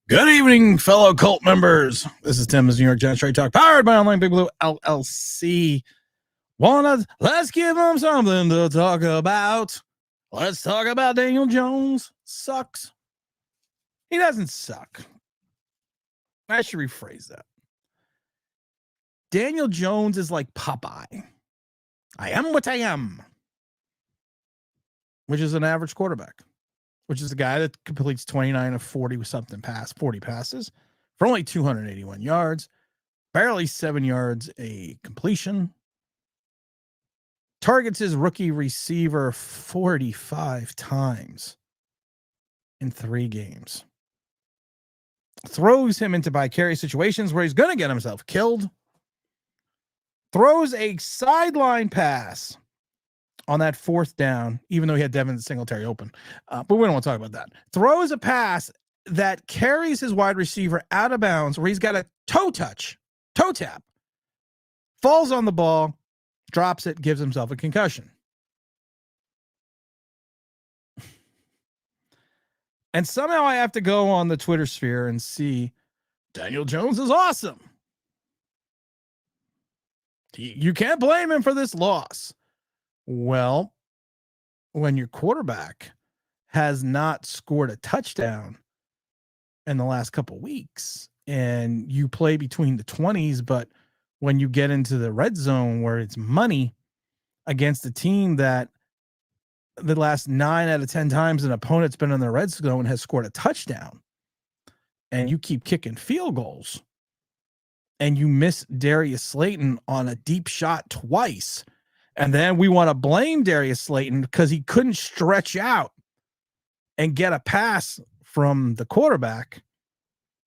Good evening, fellow cult members. This is Tim's New York Giants Trade Talk, powered by Online Big Blue LLC. Let's give them something to talk about. Let's talk about Daniel Jones. Sucks. He doesn't suck. I should rephrase that. Daniel Jones is like Popeye. I am what I am, which is an average quarterback, which is a guy that completes 29 of 40 with something 40 passes for only 281 yards, barely 7 yards a completion. Targets his rookie receiver 45 times in 3 games. Throws him into vicarious situations where he's going to get himself killed. Throws a sideline pass on that 4th down, even though he had Devin Singletary open. But we don't want to talk about that. Throws a pass that carries his wide receiver out of bounds where he's got a toe tap, falls on the ball, drops it, gives himself a concussion. And somehow I have to go on the Twitter sphere and see Daniel Jones is awesome. You can't blame him for this loss. Well, when your quarterback has not scored a touchdown in the last couple weeks and you play between the 20s, but when you get into the red zone where it's money against a team that the last 9 out of 10 times an opponent's been in the red zone has scored a touchdown, and you keep kicking field goals and you miss Darius Slayton on a deep shot twice, and then we want to blame Darius Slayton because he couldn't stretch out and get a pass from the quarterback,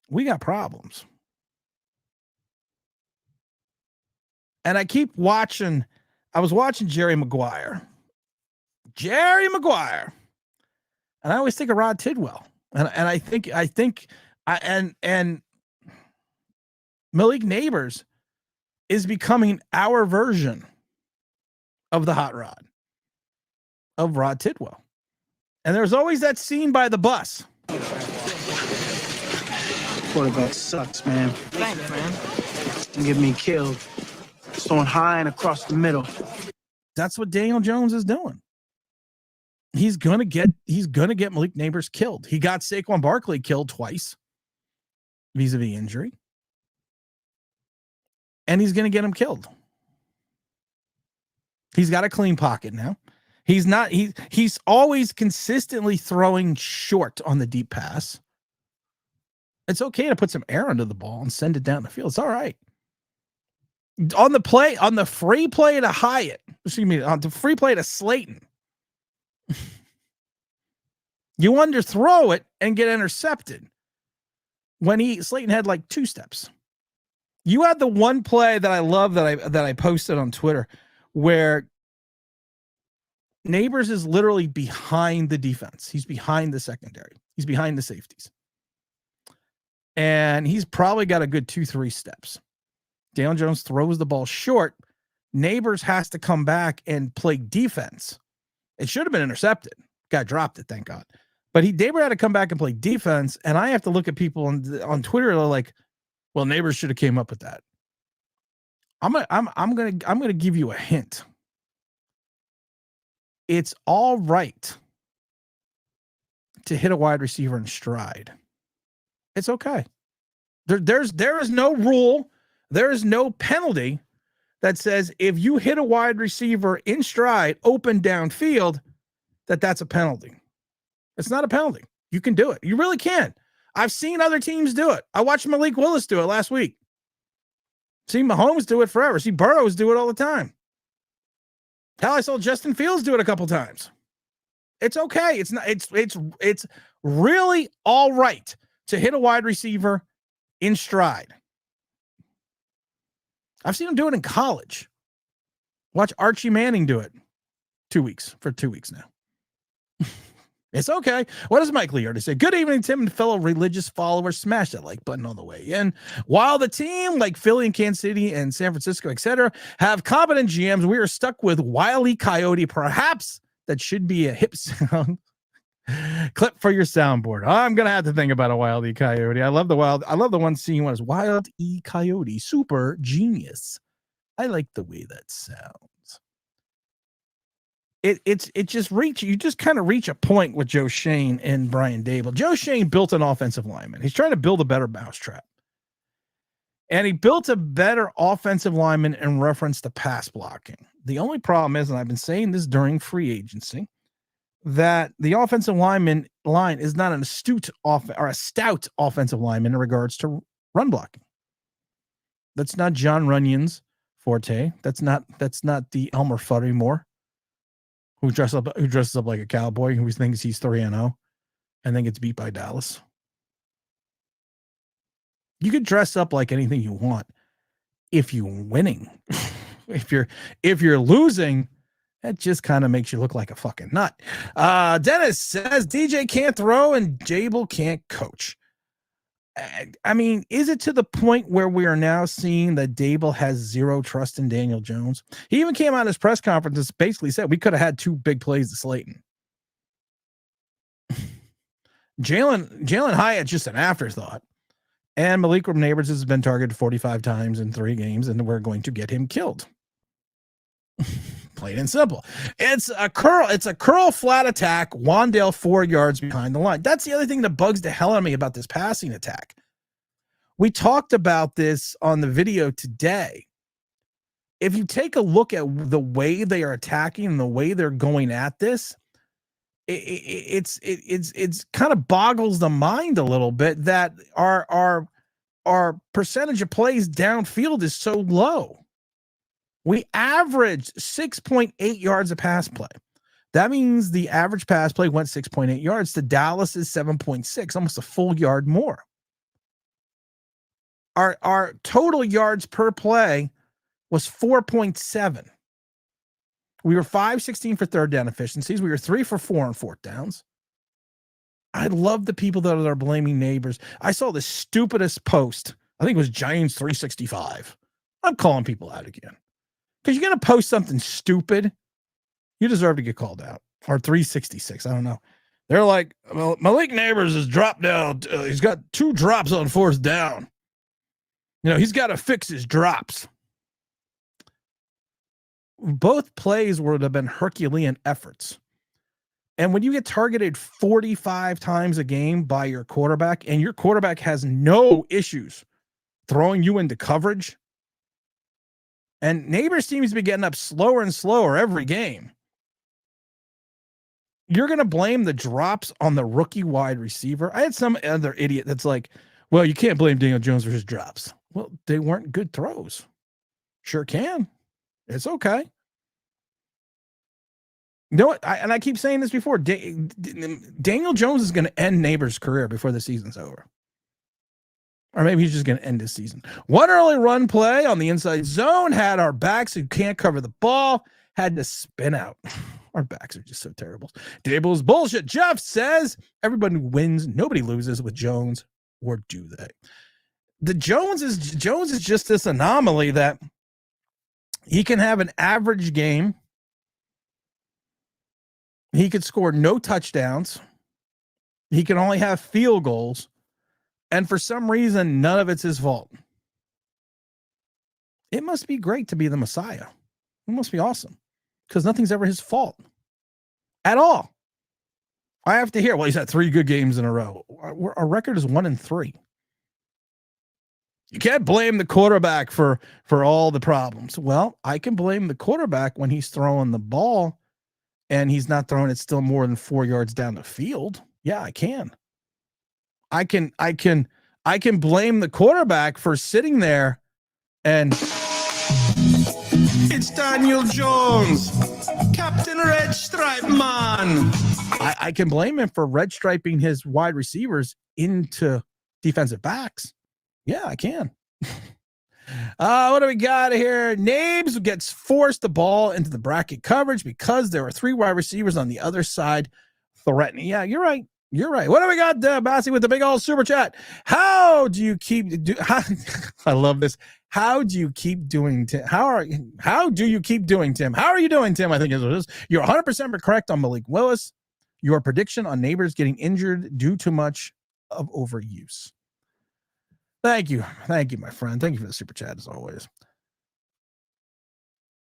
we got problems. And I keep watching. I was watching Jerry Maguire. And I always think of Rod Tidwell. And I think Malik Neighbors is becoming our version of the hot rod of Rod Tidwell. And there's always that scene by the bus. Quarterback sucks, man. Thanks, man. Don't get me killed. It's throwing high and across the middle. That's what Daniel Jones is doing. He's gonna get Malik Neighbors killed. He got Saquon Barkley killed twice vis-a-vis injury. And he's gonna get him killed. He's got a clean pocket now. He's always consistently throwing short on the deep pass. It's okay to put some air under the ball and send it down the field. It's all right. On the free play to Hyatt, on the free play to Slayton, you underthrow it and get intercepted when Slayton had like 2 steps. You had the one play that I love that I posted on Twitter where Neighbors is literally behind the defense. He's behind the secondary. He's behind the safeties. And he's probably got a good 2-3 steps. Daniel Jones throws the ball short. Neighbors has to come back and play defense. It should have been intercepted. Guy dropped it, thank God. But Neighbors had to come back and play defense. And I have to look at people on Twitter. They're like, well, Neighbors should have came up with that. I'm gonna give you a hint. It's all right to hit a wide receiver in stride. It's okay. There is no rule. There is no penalty that says if you hit a wide receiver in stride, open downfield, that's a penalty. It's not a penalty. You can do it. You really can. I've seen other teams do it. I watched Malik Willis do it last week. Seen Mahomes do it forever. See Burrows do it all the time. Hell, I saw Justin Fields do it a couple times. It's okay. It's really all right to hit a wide receiver in stride. I've seen him do it in college. Watch Archie Manning do it 2 weeks now. It's okay. What does Mike Lee already say? Good evening, Tim and fellow religious followers. Smash that like button on the way in. While the team like Philly and Kansas City and San Francisco, etc., have competent GMs, we are stuck with Wile E. Coyote. Perhaps that should be a hip sound Clip for your soundboard. I'm gonna have to think about a Wild E. Coyote. I love the one scene was Wild E. Coyote, super genius. I like the way that sounds. It just kind of reach a point with Joe Shane and Brian Dable. Joe Shane built an offensive lineman. He's trying to build a better mousetrap. And he built a better offensive lineman in reference to pass blocking. The only problem is, and I've been saying this during free agency, that the offensive line is not a stout offensive lineman in regards to run blocking. That's not John Runyon's forte. That's not the Elmer Fuddymore who dresses up like a cowboy, who thinks he's 3-0 and then gets beat by Dallas. You could dress up like anything you want if you're winning. if you're losing, that just kind of makes you look like a fucking nut. Dennis says DJ can't throw and Dable can't coach. I mean, is it to the point where we are now seeing that Dable has zero trust in Daniel Jones? He even came out in his press conference and basically said we could have had 2 big plays to Slayton. Jalen Hyatt just an afterthought. And Malik Neighbors has been targeted 45 times in 3 games, and we're going to get him killed. Plain and simple. It's a curl flat attack. Wandale 4 yards behind the line. That's the other thing that bugs the hell out of me about this passing attack. We talked about this on the video today. If you take a look at the way they are attacking and the way they're going at this, it's kind of boggles the mind a little bit that our percentage of plays downfield is so low. We averaged 6.8 yards a pass play. That means the average pass play went 6.8 yards. To Dallas is 7.6, almost a full yard more. Our total yards per play was 4.7. We were 5-16 for third down efficiencies. We were 3 for 4 on fourth downs. I love the people that are blaming Neighbors. I saw the stupidest post. I think it was Giants 365. I'm calling people out again. Because you're going to post something stupid, you deserve to get called out. Or 366, I don't know. They're like, well, Malik Neighbors has dropped down. He's got 2 drops on fourth down. He's got to fix his drops. Both plays would have been Herculean efforts. And when you get targeted 45 times a game by your quarterback, and your quarterback has no issues throwing you into coverage, and Neighbors seems to be getting up slower and slower every game, you're going to blame the drops on the rookie wide receiver. I had some other idiot that's like, well, you can't blame Daniel Jones for his drops. Well, they weren't good throws. Sure can. It's okay. You know what? I keep saying this before. Daniel Jones is going to end Neighbors' career before the season's over. Or maybe he's just going to end this season. One early run play on the inside zone had our backs who can't cover the ball, had to spin out. Our backs are just so terrible. Dable's bullshit. Jeff says everybody wins, nobody loses with Jones, or do they? Jones is just this anomaly that he can have an average game. He could score no touchdowns. He can only have field goals. And for some reason, none of it's his fault. It must be great to be the Messiah. It must be awesome because nothing's ever his fault at all. I have to hear, well, he's had 3 good games in a row. Our record is 1-3. You can't blame the quarterback for all the problems. Well, I can blame the quarterback when he's throwing the ball and he's not throwing it still more than 4 yards down the field. Yeah, I can. I can blame the quarterback for sitting there and it's Daniel Jones, Captain Red Stripe Man. I can blame him for red striping his wide receivers into defensive backs. Yeah, I can. What do we got here? Nabes gets forced the ball into the bracket coverage because there were 3 wide receivers on the other side threatening. Yeah, you're right. You're right. What do we got, Bassy, with the big old super chat? I love this. How do you keep doing, Tim? How do you keep doing, Tim? How are you doing, Tim? I think is what it is. You're 100% correct on Malik Willis. Your prediction on neighbors getting injured due to much of overuse. Thank you, my friend. Thank you for the super chat as always.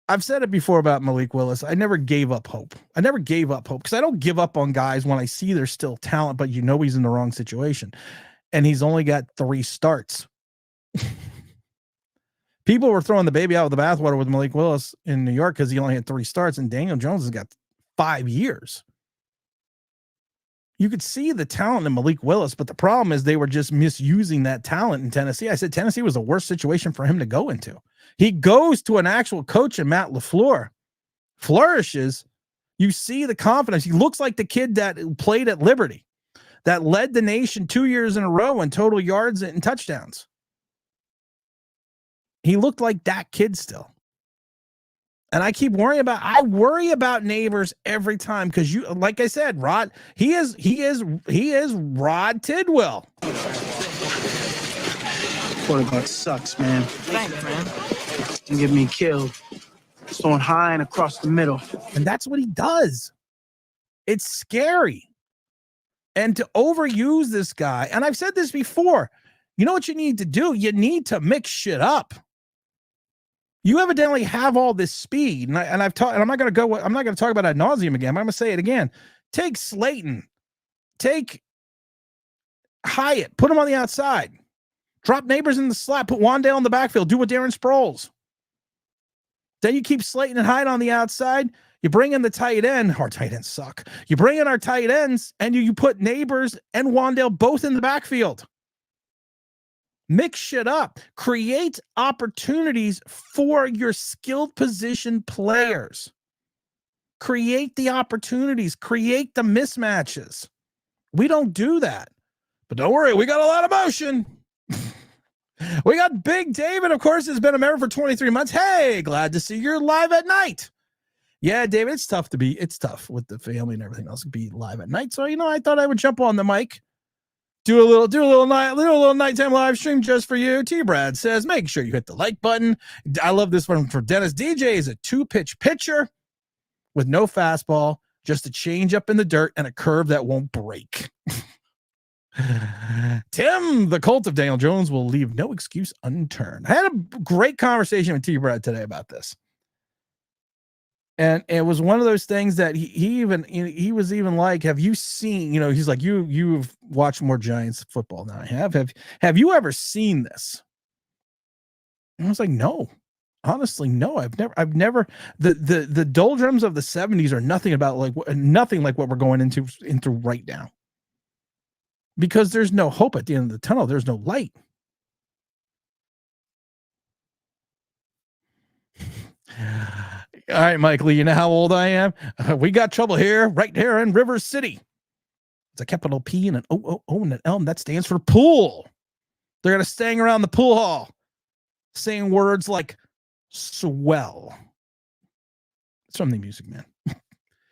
I've said it before about Malik Willis. I never gave up hope. Because I don't give up on guys when I see there's still talent, but he's in the wrong situation. And he's only got 3 starts. People were throwing the baby out with the bathwater with Malik Willis in New York because he only had 3 starts, and Daniel Jones has got 5 years. You could see the talent in Malik Willis, but the problem is they were just misusing that talent in Tennessee. I said Tennessee was the worst situation for him to go into. He goes to an actual coach in Matt LaFleur, flourishes. You see the confidence. He looks like the kid that played at Liberty, that led the nation 2 years in a row in total yards and touchdowns. He looked like that kid still. And I keep worrying about Neighbors every time because like I said, Rod, he is Rod Tidwell. Quarterback sucks, man. Thanks, man. You get me killed. Throwing high and across the middle. And that's what he does. It's scary. And to overuse this guy, and I've said this before, you know what you need to do? You need to mix shit up. You evidently have all this speed, and I'm not going to talk about ad nauseum again. I'm going to say it again. Take Slayton, take Hyatt, put him on the outside, drop Neighbors in the slot, put Wandale in the backfield, do what Darren Sproles. Then you keep Slayton and Hyatt on the outside. You bring in the tight end. Our tight ends suck. You bring in our tight ends, and you put Neighbors and Wandale both in the backfield. Mix shit up. Create opportunities for your skilled position players. Create the opportunities. Create the mismatches. We don't do that. But don't worry, we got a lot of motion. We got Big David, of course, has been a member for 23 months. Hey, glad to see you're live at night. Yeah, David, it's tough with the family and everything else to be live at night. So, I thought I would jump on the mic. Do a little nighttime live stream just for you. T. Brad says, make sure you hit the like button. I love this one for Dennis. DJ is a 2-pitch pitcher with no fastball, just a change up in the dirt and a curve that won't break. Tim, the cult of Daniel Jones, will leave no excuse unturned. I had a great conversation with T. Brad today about this. And it was one of those things that he was even like, have you seen, he's like, you've watched more Giants football than I have. Have you ever seen this? And I was like, no, honestly, no, I've never, the doldrums of the 70s are nothing like what we're going into right now, because there's no hope at the end of the tunnel. There's no light. All right, Mike Lee, you know how old I am? We got trouble right here in River City. It's a capital P and an O and an L, and that stands for pool. They're going to staying around the pool hall, saying words like swell. It's from the Music Man.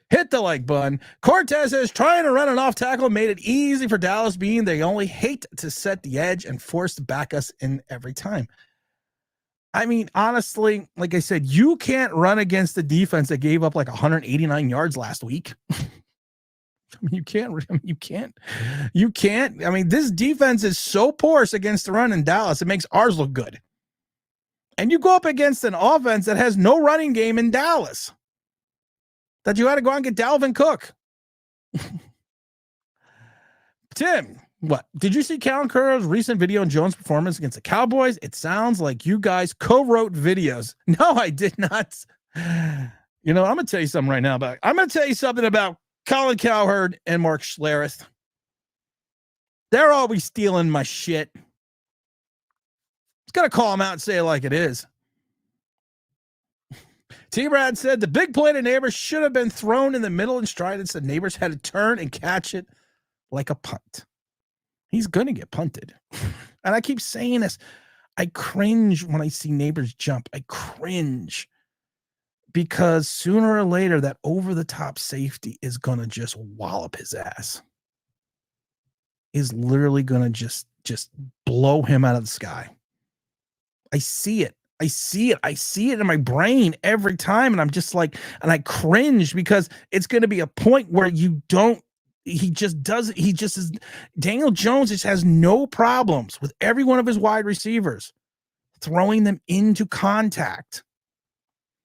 Hit the like button. Cortez is trying to run an off tackle, made it easy for Dallas, being they only hate to set the edge and force to back us in every time. I mean, honestly, like I said, you can't run against the defense that gave up like 189 yards last week. You can't. I mean, this defense is so porous against the run in Dallas. It makes ours look good. And you go up against an offense that has no running game in Dallas, that you had to go out and get Dalvin Cook. Tim, what? Did you see Callan Curl's recent video on Jones' performance against the Cowboys? It sounds like you guys co-wrote videos. No, I did not. I'm going to tell you something right now about Colin Cowherd and Mark Schlereth. They're always stealing my shit. It's got to call them out and say it like it is. T-Brad said the big play to Neighbors should have been thrown in the middle and stride. Said Neighbors had to turn and catch it like a punt. He's going to get punted. And I keep saying this. I cringe when I see Neighbors jump. I cringe because sooner or later that over-the-top safety is going to just wallop his ass. Is literally going to just blow him out of the sky. I see it. I see it in my brain every time. And I'm just like, and I cringe because it's going to be a point where you don't he just does. He just is. Daniel Jones just has no problems with every one of his wide receivers throwing them into contact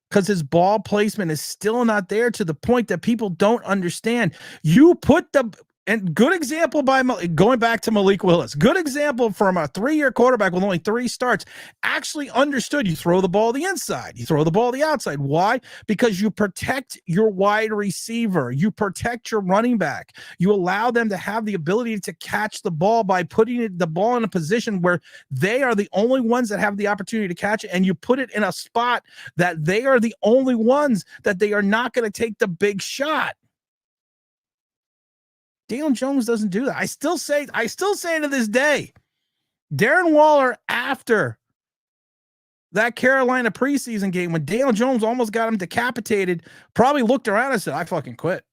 because his ball placement is still not there to the point that people don't understand. You put the and good example by going back to Malik Willis. Good example from a 3-year quarterback with only 3 starts. Actually understood you throw the ball the inside. You throw the ball the outside. Why? Because you protect your wide receiver. You protect your running back. You allow them to have the ability to catch the ball by putting the ball in a position where they are the only ones that have the opportunity to catch it. And you put it in a spot that they are the only ones that they are not going to take the big shot. Daniel Jones doesn't do that. I still say to this day, Darren Waller, after that Carolina preseason game, when Daniel Jones almost got him decapitated, probably looked around and said, I fucking quit.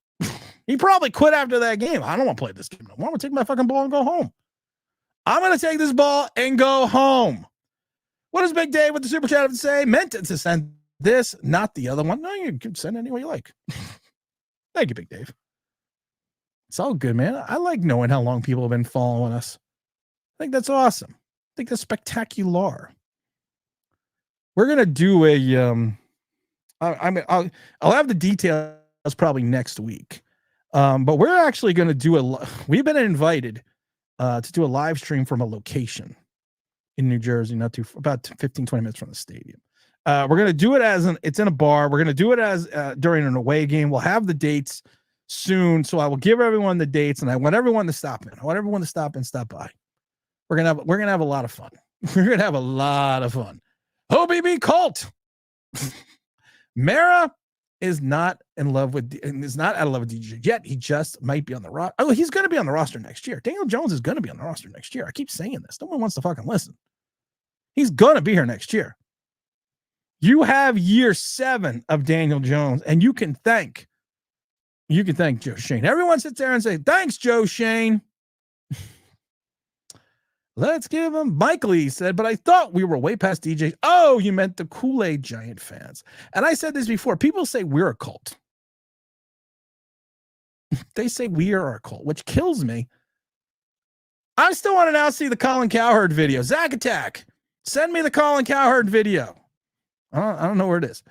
He probably quit after that game. I don't want to play this game no more. I'm going to take my fucking ball and go home. I'm going to take this ball and go home. What does Big Dave with the super chat have to say? Meant to send this, not the other one. No, you can send any way you like. Thank you, Big Dave. It's all good, man. I like knowing how long people have been following us. I think that's awesome. I think that's spectacular. We're gonna do a I'll have the details probably next week. But we're actually gonna do we've been invited to do a live stream from a location in New Jersey, not too about 15, 20 minutes from the stadium. We're gonna do it it's in a bar. We're gonna do it as during an away game. We'll have the dates soon, so I will give everyone the dates, and I want everyone to stop in. I want everyone to stop by. We're gonna have a lot of fun. We're gonna have a lot of fun. OBB cult. Mara is not out of love with DJ yet. He just might be on the roster. Oh, he's gonna be on the roster next year. Daniel Jones is gonna be on the roster next year. I keep saying this. No one wants to fucking listen. He's gonna be here next year. You have year 7 of Daniel Jones, and you can thank Joe Shane. Everyone sits there and say, thanks, Joe Shane. Let's give him. Mike Lee said, but I thought we were way past DJs. Oh, you meant the Kool-Aid Giant fans. And I said this before. People say we're a cult. They say we are a cult, which kills me. I still want to now see the Colin Cowherd video. Zach Attack, send me the Colin Cowherd video. I don't know where it is.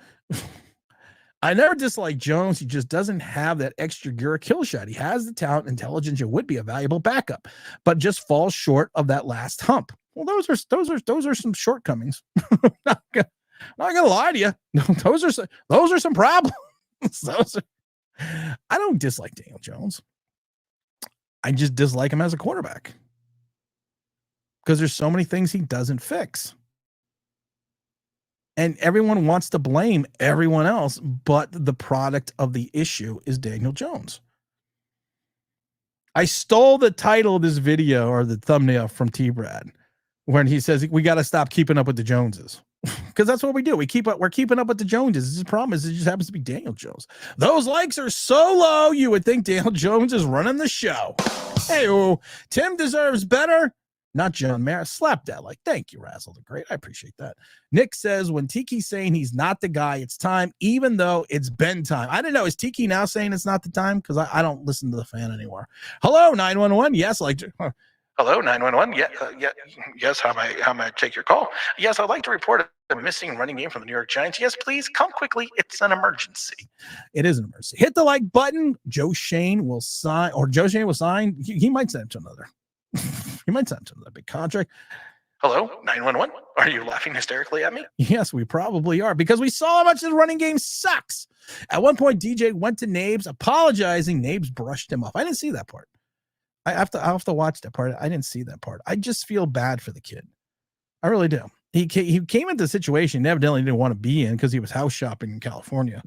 I never disliked Jones. He just doesn't have that extra gear kill shot. He has the talent, intelligence, and would be a valuable backup, but just falls short of that last hump. Well, those are some shortcomings. Not gonna lie to you. Those are some problems. I don't dislike Daniel Jones. I just dislike him as a quarterback because there's so many things he doesn't fix. And everyone wants to blame everyone else, but the product of the issue is Daniel Jones. I stole the title of this video or the thumbnail from T-Brad when he says we got to stop keeping up with the Joneses. Because that's what we do. We're keeping up with the Joneses. The problem is it just happens to be Daniel Jones. Those likes are so low, you would think Daniel Jones is running the show. Hey, Tim deserves better. Not John Mayer. Slap that like. Thank you, Razzle the Great. I appreciate that. Nick says, when Tiki's saying he's not the guy, it's time, even though it's been time. I don't know. Is Tiki now saying it's not the time? Because I don't listen to the fan anymore. Hello, 911. Yes, like. Hello, 911. Yes. How may I take your call? Yes, I'd like to report a missing running game from the New York Giants. Yes, please come quickly. It's an emergency. It is an emergency. Hit the like button. Joe Shane will sign. He might send him to another. He might send him to another big contract. Hello, 911. Are you laughing hysterically at me? Yes, we probably are, because we saw how much the running game sucks. At one point, DJ went to Nabes apologizing. Nabes brushed him off. I didn't see that part. I have to watch that part. I didn't see that part. I just feel bad for the kid. I really do. He came into a situation he evidently didn't want to be in because he was house shopping in California.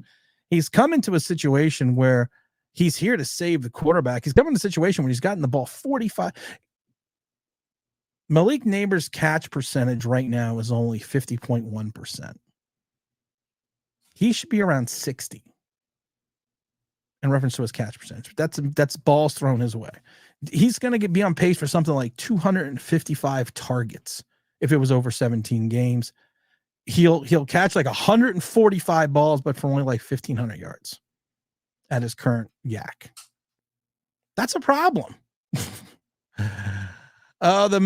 He's come into a situation where he's here to save the quarterback. He's come into a situation where he's gotten the ball 45. Malik Neighbors' catch percentage right now is only 50.1%. He should be around 60 in reference to his catch percentage. That's balls thrown his way. He's going to be on pace for something like 255 targets if it was over 17 games. He'll catch like 145 balls, but for only like 1,500 yards at his current yak. That's a problem. The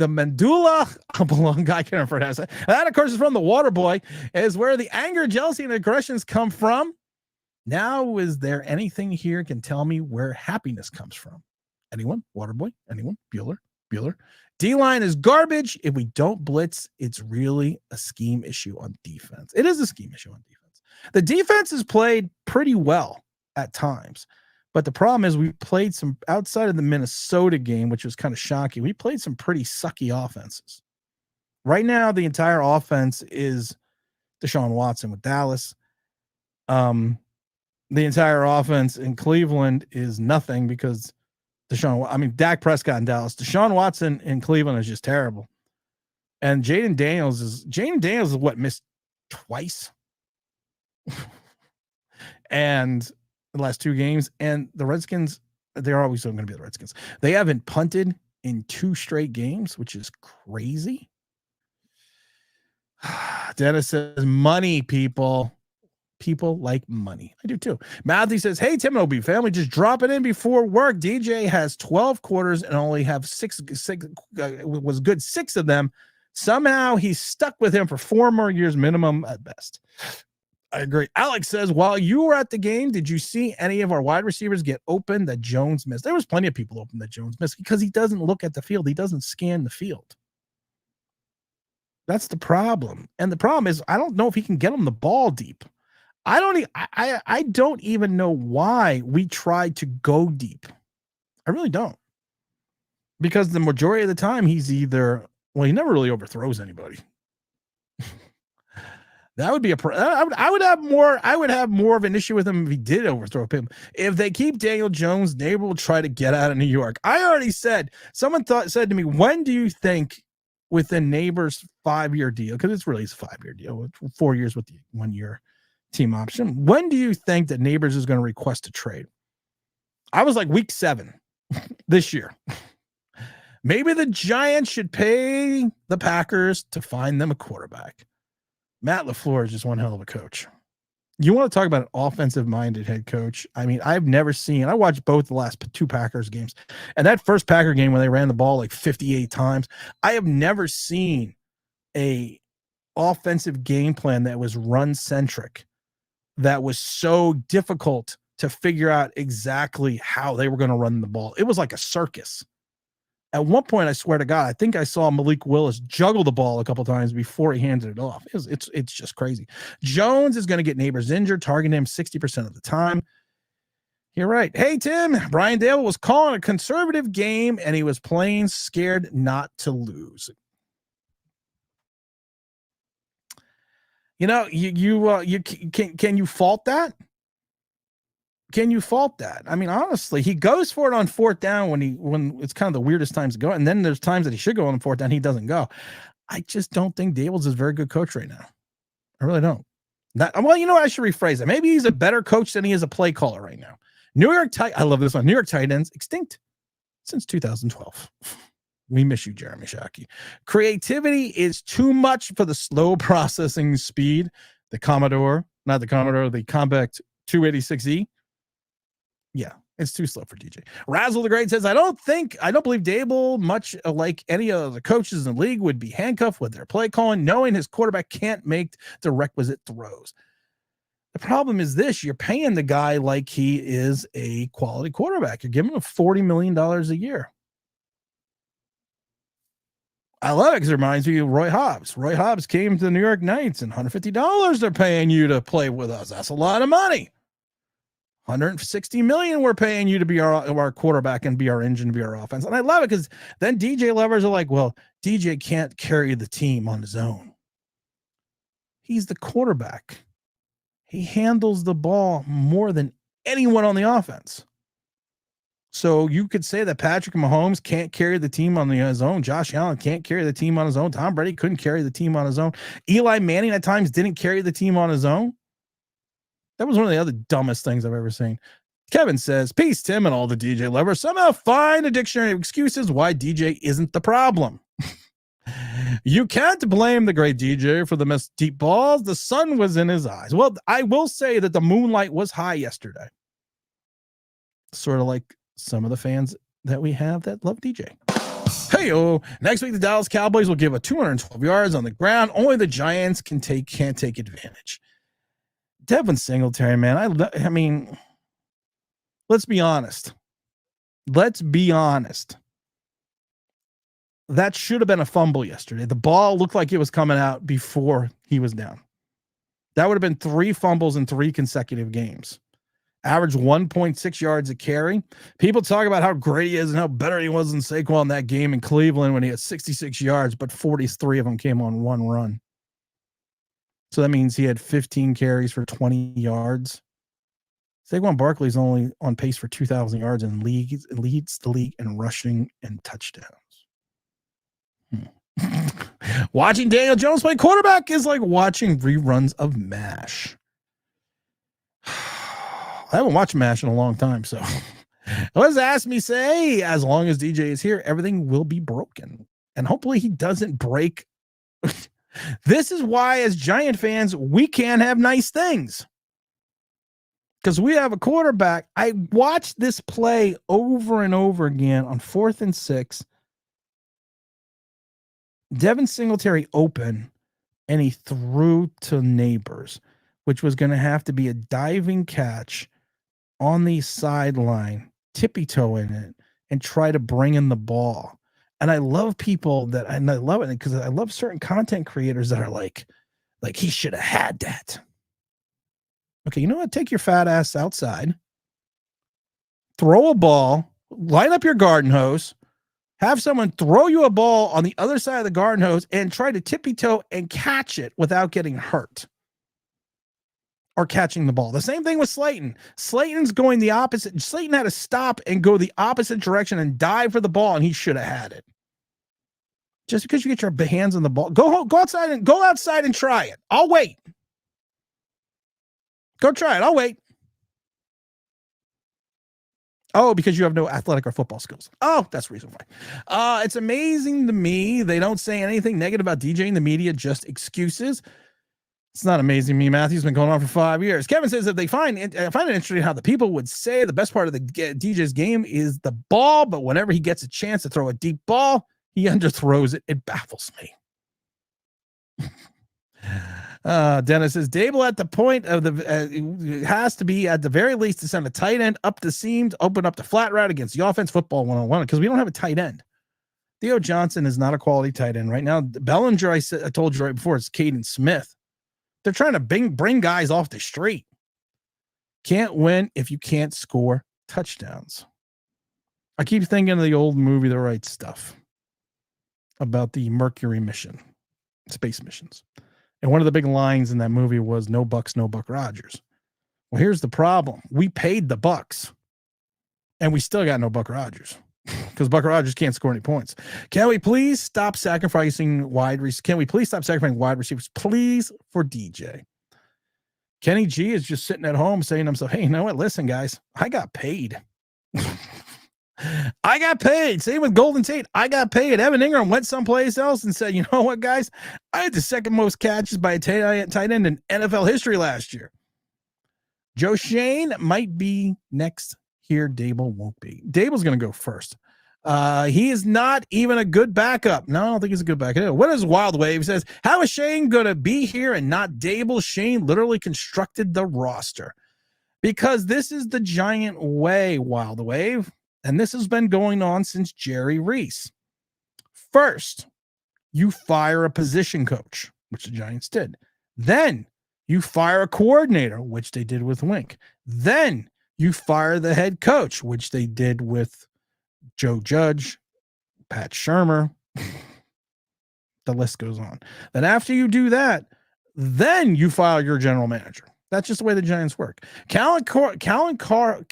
medulla oblongata, I can't pronounce it. That, of course, is from the water boy, is where the anger, jealousy, and aggressions come from. Now, is there anything here can tell me where happiness comes from? Anyone? Waterboy? Anyone? Bueller? D-line is garbage. If we don't blitz, it's really a scheme issue on defense. It is a scheme issue on defense. The defense has played pretty well at times, but the problem is we played some outside of the Minnesota game, which was kind of shocking. We played some pretty sucky offenses. Right now, the entire offense is Deshaun Watson with Dallas. The entire offense in Cleveland is nothing because Dak Prescott in Dallas. Deshaun Watson in Cleveland is just terrible. And Jaden Daniels is what, missed twice? And the last two games. And the Redskins, they're always going to be the Redskins. They haven't punted in 2 straight games, which is crazy. Dennis says, money, people. People like money. I do too. Matthew says, hey, Tim and OB family, just drop it in before work. DJ has 12 quarters and only have six was good 6 of them. Somehow he's stuck with him for 4 more years minimum at best. I agree. Alex says, while you were at the game, did you see any of our wide receivers get open that Jones missed? There was plenty of people open that Jones missed because he doesn't look at the field. He doesn't scan the field. That's the problem. And the problem is I don't know if he can get him the ball deep. I don't even know why we tried to go deep. I really don't. Because the majority of the time he's he never really overthrows anybody. That would be I would have more of an issue with him if he did overthrow him. If they keep Daniel Jones, Neighbor will try to get out of New York. I already said, said to me, when do you think within Neighbor's 5-year deal, because it's really a 5-year deal, 4 years with the 1-year team option. When do you think that Neighbors is going to request a trade? I was like week 7 this year. Maybe the Giants should pay the Packers to find them a quarterback. Matt LaFleur is just one hell of a coach. You want to talk about an offensive-minded head coach? I mean, I watched both the last 2 Packers games. And that first Packer game when they ran the ball like 58 times, I have never seen a offensive game plan that was run-centric, that was so difficult to figure out exactly how they were going to run the ball. It was like a circus. At one point, I swear to God, I think I saw Malik Willis juggle the ball a couple times before he handed it off. It's just crazy. Jones is going to get Neighbors injured, targeting him 60% of the time. You're right. Hey, Tim, Brian Dale was calling a conservative game, and he was playing scared not to lose. You know, can you fault that? Can you fault that? I mean, honestly, he goes for it on 4th down when it's kind of the weirdest times to go, and then there's times that he should go on 4th down, he doesn't go. I just don't think Daboll's is a very good coach right now. I really don't. I should rephrase it. Maybe he's a better coach than he is a play caller right now. I love this one. New York tight ends extinct since 2012. We miss you, Jeremy Shockey. Creativity is too much for the slow processing speed. The Compact 286E. Yeah, it's too slow for DJ. Razzle the Great says, I don't believe Daboll, much like any of the coaches in the league, would be handcuffed with their play calling, knowing his quarterback can't make the requisite throws. The problem is this: you're paying the guy like he is a quality quarterback. You're giving him $40 million a year. I love it because it reminds me of Roy Hobbs. Roy Hobbs came to the New York Knights, and $150 they're paying you to play with us. That's a lot of money. $160 million we're paying you to be our quarterback and be our engine, be our offense. And I love it because then DJ lovers are like, well, DJ can't carry the team on his own. He's the quarterback. He handles the ball more than anyone on the offense. So you could say that Patrick Mahomes can't carry the team on his own. Josh Allen can't carry the team on his own. Tom Brady couldn't carry the team on his own. Eli Manning at times didn't carry the team on his own. That was one of the other dumbest things I've ever seen. Kevin says, peace, Tim, and all the DJ lovers. Somehow find a dictionary of excuses why DJ isn't the problem. You can't blame the great DJ for the missed deep balls. The sun was in his eyes. Well, I will say that the moonlight was high yesterday. sort of like some of the fans that we have that love DJ. Hey-o. Next week, the Dallas Cowboys will give a 212 yards on the ground. Only the Giants can't take advantage. Devin Singletary, man. I mean, let's be honest. That should have been a fumble yesterday. The ball looked like it was coming out before he was down. That would have been 3 fumbles in 3 consecutive games. Average 1.6 yards a carry. People talk about how great he is and how better he was than Saquon in that game in Cleveland when he had 66 yards, but 43 of them came on one run. So that means he had 15 carries for 20 yards. Saquon Barkley's only on pace for 2,000 yards and leads the league in rushing and touchdowns. Watching Daniel Jones play quarterback is like watching reruns of MASH. I haven't watched MASH in a long time, so what does Ask Me say? As long as DJ is here, everything will be broken. And hopefully he doesn't break. This is why, as Giant fans, we can't have nice things. Because we have a quarterback. I watched this play over and over again on 4th and 6. Devin Singletary open, and he threw to Neighbors, which was going to have to be a diving catch on the sideline, tippy-toe in it, and try to bring in the ball. And I love people that, and I love it because I love certain content creators that are like he should have had that. Okay, you know what? Take your fat ass outside, throw a ball, line up your garden hose, have someone throw you a ball on the other side of the garden hose and try to tippy-toe and catch it without getting hurt or catching the ball. The same thing with Slayton. Slayton's going the opposite. Slayton had to stop and go the opposite direction and dive for the ball, and he should have had it. Just because you get your hands on the ball, go outside and try it. I'll wait. Go try it. I'll wait. Oh, because you have no athletic or football skills. Oh, that's the reason why. It's amazing to me. They don't say anything negative about DJ in the media, just excuses. It's not amazing to me. Matthew's been going on for 5 years. Kevin says if they find it interesting how the people would say the best part of the DJ's game is the ball, but whenever he gets a chance to throw a deep ball, he underthrows it. It baffles me. Dennis says Dable at the point of the has to be at the very least to send a tight end up the seam to open up the flat route against the offense football 101 because we don't have a tight end. Theo Johnson is not a quality tight end right now. Bellinger, I told you right before, it's Caden Smith. They're trying to bring guys off the street. Can't win if you can't score touchdowns. I keep thinking of the old movie, The Right Stuff, about the Mercury mission, space missions. And one of the big lines in that movie was no Bucks, no Buck Rogers. Well, here's the problem. We paid the Bucks and we still got no Buck Rogers because Buck Rogers can't score any points. Can we please stop sacrificing wide receivers? Can we please stop sacrificing wide receivers, please, for DJ? Kenny G is just sitting at home saying to himself, hey, you know what? Listen, guys, I got paid. I got paid. Same with Golden Tate. I got paid. Evan Ingram went someplace else and said, you know what, guys? I had the second most catches by a tight end in NFL history last year. Joe Shane might be next here. Dable won't be. Dable's going to go first. He is not even a good backup. No, I don't think he's a good backup. What is Wild Wave? He says, how is Shane going to be here and not Dable? Shane literally constructed the roster because this is the Giant way, Wild Wave. And this has been going on since Jerry Reese. First, you fire a position coach, which the Giants did. Then you fire a coordinator, which they did with Wink. Then you fire the head coach, which they did with Joe Judge, Pat Shurmur. The list goes on. Then after you do that, then you fire your general manager. That's just the way the Giants work. Callan Cowherd's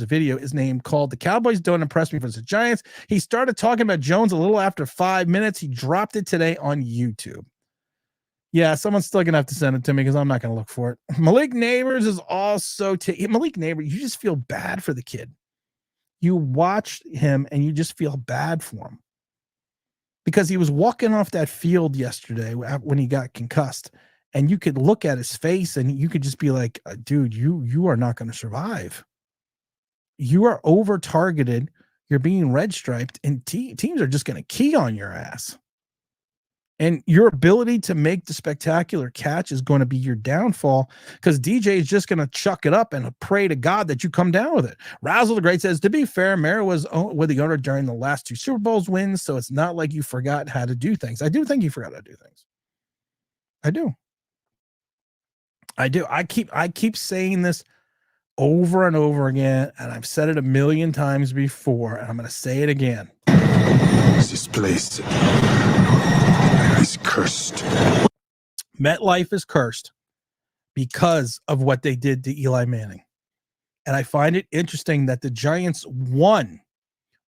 video is called The Cowboys Don't Impress Me versus the Giants. He started talking about Jones a little after 5 minutes. He dropped it today on YouTube. Yeah, someone's still going to have to send it to me because I'm not going to look for it. Malik Neighbors is also Malik Neighbors, you just feel bad for the kid. You watch him and you just feel bad for him because he was walking off that field yesterday when he got concussed. And you could look at his face and you could just be like, dude, you are not going to survive. You are over targeted. You're being red striped, and teams are just going to key on your ass. And your ability to make the spectacular catch is going to be your downfall, because DJ is just going to chuck it up and pray to God that you come down with it. Razzle the Great says, to be fair, Mara was with the owner during the last 2 Super Bowls wins, so it's not like you forgot how to do things. I do think you forgot how to do things. I do. I keep saying this over and over again, and I've said it a million times before, and I'm going to say it again. This place is cursed. MetLife is cursed because of what they did to Eli Manning. And I find it interesting that the Giants won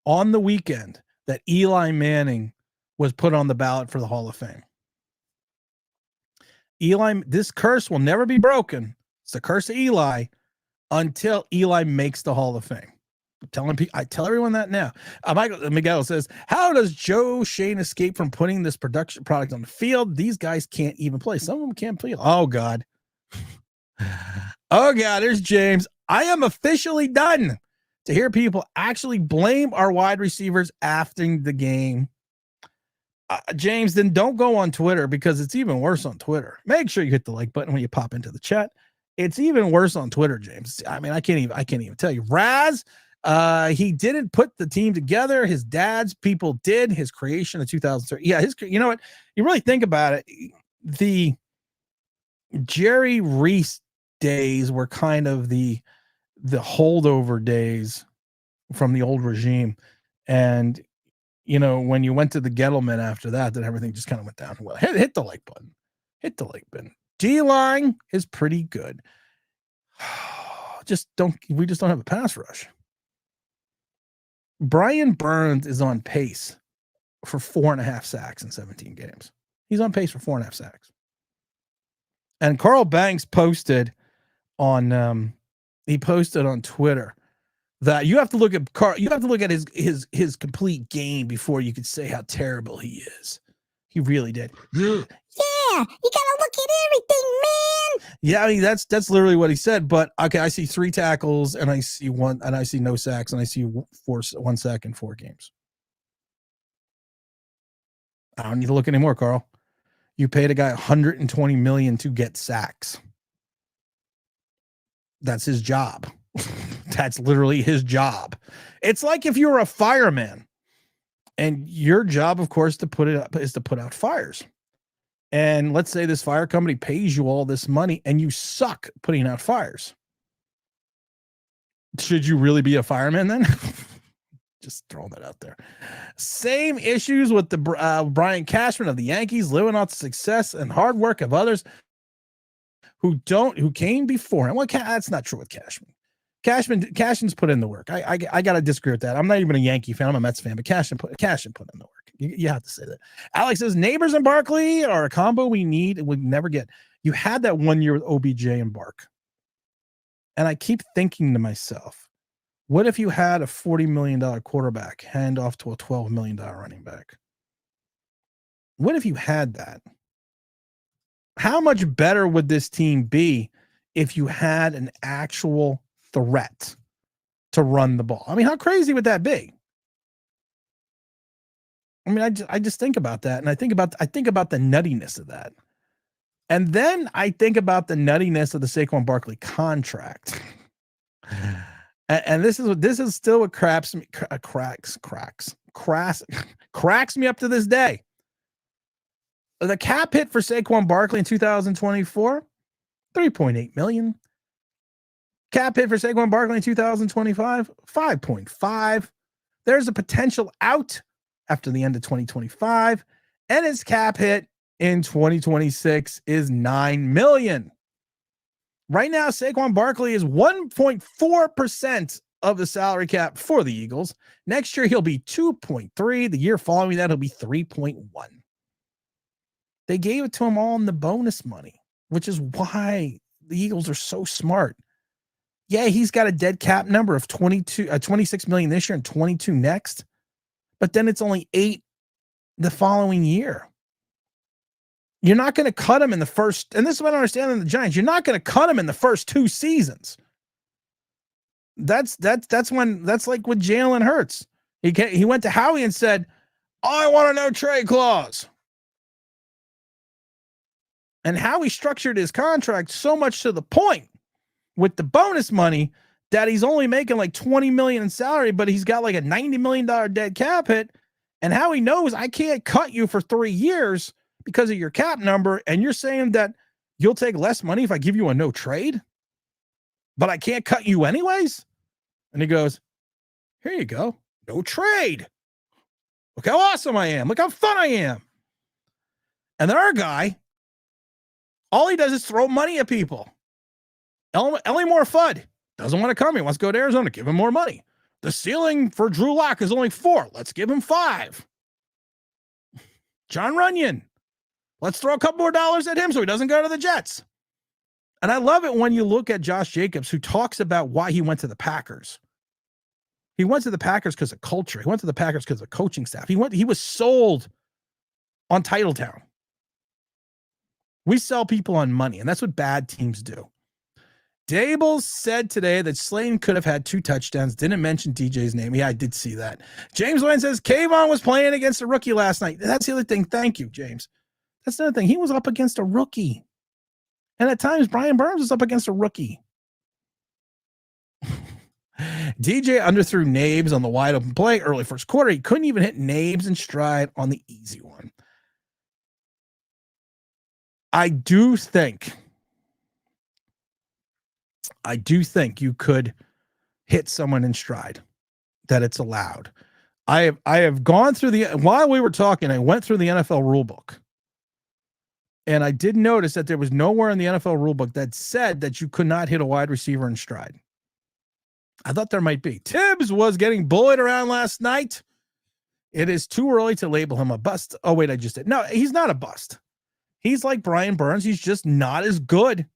on the weekend that Eli Manning was put on the ballot for the Hall of Fame. This curse will never be broken. It's the curse of Eli until Eli makes the Hall of Fame. I tell everyone that now. Miguel says, how does Joe Shane escape from putting this product on the field? These guys can't even play. Some of them can't play. Oh, God. Oh, God. There's James. I am officially done to hear people actually blame our wide receivers after the game. James, then don't go on Twitter, because it's even worse on Twitter. Make sure you hit the like button when you pop into the chat. It's even worse on Twitter, James. I mean, I can't even tell you. Raz, he didn't put the team together. His dad's people did. His creation of 2003. Yeah, you know what? You really think about it. The Jerry Reese days were kind of the holdover days from the old regime. And, you know, when you went to the Gettleman after that, then everything just kind of went down. Well, hit the like button. Hit the like button. D-line is pretty good. We just don't have a pass rush. Brian Burns is on pace for 4.5 sacks in 17 games. He's on pace for 4.5 sacks. And Carl Banks posted on Twitter that you have to look at his complete game before you could say how terrible he is. He really did. Yeah, you gotta look at everything, man. Yeah, I mean that's literally what he said. But okay, I see 3 tackles and I see no sacks and I see 1 sack in 4 games. I don't need to look anymore, Carl. You paid a guy $120 million to get sacks. That's his job. That's literally his job. It's like if you were a fireman, and your job, of course, is to put out fires. And let's say this fire company pays you all this money and you suck putting out fires. Should you really be a fireman then? Just throwing that out there. Same issues with the Brian Cashman of the Yankees, living off the success and hard work of others who came before him. Well, that's not true with Cashman. Cashman's put in the work. I got to disagree with that. I'm not even a Yankee fan. I'm a Mets fan, but Cashman put in the work. You have to say that. Alex says Neighbors and Barkley are a combo we never get. You had that 1 year with OBJ and Bark. And I keep thinking to myself, what if you had a $40 million quarterback hand off to a $12 million running back? What if you had that? How much better would this team be if you had an actual threat to run the ball? I mean, how crazy would that be? I mean, I just think about that, and I think about the nuttiness of that. And then I think about the nuttiness of the Saquon Barkley contract. And this is still what cracks me up to this day. The cap hit for Saquon Barkley in 2024, $3.8 million. Cap hit for Saquon Barkley in 2025, 5.5. There's a potential out after the end of 2025, and his cap hit in 2026 is $9 million. Right now, Saquon Barkley is 1.4% of the salary cap for the Eagles. Next year, he'll be 2.3. The year following that, he'll be 3.1. They gave it to him all in the bonus money, which is why the Eagles are so smart. Yeah, he's got a dead cap number of 26 million this year and 22 next, but then it's only 8 the following year. You're not going to cut him in the first, and this is what I understand in the Giants. You're not going to cut him in the first 2 seasons. That's like with Jalen Hurts. He went to Howie and said, I want a no trade clause. And Howie structured his contract so much to the point with the bonus money that he's only making like $20 million in salary, but he's got like a $90 million dead cap hit. And Howie knows I can't cut you for 3 years because of your cap number. And you're saying that you'll take less money if I give you a no trade, but I can't cut you anyways. And he goes, here you go. No trade. Look how awesome I am. Look how fun I am. And then our guy, all he does is throw money at people. Ellie Moore Fudd doesn't want to come. He wants to go to Arizona. Give him more money. The ceiling for Drew Lock is only 4. Let's give him 5. John Runyon. Let's throw a couple more dollars at him so he doesn't go to the Jets. And I love it when you look at Josh Jacobs, who talks about why he went to the Packers. He went to the Packers because of culture. He went to the Packers because of coaching staff. He was sold on Titletown. We sell people on money, and that's what bad teams do. Dable said today that Slayton could have had 2 touchdowns. Didn't mention DJ's name. Yeah, I did see that. James Wayne says Kayvon was playing against a rookie last night. That's the other thing. Thank you, James. That's the other thing. He was up against a rookie. And at times, Brian Burns was up against a rookie. DJ underthrew Nabes on the wide open play early first quarter. He couldn't even hit Nabes in stride on the easy one. I do think you could hit someone in stride, that it's allowed. I have gone through while we were talking, I went through the NFL rule book. And I did notice that there was nowhere in the NFL rule book that said that you could not hit a wide receiver in stride. I thought there might be. Tibbs was getting bullied around last night. It is too early to label him a bust. Oh, wait, I just did. No, he's not a bust. He's like Brian Burns. He's just not as good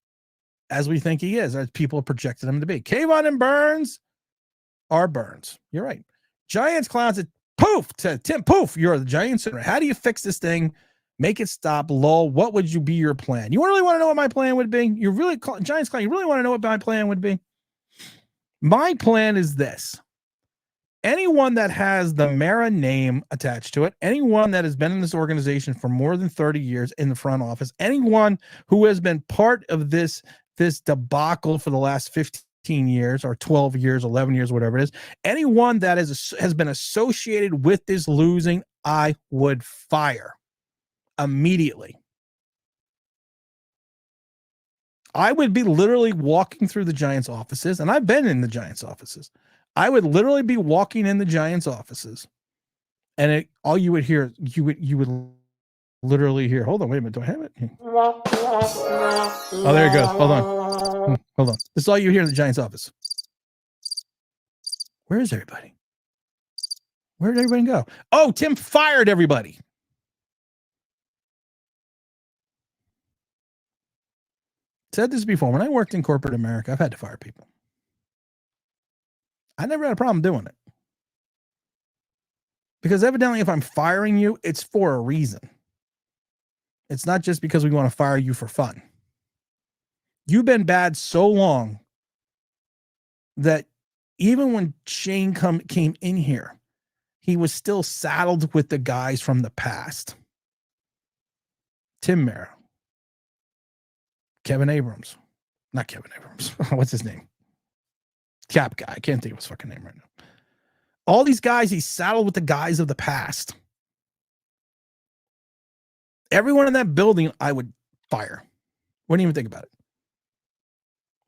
as we think he is, as people projected him to be. Kayvon and Burns are Burns. You're right. Giants clowns it. Poof to Tim. Poof. You're the Giants. How do you fix this thing? Make it stop. Lol. What would be your plan? You really want to know what my plan would be? You really Giants clown. You really want to know what my plan would be? My plan is this. Anyone that has the Mara name attached to it, anyone that has been in this organization for more than 30 years in the front office, anyone who has been part of this debacle for the last 15 years or 12 years, 11 years, whatever it is, anyone that has been associated with this losing, I would fire immediately. I would be literally walking through the Giants offices, and I've been in the Giants offices. I would literally be walking in the Giants offices, and all you would hear, you would literally hear. Hold on, wait a minute. Do I have it? Oh, there it goes. Hold on. This is all you hear in the Giants office. Where is everybody? Where did everybody go? Oh, Tim fired everybody. Said this before. When I worked in corporate America, I've had to fire people. I never had a problem doing it. Because evidently, if I'm firing you, it's for a reason. It's not just because we want to fire you for fun. You've been bad so long that even when Shane came in here, he was still saddled with the guys from the past. Tim Merrill. Kevin Abrams. Not Kevin Abrams. What's his name? Cap guy. I can't think of his fucking name right now. All these guys, he's saddled with the guys of the past. Everyone in that building, I would fire. Wouldn't even think about it.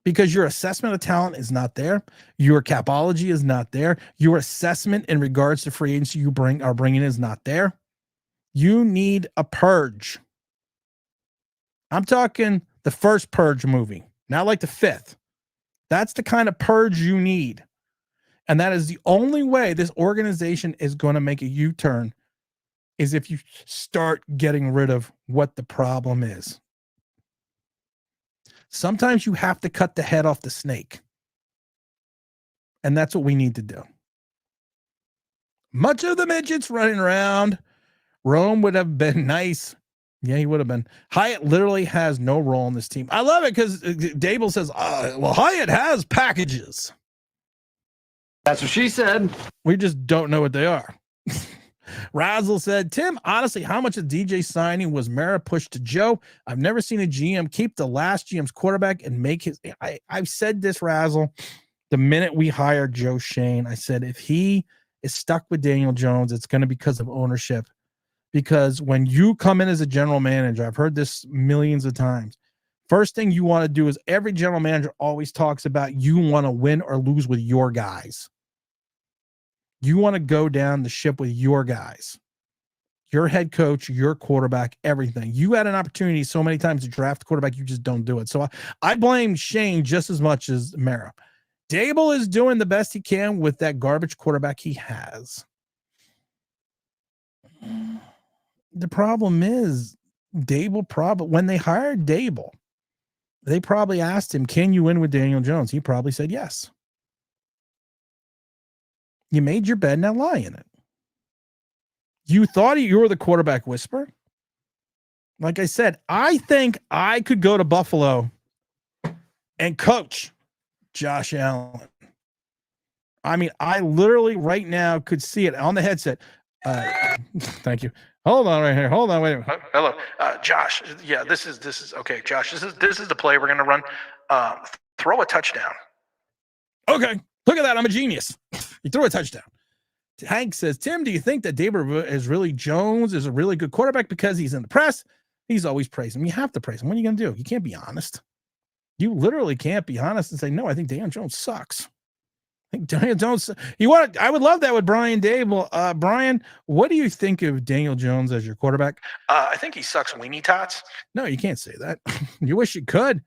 Because your assessment of talent is not there. Your capology is not there. Your assessment in regards to free agency you are bringing is not there. You need a purge. I'm talking the first Purge movie, not like the 5th. That's the kind of purge you need. And that is the only way this organization is going to make a U-turn, is if you start getting rid of what the problem is. Sometimes you have to cut the head off the snake. And that's what we need to do. Much of the midgets running around. Rome would have been nice. Yeah, he would have been. Hyatt literally has no role in this team. I love it because Dable says, well, Hyatt has packages. That's what she said. We just don't know what they are. Razzle said, Tim, honestly, how much of DJ signing was Mara pushed to Joe? I've never seen a GM keep the last GM's quarterback and make his. I've said this, Razzle, the minute we hired Joe Shane. I said, if he is stuck with Daniel Jones, it's going to be because of ownership. Because when you come in as a general manager, I've heard this millions of times. First thing you want to do is every general manager always talks about you want to win or lose with your guys. You want to go down the ship with your guys, your head coach, your quarterback, everything. You had an opportunity so many times to draft a quarterback, you just don't do it. So I blame Shane just as much as Mara. Dable is doing the best he can with that garbage quarterback he has. The problem is Dable probably, when they hired Dable, they probably asked him, can you win with Daniel Jones? He probably said yes. You made your bed, now lie in it. You thought you were the quarterback whisperer? Like I said, I think I could go to Buffalo and coach Josh Allen. I mean, I literally right now could see it on the headset. Thank you. Hold on right here. Hold on. Wait a minute. Hello. Josh. Yeah, this is okay. Josh, this is the play we're going to run. Throw a touchdown. Okay. Look at that. I'm a genius. You threw a touchdown. Hank says, Tim, do you think that David is really Jones is a really good quarterback because he's in the press? He's always praising him. You have to praise him. What are you going to do? You can't be honest. You literally can't be honest and say, no, I think Daniel Jones sucks. I think Daniel Jones. I would love that with Brian Dable. Brian, what do you think of Daniel Jones as your quarterback? I think he sucks weenie tots. No, you can't say that. You wish you could.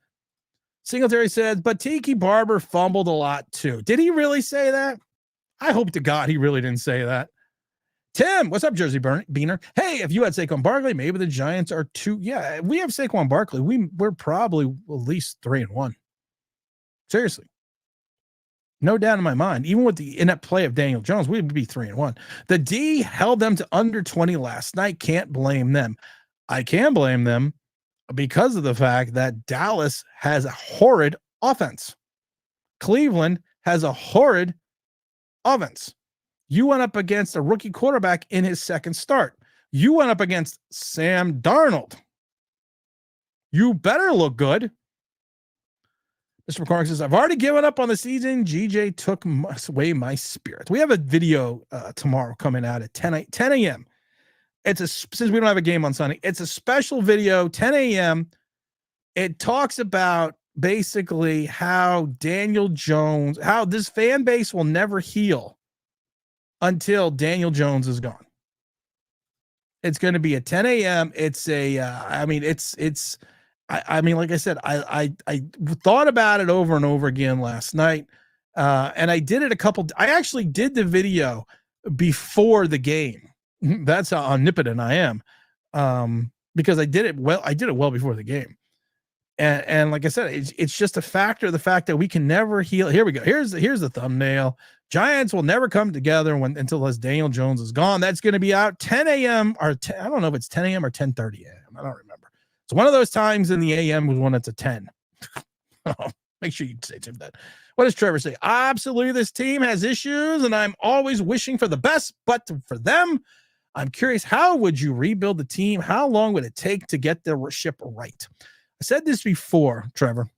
Singletary says, but Tiki Barber fumbled a lot too. Did he really say that? I hope to God he really didn't say that. Tim, what's up, Jersey Beaner? Hey, if you had Saquon Barkley, maybe the Giants are two. Yeah, we have Saquon Barkley. We're probably at least 3-1. Seriously. No doubt in my mind. Even with the inept play of Daniel Jones, we would be 3-1. The D held them to under 20 last night. Can't blame them. I can blame them because of the fact that Dallas has a horrid offense. Cleveland has a horrid offense. You went up against a rookie quarterback in his second start. You went up against Sam Darnold. You better look good. Mr. McCormick says, I've already given up on the season. GJ took away my spirit. We have a video tomorrow coming out at 10 a.m. Since we don't have a game on Sunday, it's a special video, 10 a.m. It talks about basically how Daniel Jones, how this fan base will never heal until Daniel Jones is gone. It's going to be at 10 a.m. It's I mean, like I said, I thought about it over and over again last night. And I did it I actually did the video before the game. That's how omnipotent I am. Because I did it well before the game. And like I said, it's just a factor of the fact that we can never heal. Here we go. Here's the thumbnail. Giants will never come together until Daniel Jones is gone. That's going to be out 10 a.m. or I don't know if it's 10 a.m. or 10:30 a.m. I don't remember. It's one of those times in the a.m. was when it's a 10. Make sure you say Tim that. What does Trevor say? Absolutely, this team has issues, and I'm always wishing for the best, but for them, I'm curious, how would you rebuild the team? How long would it take to get the ship right? I said this before, Trevor,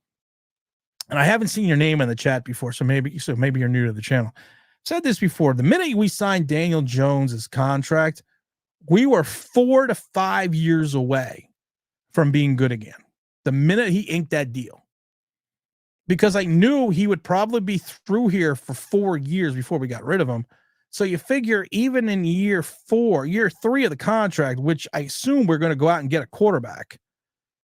and I haven't seen your name in the chat before, so maybe you're new to the channel. I said this before. The minute we signed Daniel Jones's contract, we were 4 to 5 years away from being good again. The minute he inked that deal, because I knew he would probably be through here for 4 years before we got rid of him. So you figure even in year 3 of the contract, which I assume we're going to go out and get a quarterback,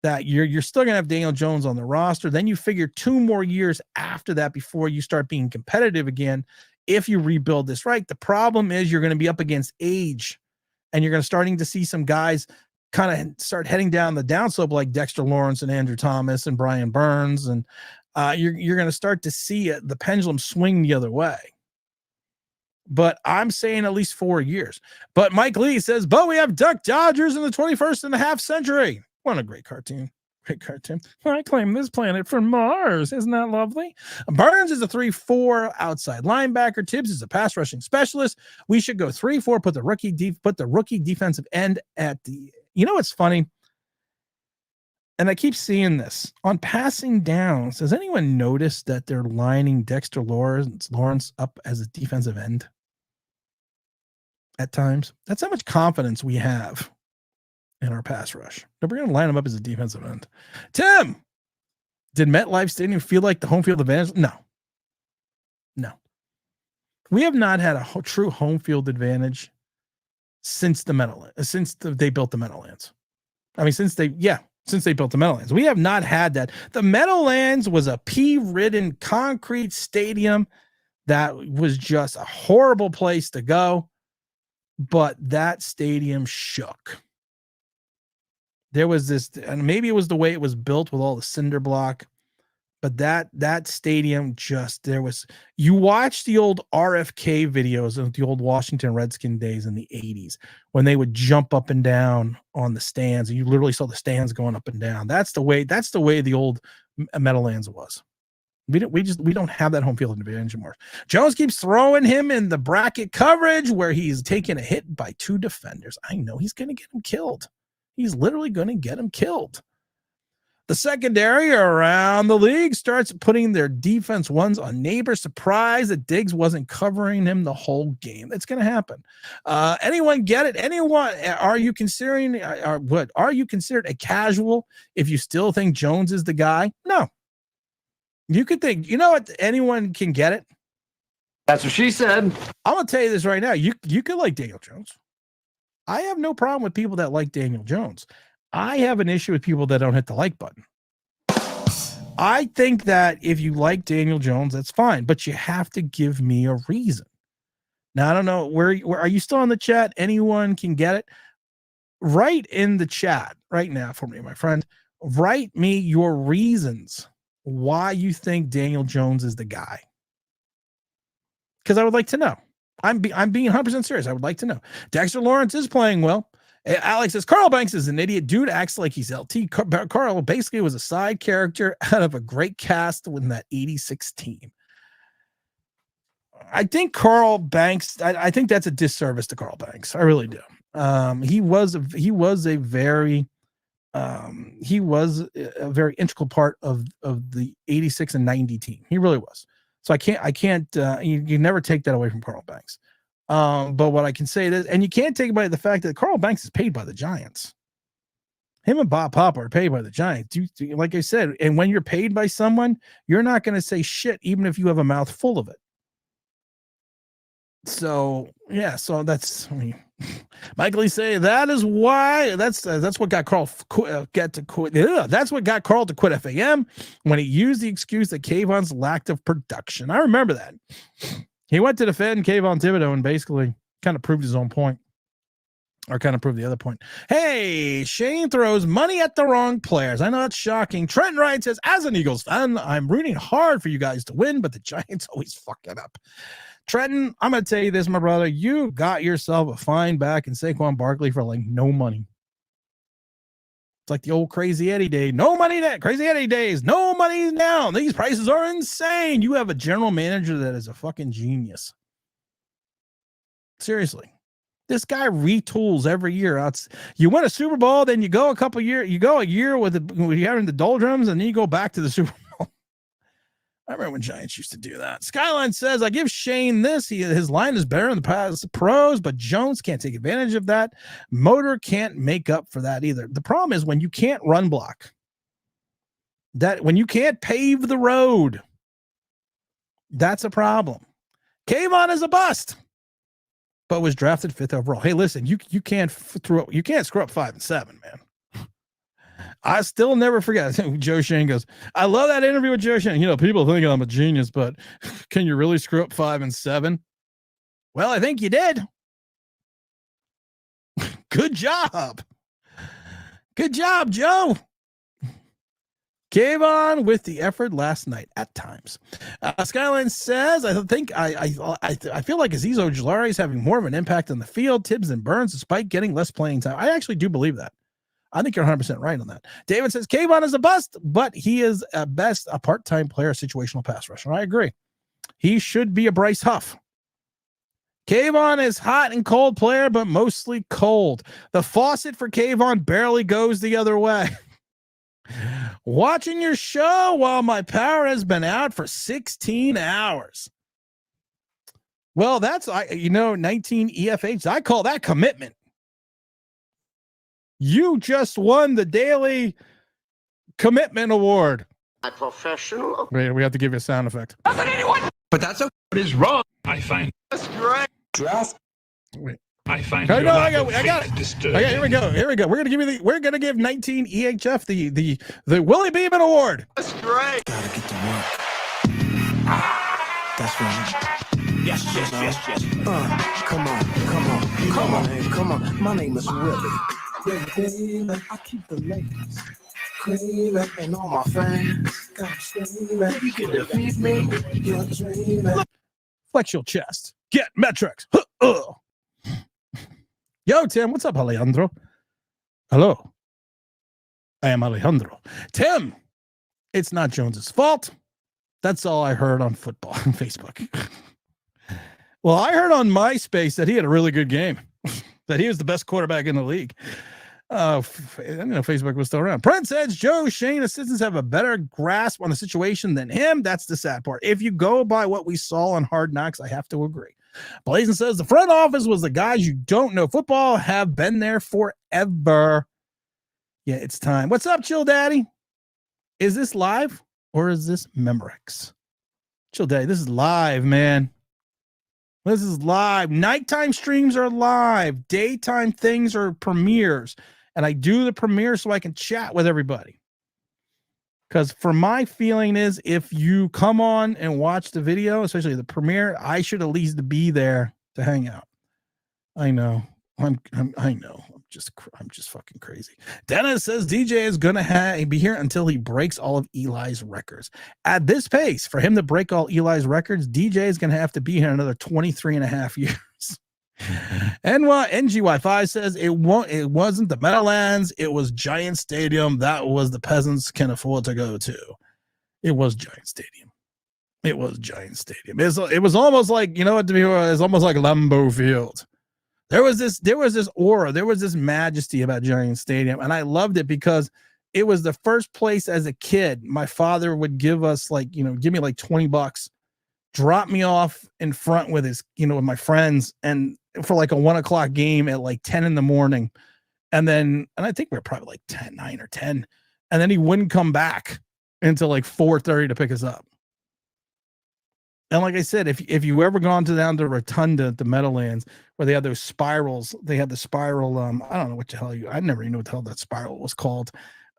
that you're still going to have Daniel Jones on the roster. Then you figure 2 more years after that before you start being competitive again. If you rebuild this right, the problem is you're going to be up against age, and you're going to starting to see some guys kind of start heading down the downslope like Dexter Lawrence and Andrew Thomas and Brian Burns. And you're going to start to see the pendulum swing the other way. But I'm saying at least 4 years. But Mike Lee says, but we have Duck Dodgers in the 21st and a half century. What a great cartoon. Great cartoon. I claim this planet for Mars. Isn't that lovely? Burns is a 3-4 outside linebacker. Tibbs is a pass rushing specialist. We should go 3-4. Put the rookie defensive end at the. You know what's funny? And I keep seeing this on passing downs. Has anyone noticed that they're lining Dexter Lawrence up as a defensive end at times? That's how much confidence we have in our pass rush. We're going to line him up as a defensive end. Tim, did MetLife Stadium feel like the home field advantage? No. We have not had a true home field advantage since they built the Meadowlands. I mean, since they built the Meadowlands. We have not had that. The Meadowlands was a pea-ridden concrete stadium that was just a horrible place to go, but that stadium shook. There was this, and maybe it was the way it was built with all the cinder block, but that stadium you watch the old RFK videos of the old Washington Redskin days in the 80s when they would jump up and down on the stands, and you literally saw the stands going up and down. That's the way the old Meadowlands was. We don't have that home field advantage anymore. Jones keeps throwing him in the bracket coverage where he's taking a hit by 2 defenders. I know he's going to get him killed. He's literally going to get him killed. The secondary around the league starts putting their defense ones on Neighbors. Surprised that Diggs wasn't covering him the whole game. It's going to happen. Anyone get it? Anyone? Are you considering? Are you considered a casual if you still think Jones is the guy? No. You could think. You know what? Anyone can get it. That's what she said. I'm going to tell you this right now. You could like Daniel Jones. I have no problem with people that like Daniel Jones. I have an issue with people that don't hit the like button. I think that if you like Daniel Jones, that's fine, but you have to give me a reason. Now, I don't know where are you still on the chat? Anyone can get it. Write in the chat right now for me, my friend. Write me your reasons why you think Daniel Jones is the guy. Because I would like to know. I'm being 100% serious. I would like to know. Dexter Lawrence is playing well. Alex says, Carl Banks is an idiot. Dude acts like he's LT. Carl basically was a side character out of a great cast in that 86 team. I think Carl Banks, I think that's a disservice to Carl Banks. I really do. He was a very integral part of the 86 and 90 team. He really was. So you never take that away from Carl Banks. But what I can say is, and you can't take away the fact that Carl Banks is paid by the Giants. Him and Bob Papa are paid by the Giants. Like I said, and when you're paid by someone, you're not going to say shit, even if you have a mouth full of it. So yeah, Michael Lee say that is why that's what got Carl to quit. That's what got Carl to quit FAM when he used the excuse that Kayvon's lack of production. I remember that. He went to defend Kayvon Thibodeau and basically kind of proved his own point, or kind of proved the other point. Hey, Shane throws money at the wrong players. I know that's shocking. Trent Wright says, as an Eagles fan, I'm rooting hard for you guys to win, but the Giants always fuck it up. Trenton, I'm going to tell you this, my brother. You got yourself a fine back in Saquon Barkley for like no money. It's like the old Crazy Eddie day. No money now. Crazy Eddie days. No money now. These prices are insane. You have a general manager that is a fucking genius. Seriously. This guy retools every year. You win a Super Bowl, then you go a year with you having the doldrums, and then you go back to the Super Bowl. I remember when Giants used to do that. Skyline says, I give Shane this. His line is better in the past pros, but Jones can't take advantage of that. Motor can't make up for that either. The problem is when you can't run block, when you can't pave the road, that's a problem. Kayvon is a bust, but was drafted 5th overall. Hey, listen, you can't screw up 5 and 7, man. I still never forget. Joe Shane goes, I love that interview with Joe Shane. You know, people think I'm a genius, but can you really screw up 5 and 7? Well, I think you did. Good job. Good job, Joe. Kayvon with the effort last night at times. Skyline says, I feel like Azeez Ojulari is having more of an impact on the field. Tibbs and Burns, despite getting less playing time. I actually do believe that. I think you're 100% right on that. David says Kayvon is a bust, but he is at best a part-time player, situational pass rusher. I agree. He should be a Bryce Huff. Kayvon is hot and cold player, but mostly cold. The faucet for Kayvon barely goes the other way. Watching your show while my power has been out for 16 hours. Well, that's 19 EFH. I call that commitment. You just won the daily commitment award. A professional. Wait, we have to give you a sound effect. But that's what is wrong. I find That's great. draft. Wait. I find. I got it. it. Okay, here we go. We're gonna give 19 EHF the Willie Beeman Award. That's great. Gotta get to work. That's right. Yes. Come on. My name is Willie. I keep the ladies screaming and all my fans got screaming. You can defeat me. You're dreaming. Flex your chest. Get metrics. Yo, Tim, what's up, Alejandro? Hello. I am Alejandro. Tim, it's not Jones's fault. That's all I heard on football on Facebook. Well, I heard on MySpace that he had a really good game, that he was the best quarterback in the league. I didn't know Facebook was still around. Prince says Joe Shane assistants have a better grasp on the situation than him. That's the sad part. If you go by what we saw on Hard Knocks, I have to agree. Blazin says the front office was the guys you don't know football have been there forever. Yeah, it's time. What's up, Chill Daddy? Is this live or is this Memorex? Chill Daddy, this is live, man. This is live. Nighttime streams are live. Daytime things are premieres. And I do the premiere so I can chat with everybody. Because for my feeling is if you come on and watch the video, especially the premiere, I should at least be there to hang out. I know. I know. I'm just fucking crazy. Dennis says DJ is gonna be here until he breaks all of Eli's records. At this pace, for him to break all Eli's records, DJ is gonna have to be here another 23 and a half years. And NGY5 says it wasn't the Meadowlands, it was Giant Stadium. That was the peasants can afford to go to. It was Giant Stadium. It was Giant Stadium. It was almost like, you know what, it was almost like Lambeau Field. There was this aura, there was this majesty about Giant Stadium, and I loved it because it was the first place as a kid. My father would give us give me like $20, drop me off in front with his, with my friends, and for like a 1 o'clock game at like 10 in the morning. And I think we were probably like 9 or 10. And then he wouldn't come back until like 4:30 to pick us up. And like I said, if you ever gone down to Rotunda at the Meadowlands where they had those spirals, they had the spiral, I don't know what the hell I never even knew what the hell that spiral was called.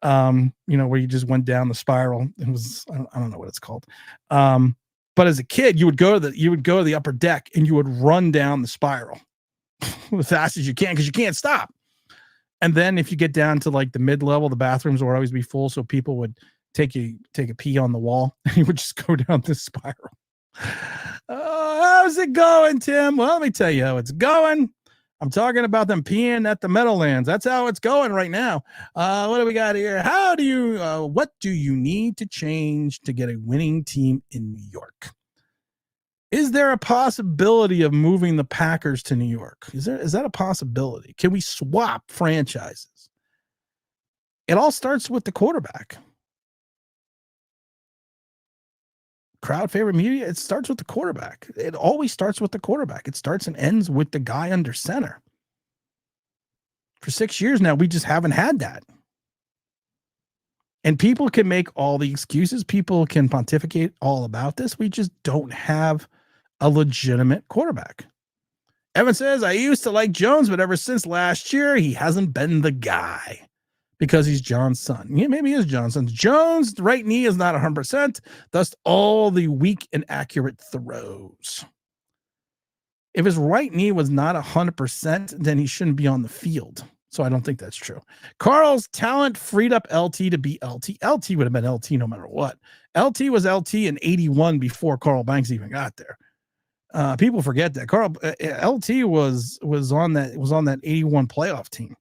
Where you just went down the spiral. It was, I don't know what it's called. But as a kid, you would go to the upper deck and you would run down the spiral as fast as you can because you can't stop. And then if you get down to like the mid-level, the bathrooms would always be full, so people would take a pee on the wall and you would just go down this spiral. How's it going, Tim? Well, let me tell you how it's going. I'm talking about them peeing at the Meadowlands. That's how it's going right now. What do we got here? What do you need to change to get a winning team in New York? Is there a possibility of moving the Packers to New York? Is that a possibility? Can we swap franchises? It all starts with the quarterback. Crowd favorite media, it starts with the quarterback. It always starts with the quarterback. It starts and ends with the guy under center. For 6 years now, we just haven't had that. And people can make all the excuses. People can pontificate all about this. We just don't have a legitimate quarterback. Evan says, I used to like Jones, but ever since last year, he hasn't been the guy. Because he's John's son. Yeah, maybe he is John's son. Jones' right knee is not 100%, thus all the weak and accurate throws. If his right knee was not 100%, then he shouldn't be on the field. So I don't think that's true. Carl's talent freed up LT to be LT. LT would have been LT no matter what. LT was LT in 81 before Carl Banks even got there. People forget that. LT was on that 81 playoff team.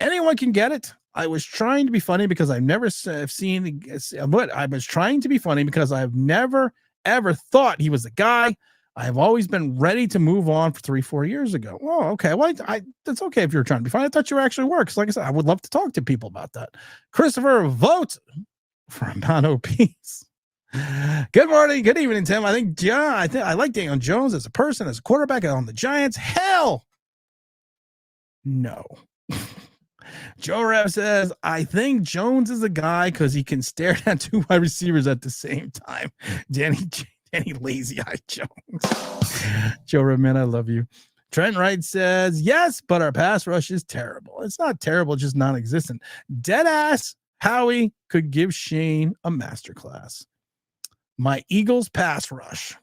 Anyone can get it. I was trying to be funny because I've never seen, but I was trying to be funny because I've never, ever thought he was the guy. I've always been ready to move on for 3-4 years ago. Oh, okay. Well, that's okay if you're trying to be funny. I thought you actually were, because like I said, I would love to talk to people about that. Christopher votes for amount of peace. Good morning, good evening, Tim. I think I like Daniel Jones as a person, as a quarterback on the Giants. Hell no. Joe Rev says, I think Jones is a guy because he can stare at 2 wide receivers at the same time. Danny Lazy Eye Jones. Joe Rev, man, I love you. Trent Wright says, yes, but our pass rush is terrible. It's not terrible, just non-existent. Deadass Howie could give Shane a masterclass. My Eagles pass rush.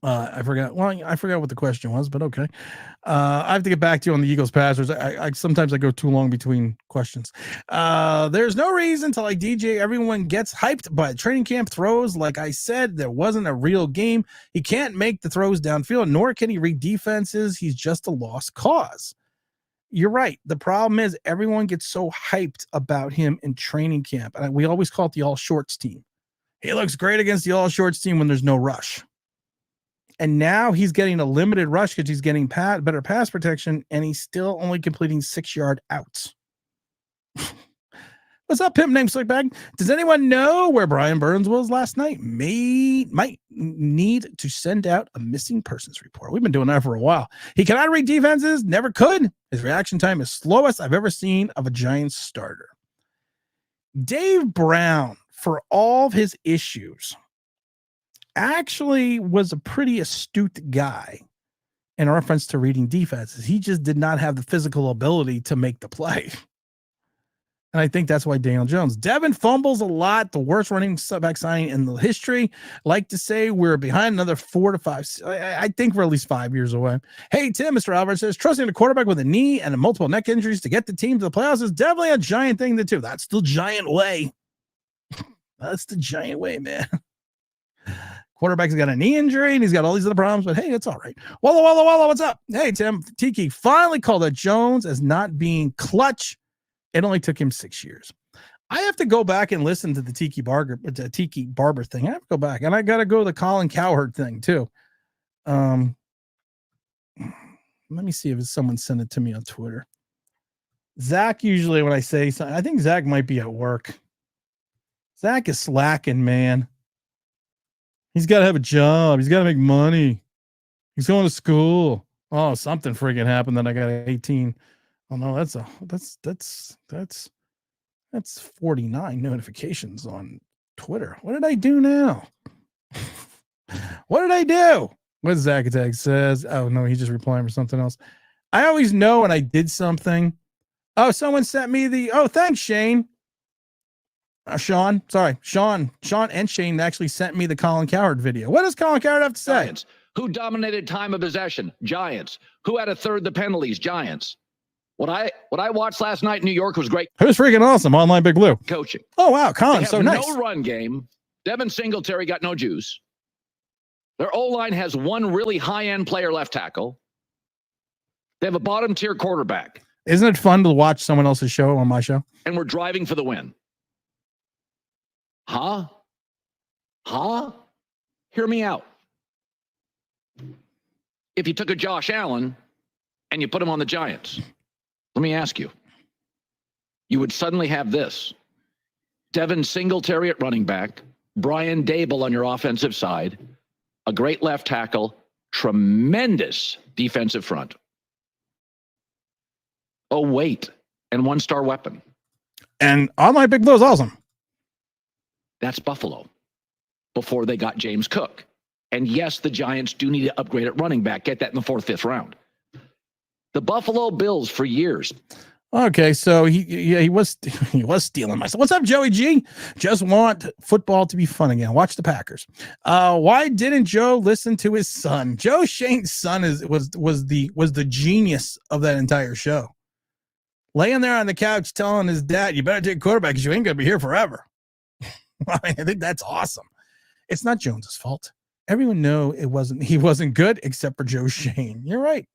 I forgot what the question was, but okay. I have to get back to you on the Eagles passers. I sometimes I go too long between questions. There's no reason to like DJ. Everyone gets hyped by training camp throws. Like I said, there wasn't a real game. He can't make the throws downfield, nor can he read defenses. He's just a lost cause. You're right. The problem is everyone gets so hyped about him in training camp. And we always call it the all shorts team. He looks great against the all shorts team when there's no rush. And now he's getting a limited rush because he's getting better pass protection, and he's still only completing 6-yard outs. What's up, pimp named Slickbag? Does anyone know where Brian Burns was last night? Might need to send out a missing persons report. We've been doing that for a while. He cannot read defenses, never could. His reaction time is slowest I've ever seen of a Giants starter. Dave Brown, for all of his issues, actually was a pretty astute guy in reference to reading defenses. He just did not have the physical ability to make the play. And I think that's why Daniel Jones. Devin fumbles a lot, the worst running back signing in the history. Like to say we're behind another 4 to 5. I think we're at least 5 years away. Hey, Tim, Mr. Albert says, trusting a quarterback with a knee and multiple neck injuries to get the team to the playoffs is definitely a giant thing to do. That's the giant way. That's the giant way, man. Quarterback's got a knee injury and he's got all these other problems, but hey, it's all right. Walla, what's up? Hey, Tim. Tiki finally called out Jones as not being clutch. It only took him 6 years. I have to go back and listen to the Tiki Barber thing. I have to go back, and I got to go to the Colin Cowherd thing too. Let me see if someone sent it to me on Twitter. Zach, usually when I say something, I think Zach might be at work. Zach is slacking, man. He's got to have a job. He's got to make money. He's going to school. Oh, something friggin' happened that I got 18. Oh no, that's 49 notifications on Twitter. What did I do now? What did I do? What Zach Attack says? Oh no, he's just replying for something else. I always know when I did something. Oh, someone sent me the. Oh, thanks, Shane. Sean and Shane actually sent me the Colin Cowherd video. What does Colin Cowherd have to say? Giants. Who dominated time of possession? Giants. Who had a third the penalties? Giants. What I watched last night in New York was great. It was freaking awesome. Online Big Blue coaching. Oh wow, Colin, so nice. No run game. Devin Singletary got no juice. Their O-line has one really high-end player left tackle. They have a bottom-tier quarterback. Isn't it fun to watch someone else's show on my show? And we're driving for the win. Huh? Hear me out. If you took a Josh Allen and you put him on the Giants, let me ask you, you would suddenly have this. Devin Singletary at running back, Brian Dable on your offensive side, a great left tackle, tremendous defensive front. Oh, wait, and one-star weapon. And Online Big Blue is awesome. That's Buffalo before they got James Cook. And yes, the Giants do need to upgrade at running back. Get that in the 4th, 5th round. The Buffalo Bills for years. Okay, so he was stealing myself. What's up, Joey G? Just want football to be fun again. Watch the Packers. Why didn't Joe listen to his son? Joe Shane's son was the genius of that entire show. Laying there on the couch telling his dad, "You better take quarterback because you ain't gonna be here forever." I think that's awesome. It's not Jones's fault. Everyone know he wasn't good except for Joe Shane. You're right.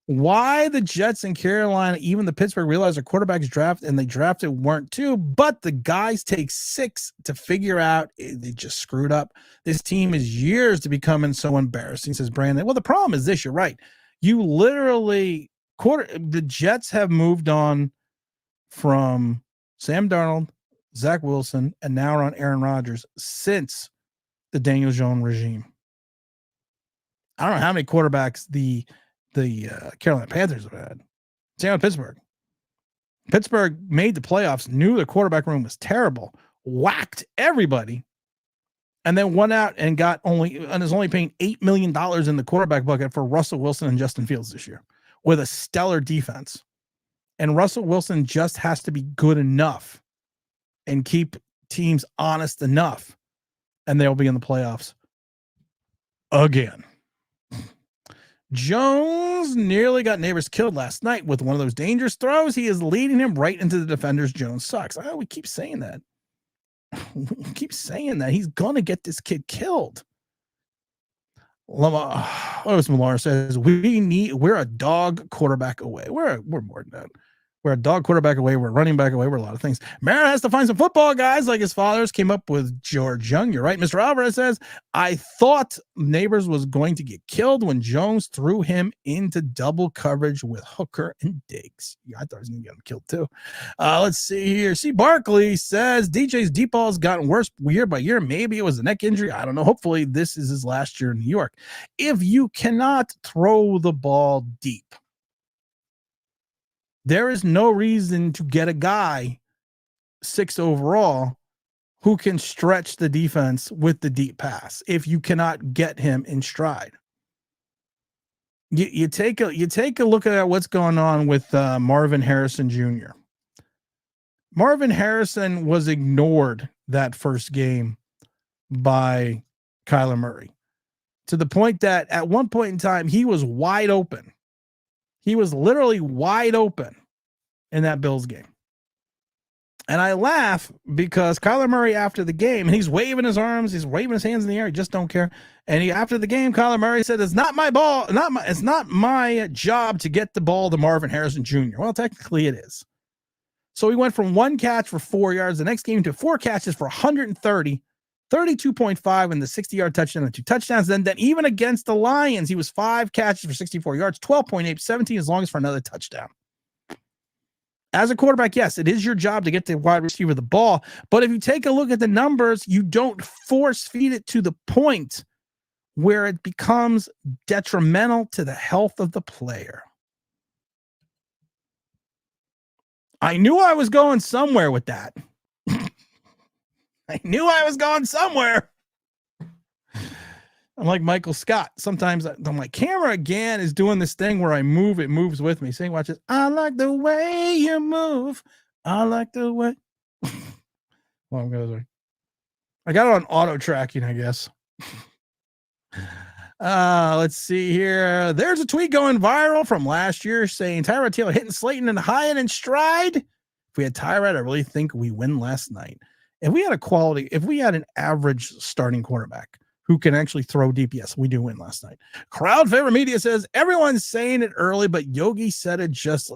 Why the Jets and Carolina, even the Pittsburgh, realize their quarterbacks draft and they drafted weren't too, but the guys take 6 to figure out they just screwed up. This team is years to becoming so embarrassing, says Brandon. Well, the problem is this, you're right. You literally the Jets have moved on from Sam Darnold, Zach Wilson, and now we're on Aaron Rodgers since the Daniel Jones regime. I don't know how many quarterbacks the Carolina Panthers have had. Same with Pittsburgh. Pittsburgh made the playoffs, knew the quarterback room was terrible, whacked everybody, and then went out and is only paying $8 million in the quarterback bucket for Russell Wilson and Justin Fields this year with a stellar defense. And Russell Wilson just has to be good enough and keep teams honest enough, and they'll be in the playoffs again. Jones nearly got Neighbors killed last night with one of those dangerous throws. He is leading him right into the defenders. Jones sucks. We keep saying that. We keep saying that. He's going to get this kid killed. Millar says, we're a dog quarterback away. We're more than that. We're a dog quarterback away. We're running back away. We're a lot of things. Mara has to find some football guys like his fathers came up with George Young. You're right. Mr. Alvarez says, I thought Neighbors was going to get killed when Jones threw him into double coverage with Hooker and Diggs. Yeah, I thought he was going to get him killed too. Let's see here. C. Barkley says, DJ's deep ball has gotten worse year by year. Maybe it was a neck injury. I don't know. Hopefully this is his last year in New York. If you cannot throw the ball deep, there is no reason to get a guy 6 overall who can stretch the defense with the deep pass if you cannot get him in stride. You take a look at what's going on with Marvin Harrison Jr. Marvin Harrison was ignored that first game by Kyler Murray to the point that at one point in time he was wide open. He was literally wide open in that Bills game. And I laugh because Kyler Murray after the game, and he's waving his arms, he's waving his hands in the air, he just don't care. And after the game, Kyler Murray said, it's not my ball, it's not my job to get the ball to Marvin Harrison Jr. Well, technically it is. So he went from 1 catch for 4 yards, the next game to 4 catches for 130, 32.5 and the 60-yard touchdown and 2 touchdowns. Then even against the Lions, he was 5 catches for 64 yards, 12.8, 17 as long as for another touchdown. As a quarterback, yes, it is your job to get the wide receiver the ball. But if you take a look at the numbers, you don't force feed it to the point where it becomes detrimental to the health of the player. I knew I was going somewhere with that. I knew I was going somewhere. I'm like Michael Scott. Sometimes my camera again is doing this thing where I move, it moves with me. Saying, watch this. I like the way you move. I like the way. Well, I'm going I got it on auto tracking, I guess. Let's see here. There's a tweet going viral from last year saying Tyrod Taylor hitting Slayton and Hyatt in stride. If we had Tyrod, I really think we win last night. If we had an average starting quarterback who can actually throw deep, yes, we do win last night. Crowd Favorite Media says everyone's saying it early, but Yogi said it just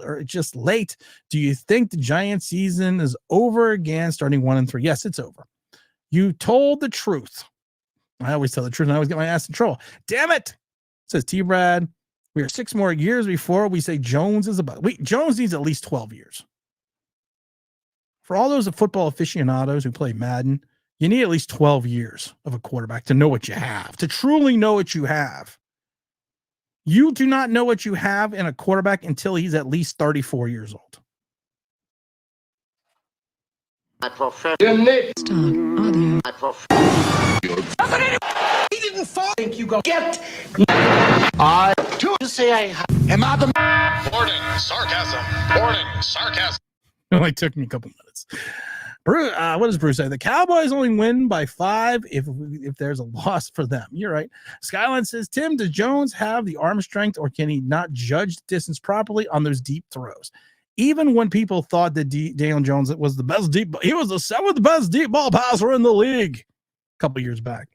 late. Do you think the Giants season is over again, starting 1-3? Yes, it's over. You told the truth. I always tell the truth and I always get my ass in trouble. Damn it, says T-Brad. We are 6 more years before we say Jones is about. Jones needs at least 12 years. For all those football aficionados who play Madden, you need at least 12 years of a quarterback to know what you have, to truly know what you have. You do not know what you have in a quarterback until he's at least 34 years old. My profession. My profession. He didn't fall. Think you go get. I to say I have. Am I the Warning, sarcasm. Warning, sarcasm. It only took me a couple minutes. Bruce, what does Bruce say? The Cowboys only win by 5 if there's a loss for them. You're right. Skyline says, Tim, does Jones have the arm strength or can he not judge the distance properly on those deep throws? Even when people thought that Daniel Jones was the best he was the 7th best deep ball passer in the league a couple years back.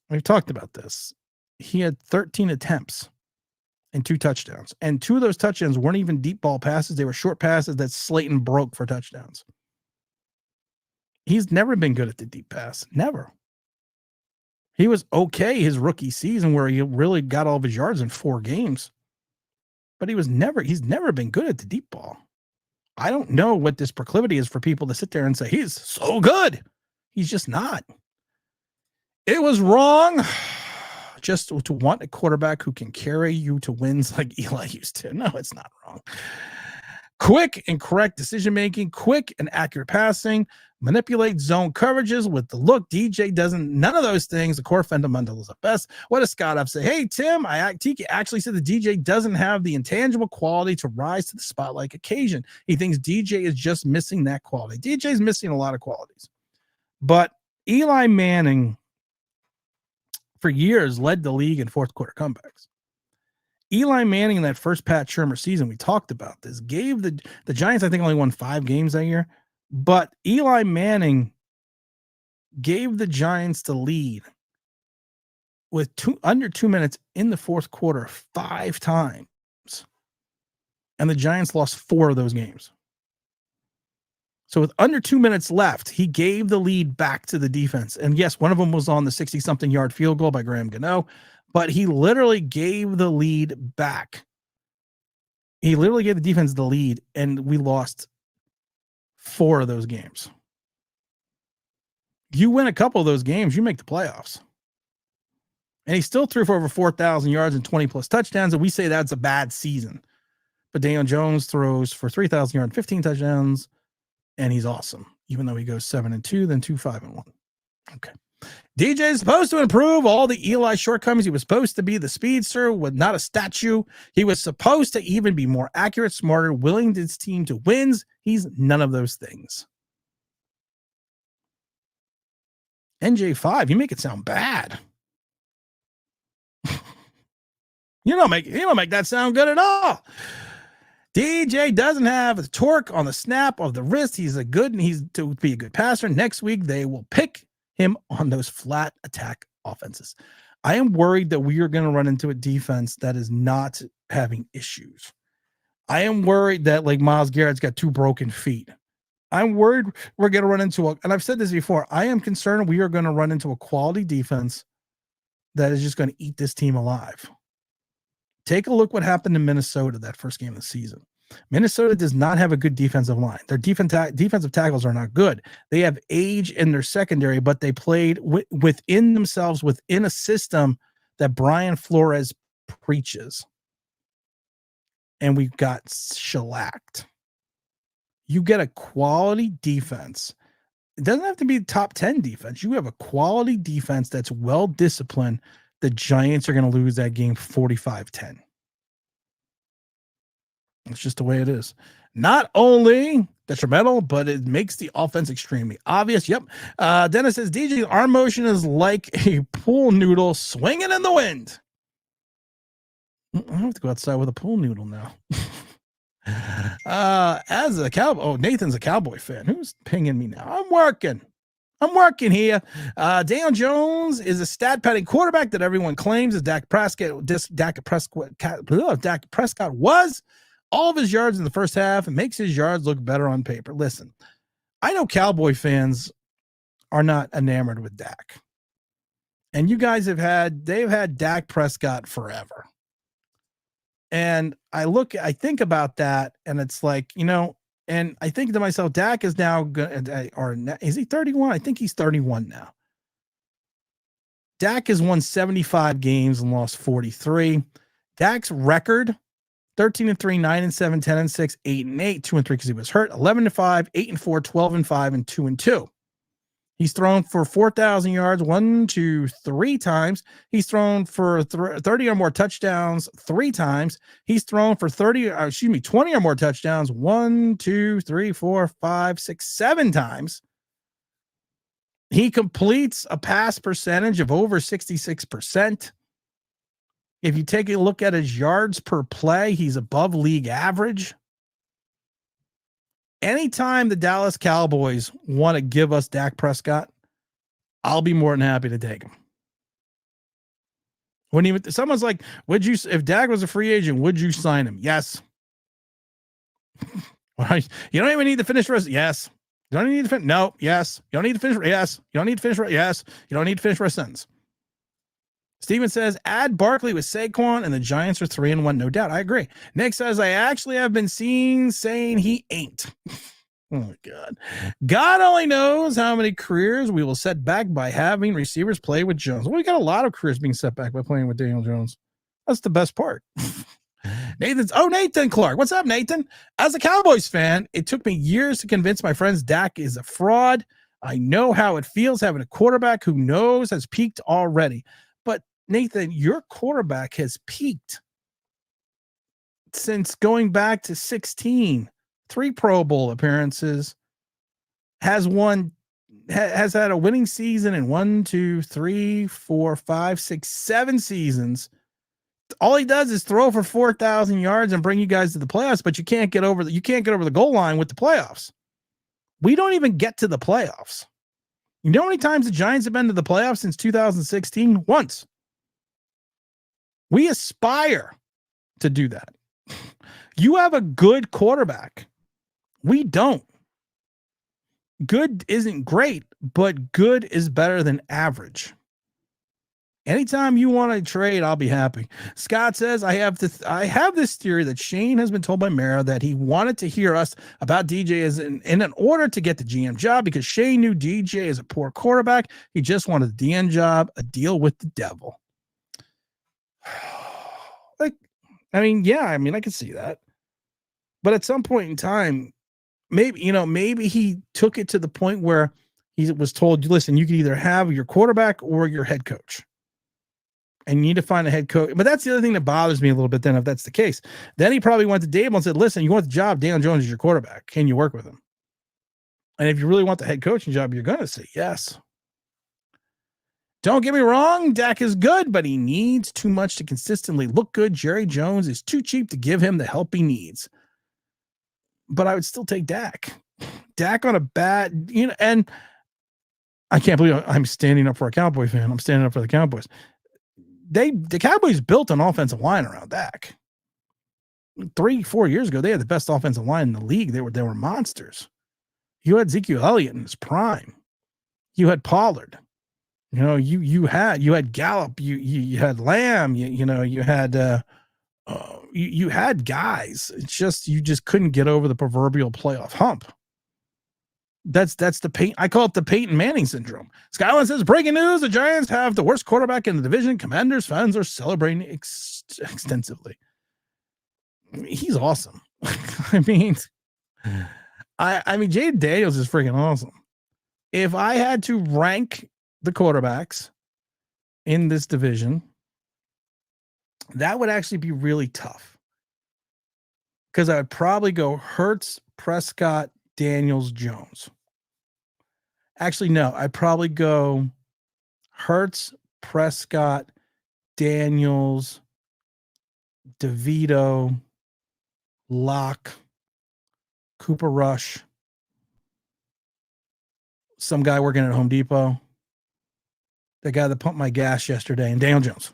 We've talked about this. He had 13 attempts and 2 touchdowns. And 2 of those touchdowns weren't even deep ball passes. They were short passes that Slayton broke for touchdowns. He's never been good at the deep pass. Never. He was okay his rookie season where he really got all of his yards in 4 games. But he's never been good at the deep ball. I don't know what this proclivity is for people to sit there and say, he's so good. He's just not. It was wrong just to want a quarterback who can carry you to wins like Eli used to. No, it's not wrong. Quick and correct decision-making, quick and accurate passing, manipulate zone coverages with the look. DJ doesn't, none of those things. The core fundamentals at best. What does Scott up say? Hey, Tim, Tiki actually said the DJ doesn't have the intangible quality to rise to the spotlight occasion. He thinks DJ is just missing that quality. DJ's missing a lot of qualities. But Eli Manning, for years, led the league in fourth quarter comebacks. Eli Manning in that first Pat Shurmur season, we talked about this, gave the Giants, I think, only won 5 games that year. But Eli Manning gave the Giants the lead with under 2 minutes in the fourth quarter 5 times. And the Giants lost 4 of those games. So with under 2 minutes left, he gave the lead back to the defense. And yes, one of them was on the 60-something yard field goal by Graham Gano, but he literally gave the lead back. He literally gave the defense the lead, and we lost 4 of those games. You win a couple of those games, you make the playoffs. And he still threw for over 4,000 yards and 20-plus touchdowns, and we say that's a bad season. But Daniel Jones throws for 3,000 yards and 15 touchdowns, and he's awesome, even though he goes 7-2, then 2-5-1. Okay. DJ is supposed to improve all the Eli shortcomings. He was supposed to be the speedster with not a statue. He was supposed to even be more accurate, smarter, willing his team to wins. He's none of those things. NJ5, you make it sound bad. You don't make that sound good at all. DJ doesn't have the torque on the snap of the wrist. He's to be a good passer. Next week, they will pick him on those flat attack offenses. I am worried that we are going to run into a defense that is not having issues. I am worried that like Myles Garrett's got 2 broken feet. I'm worried we're going to run into and I've said this before, I am concerned we are going to run into a quality defense that is just going to eat this team alive. Take a look what happened in Minnesota that first game of the season. Minnesota does not have a good defensive line. Their defensive tackles are not good. They have age in their secondary, but they played within themselves, within a system that Brian Flores preaches. And we got shellacked. You get a quality defense. It doesn't have to be top 10 defense. You have a quality defense that's well-disciplined. The Giants are going to lose that game 45-10. It's just the way it is. Not only detrimental, but it makes the offense extremely obvious. Yep. Dennis says, DJ's arm motion is like a pool noodle swinging in the wind. I have to go outside with a pool noodle now. As a cowboy, Nathan's a Cowboy fan. Who's pinging me now? I'm working here. Daniel Jones is a stat padding quarterback that everyone claims is Dak Prescott was. All of his yards in the first half and makes his yards look better on paper. Listen, I know Cowboy fans are not enamored with Dak. And you guys they've had Dak Prescott forever. And I think about that, and it's like, and I think to myself, Dak is now good, or is he 31? I think he's 31 now. Dak has won 75 games and lost 43. Dak's record, 13-3, 9-7, 10-6, 8-8, 2-3 because he was hurt, 11-5, 8-4, 12-5, and 2-2. He's thrown for 4,000 yards 3 times. He's thrown for 30 or more touchdowns 3 times. He's thrown for 20 or more touchdowns 7 times. He completes a pass percentage of over 66%. If you take a look at his yards per play, he's above league average. Anytime the Dallas Cowboys want to give us Dak Prescott, I'll be more than happy to take him. Wouldn't even. Someone's like, "Would you? If Dak was a free agent, would you sign him?" Yes. Well, you don't even need to finish the rest. Yes. You don't need to finish. No. Yes. You don't need to finish. Yes. You don't need to finish. Yes. You don't need to finish the rest of the sentence. Steven says, add Barkley with Saquon, and the Giants are 3-1. No doubt. I agree. Nick says, I actually have been saying he ain't. Oh, my God. God only knows how many careers we will set back by having receivers play with Jones. Well, we got a lot of careers being set back by playing with Daniel Jones. That's the best part. Nathan Clark. What's up, Nathan? As a Cowboys fan, it took me years to convince my friends Dak is a fraud. I know how it feels having a quarterback who knows has peaked already. But Nathan, your quarterback has peaked since going back to 16, 3 Pro Bowl appearances, has had a winning season in 1, 2, 3, 4, 5, 6, 7 seasons. All he does is throw for 4,000 yards and bring you guys to the playoffs, but you can't get over the goal line with the playoffs. We don't even get to the playoffs. You know how many times the Giants have been to the playoffs since 2016? Once. We aspire to do that. You have a good quarterback. We don't. Good isn't great, but good is better than average. Anytime you want to trade, I'll be happy. Scott says, I have this theory that Shane has been told by Mara that he wanted to hear us about DJ as in order to get the GM job because Shane knew DJ is a poor quarterback. He just wanted the DN job, a deal with the devil. I can see that. But at some point in time, maybe he took it to the point where he was told, listen, you can either have your quarterback or your head coach. And you need to find a head coach. But that's the other thing that bothers me a little bit then, if that's the case. Then he probably went to Dable and said, listen, you want the job, Daniel Jones is your quarterback. Can you work with him? And if you really want the head coaching job, you're going to say yes. Don't get me wrong, Dak is good, but he needs too much to consistently look good. Jerry Jones is too cheap to give him the help he needs. But I would still take Dak. Dak on a bad, and I can't believe I'm standing up for a Cowboy fan. I'm standing up for the Cowboys. The Cowboys built an offensive line around Dak. 3-4 years ago, they had the best offensive line in the league. They were monsters. You had Ezekiel Elliott in his prime. You had Pollard. You had Gallup. You had Lamb. You had guys. It's just you just couldn't get over the proverbial playoff hump. That's the Peyton. I call it the Peyton Manning syndrome. Skyline says, breaking news: the Giants have the worst quarterback in the division. Commanders fans are celebrating extensively. He's awesome. I mean, Jayden Daniels is freaking awesome. If I had to rank the quarterbacks in this division, that would actually be really tough. Because I would probably go Hurts, Prescott, Daniels, Jones. Actually, no, I'd probably go Hurts, Prescott, Daniels, DeVito, Locke, Cooper Rush, some guy working at Home Depot, the guy that pumped my gas yesterday, and Daniel Jones.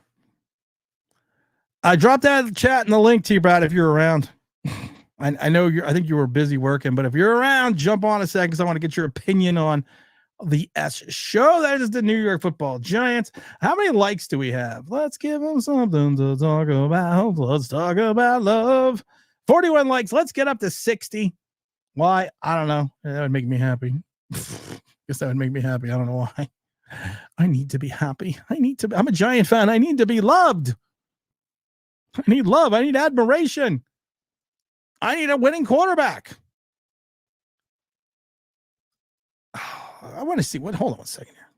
I dropped that in the chat and the link to you, Brad, if you're around. I know I think you were busy working, but if you're around, jump on a second because I want to get your opinion on the S show. That is the New York Football Giants. How many likes do we have? Let's give them something to talk about. Let's talk about love. 41 likes. Let's get up to 60. Why? I don't know. That would make me happy. Guess that would make me happy. I don't know why. I need to be happy. I'm a Giant fan. I need to be loved. I need love. I need admiration. I need a winning quarterback. I want to see what. Hold on 1 second here.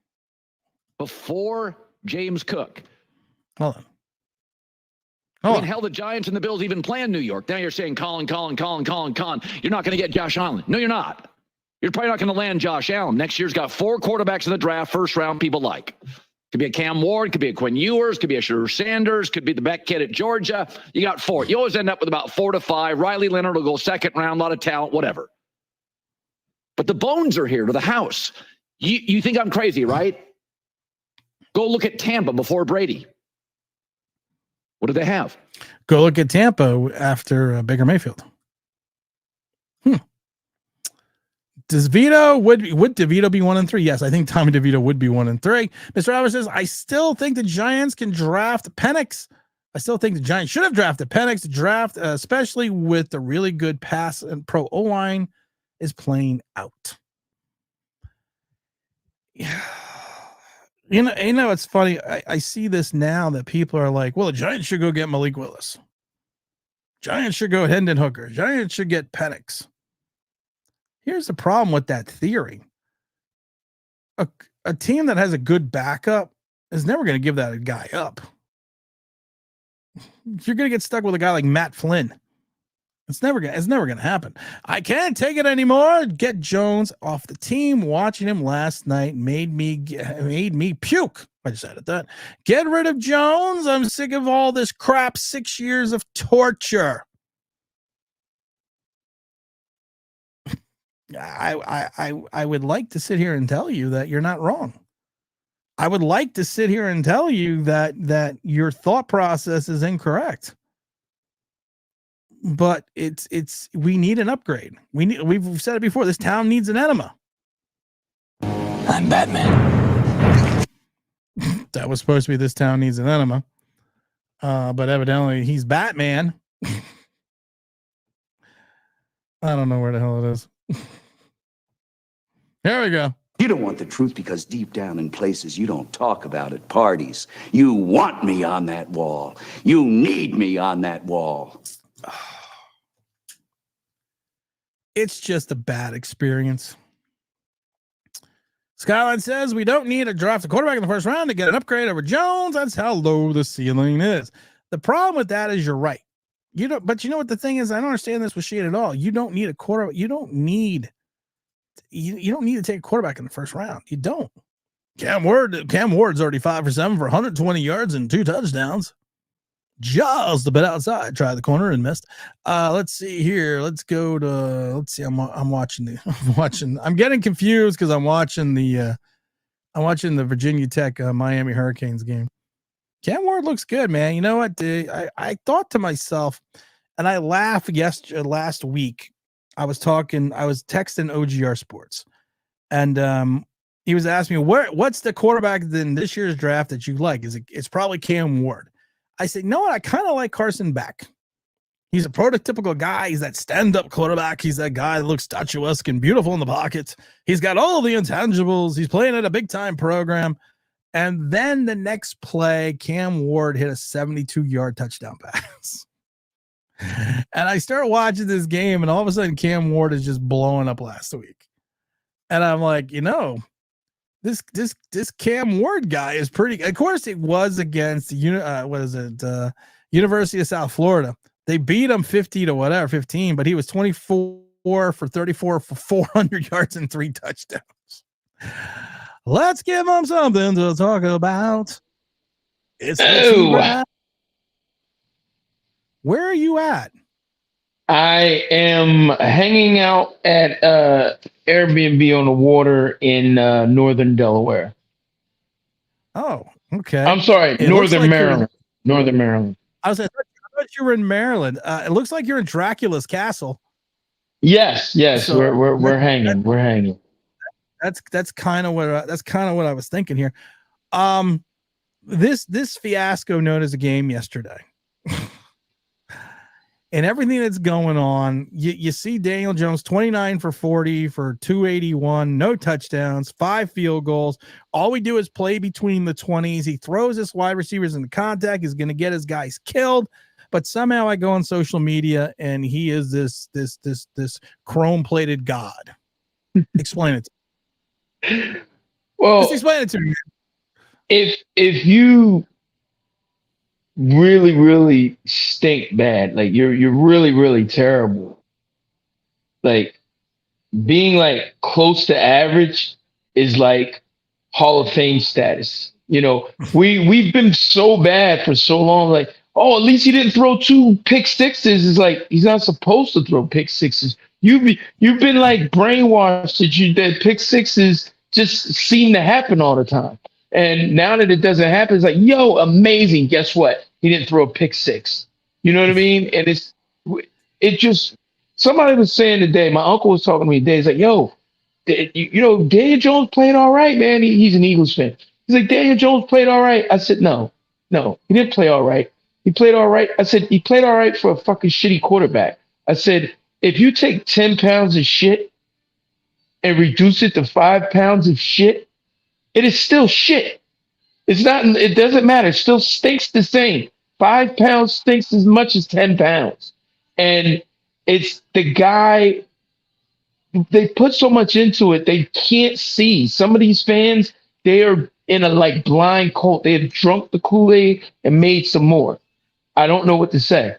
Before James Cook. Hold on. Hell, the Giants and the Bills even play in New York. Now you're saying Colin. You're not going to get Josh Allen. No, you're not. You're probably not going to land Josh Allen. Next year's got 4 quarterbacks in the draft, first round people like. Could be a Cam Ward, could be a Quinn Ewers, could be a Shedeur Sanders, could be the Beck kid at Georgia. You got 4. You always end up with about 4 to 5. Riley Leonard will go second round, a lot of talent, whatever. But the bones are here to the house. You think I'm crazy, right? Go look at Tampa before Brady. What do they have? Go look at Tampa after Baker Mayfield. Does Vito would DeVito be 1-3? Yes, I think Tommy DeVito would be 1-3. Mr. Albert says, I still think the Giants can draft Penix. I still think the Giants should have drafted Penix to draft, especially with the really good pass and pro O-line is playing out. Yeah. You know, it's funny. I see this now that people are like, well, the Giants should go get Malik Willis. Giants should go Hendon Hooker. Giants should get Penix. Here's the problem with that theory. A team that has a good backup is never going to give that guy up. You're going to get stuck with a guy like Matt Flynn. It's never going to happen. I can't take it anymore. Get Jones off the team. Watching him last night made me puke. I just added that. Get rid of Jones. I'm sick of all this crap. 6 years of torture. I would like to sit here and tell you that you're not wrong. I would like to sit here and tell you that your thought process is incorrect. But we need an upgrade. We've said it before. This town needs an enema. I'm Batman. That was supposed to be this town needs an enema. But evidently he's Batman. I don't know where the hell it is. Here we go. You don't want the truth because deep down in places you don't talk about at parties. You want me on that wall. You need me on that wall. It's just a bad experience. Skyline says we don't need to draft a quarterback in the first round to get an upgrade over Jones. That's how low the ceiling is. The problem with that is you're right. But you know what the thing is? I don't understand this with Shane at all. You don't need a quarterback. You don't need to take a quarterback in the first round. You don't. Cam Ward's already 5 for 7 for 120 yards and 2 touchdowns. Just a bit outside. Tried the corner and missed. Let's see here. Let's see. I'm watching I'm getting confused because I'm watching the Virginia Tech Miami Hurricanes game. Cam Ward looks good, man. You know what? I thought to myself, and I laughed last week. I was texting OGR Sports, and he was asking me what's the quarterback in this year's draft that you like? It's probably Cam Ward. I said, no, I kind of like Carson Beck. He's a prototypical guy. He's that stand-up quarterback. He's that guy that looks statuesque and beautiful in the pocket. He's got all of the intangibles. He's playing at a big-time program. And then the next play, Cam Ward hit a 72-yard touchdown pass. And I start watching this game, and all of a sudden, Cam Ward is just blowing up last week. And I'm like, this Cam Ward guy is pretty. Of course, it was against University of South Florida. They beat him 15, but he was 24 for 34 for 400 yards and 3 touchdowns. Let's give him something to talk about. Where are you at? I am hanging out at Airbnb on the water in northern Delaware. Oh, okay. I'm sorry, northern Maryland. Northern Maryland. I thought you were in Maryland. It looks like you're in Dracula's castle. Yes. So we're hanging. We're hanging. That's kind of what I was thinking here. This fiasco known as a game yesterday. And everything that's going on, you see Daniel Jones 29 for 40 for 281, no touchdowns, 5 field goals. All we do is play between the 20s. He throws his wide receivers into contact. He's going to get his guys killed. But somehow I go on social media and he is this chrome-plated god. Explain it to me. Well, just explain it to me. If you really, really stink bad, like you're really, really terrible, like being like close to average is like Hall of Fame status. We've been so bad for so long. Like, oh, at least he didn't throw 2 pick sixes. It's like he's not supposed to throw pick sixes. You've been like brainwashed that pick sixes just seem to happen all the time. And now that it doesn't happen, it's like, yo, amazing. Guess what? He didn't throw a pick six. You know what I mean? And it just, somebody was saying today, my uncle was talking to me today. He's like, yo, Daniel Jones played all right, man. He's an Eagles fan. He's like, Daniel Jones played all right. I said, no, he didn't play all right. He played all right. I said, he played all right for a fucking shitty quarterback. I said, if you take 10 pounds of shit and reduce it to 5 pounds of shit, it is still shit. It's not, it doesn't matter. It still stinks the same. 5 pounds stinks as much as 10 pounds. And it's the guy, they put so much into it, they can't see. Some of these fans, they are in a like blind cult. They have drunk the Kool-Aid and made some more. I don't know what to say.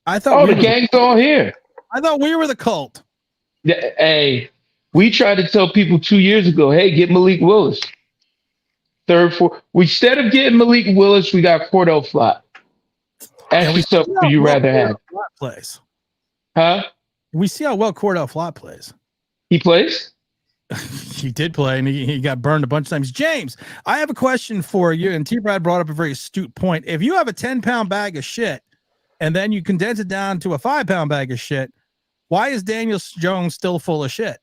I thought the gang's all here. I thought we were the cult. Hey, we tried to tell people 2 years ago, hey, get Malik Willis. Third, fourth. Instead of getting Malik Willis, we got Cordell Flott. Ask yourself who you rather have. Plays. Huh? We see how well Cordell Flott plays. He plays? He did play, and he got burned a bunch of times. James, I have a question for you, and T-Brad brought up a very astute point. If you have a 10-pound bag of shit, and then you condense it down to a 5-pound bag of shit, why is Daniel Jones still full of shit?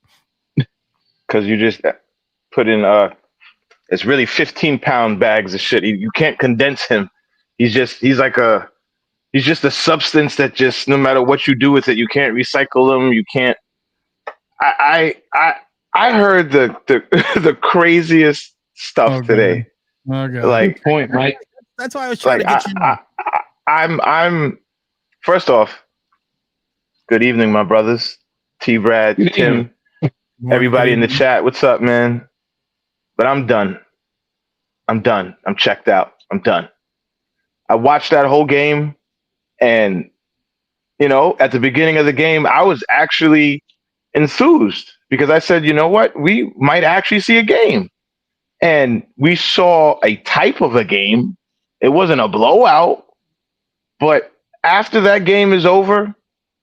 Because you just put in it's really 15-pound bags of shit. You can't condense him. He's just a substance that just, no matter what you do with it, you can't recycle them. You can't. I heard the the craziest stuff today. Okay. Like, good point, Mike. That's why I was trying to get you. I'm first off, good evening, my brothers. T-Brad, Tim, everybody in the chat. What's up, man? But I'm done. I'm checked out. I'm done. I watched that whole game, and at the beginning of the game, I was actually enthused because I said, you know what? We might actually see a game. And we saw a type of a game. It wasn't a blowout, but after that game is over,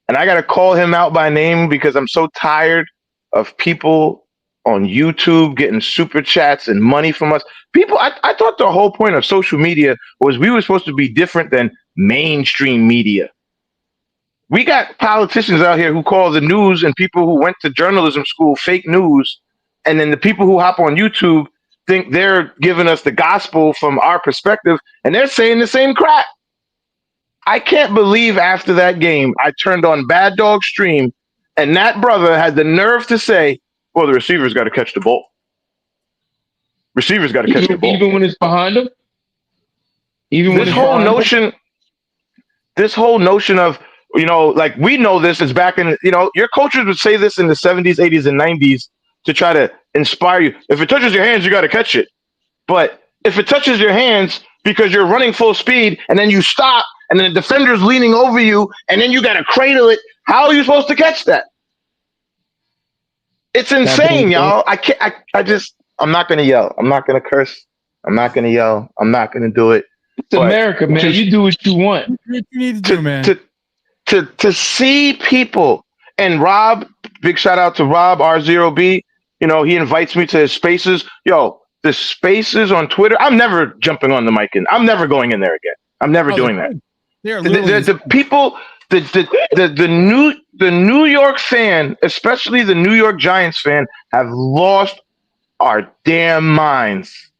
and I got to call him out by name because I'm so tired of people on YouTube getting super chats and money from us. People, I thought the whole point of social media was we were supposed to be different than mainstream media. We got politicians out here who call the news and people who went to journalism school fake news. And then the people who hop on YouTube think they're giving us the gospel from our perspective, and they're saying the same crap. I can't believe after that game, I turned on Bad Dog Stream, and that brother had the nerve to say, well, the receiver's got to catch the ball. Receivers got to catch the ball. Even when it's behind them? This whole notion of, like we know this is back in, your coaches would say this in the 70s, 80s, and 90s to try to inspire you. If it touches your hands, you got to catch it. But if it touches your hands because you're running full speed and then you stop and then the defender's leaning over you and then you got to cradle it, how are you supposed to catch that? It's insane, y'all. I'm not going to yell. I'm not going to curse. I'm not going to yell. I'm not going to do it. It's America, man. You do what you want. You need to do, man. To see people, and Rob, big shout out to Rob, R0B, he invites me to his spaces. Yo, the spaces on Twitter, I'm never jumping on the mic and I'm never going in there again. I'm never doing that. The people, the New York fan, especially the New York Giants fan, have lost our damn minds.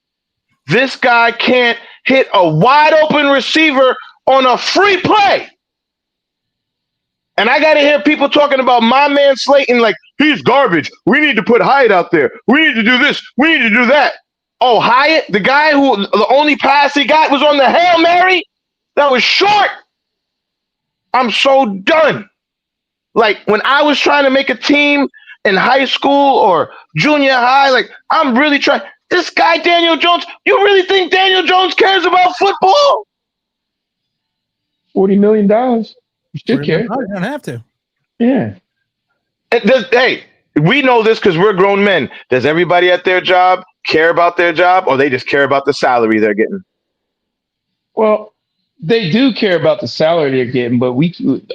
This guy can't hit a wide open receiver on a free play. And I got to hear people talking about my man Slayton like, he's garbage. We need to put Hyatt out there. We need to do this. We need to do that. Oh, Hyatt, the guy who the only pass he got was on the Hail Mary? That was short. I'm so done. Like, when I was trying to make a team in high school or junior high, like, I'm really trying. This guy, Daniel Jones, you really think Daniel Jones cares about football? $40 million. You should care. You don't have to. Yeah. Hey, we know this because we're grown men. Does everybody at their job care about their job, or they just care about the salary they're getting? Well, they do care about the salary they're getting, but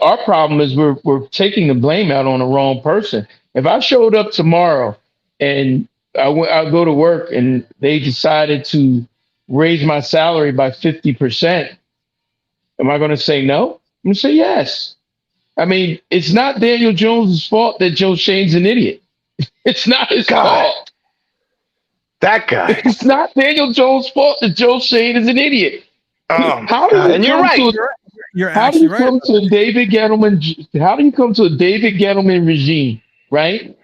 our problem is we're taking the blame out on the wrong person. If I showed up tomorrow and I go to work and they decided to raise my salary by 50%. Am I going to say no? I'm going to say yes. I mean, it's not Daniel Jones' fault that Joe Shane's an idiot. It's not his fault. That guy. It's not Daniel Jones' fault that Joe Shane is an idiot. Oh, How do you and you're right. You're How do actually you right. come to a David Gettleman? How do you come to a David Gettleman regime, right?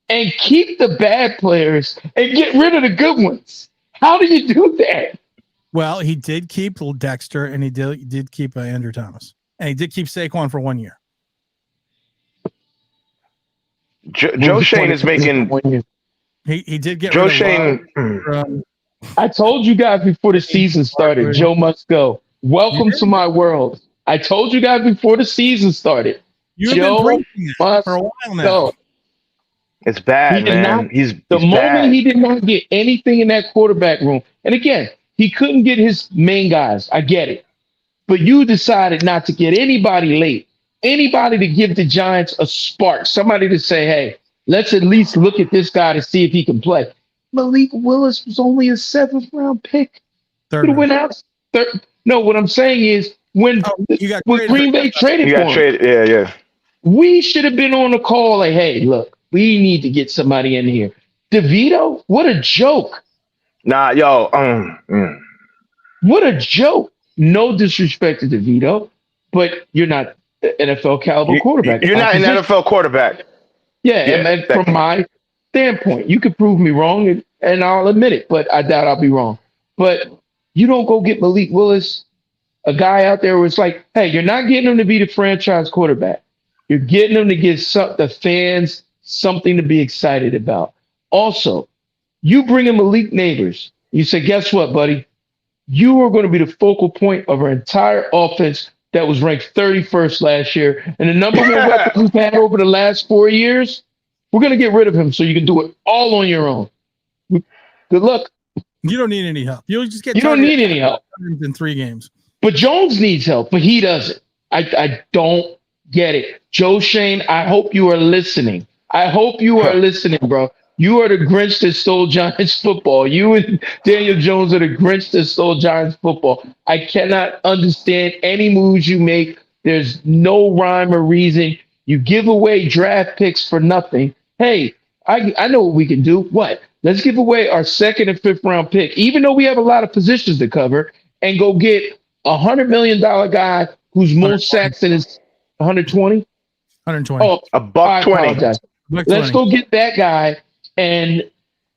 And keep the bad players and get rid of the good ones. How do you do that? Well, he did keep Dexter, and he did keep Andrew Thomas, and he did keep Saquon for 1 year. Joe Shane is making. He did get Joe rid of Shane. I told you guys before the season started, Joe must go. Welcome to my world. I told you guys before the season started. You've Joe been preaching it for a while now. go. It's bad, man. He's moment bad. he did not get anything in that quarterback room, and again, he couldn't get his main guys. I get it. But you decided not to get anybody late, anybody to give the Giants a spark, somebody to say, hey, let's at least look at this guy to see if he can play. Malik Willis was only a 7th round pick. Third Went out. No, what I'm saying is when Green Bay traded for him, yeah. we should have been on the call like, hey, look, we need to get somebody in here. DeVito, what a joke. Nah, yo, What a joke. No disrespect to DeVito, but you're not an NFL caliber quarterback. You're not an NFL quarterback. Yeah, and from my standpoint, you could prove me wrong, and I'll admit it, but I doubt I'll be wrong. But you don't go get Malik Willis, a guy out there where it's like, hey, you're not getting him to be the franchise quarterback. You're getting him to give the fans something to be excited about. Also, you bring in Malik Neighbors. You say, guess what, buddy? You are going to be the focal point of our entire offense that was ranked 31st last year. And the number one weapon we've had over the last 4 years, we're going to get rid of him so you can do it all on your own. Good luck. You don't need any help. You'll just get. You don't need any help in 3 games. But Jones needs help, but he doesn't. I don't get it. Joe Shane, I hope you are listening. I hope you are listening, bro. You are the Grinch that stole Giants football. You and Daniel Jones are the Grinch that stole Giants football. I cannot understand any moves you make. There's no rhyme or reason. You give away draft picks for nothing. Hey, I know what we can do. What? Let's give away our 2nd and 5th round pick, even though we have a lot of positions to cover, and go get $100 million guy whose most sacks in his 120. 120. Oh, $120. Let's go get that guy and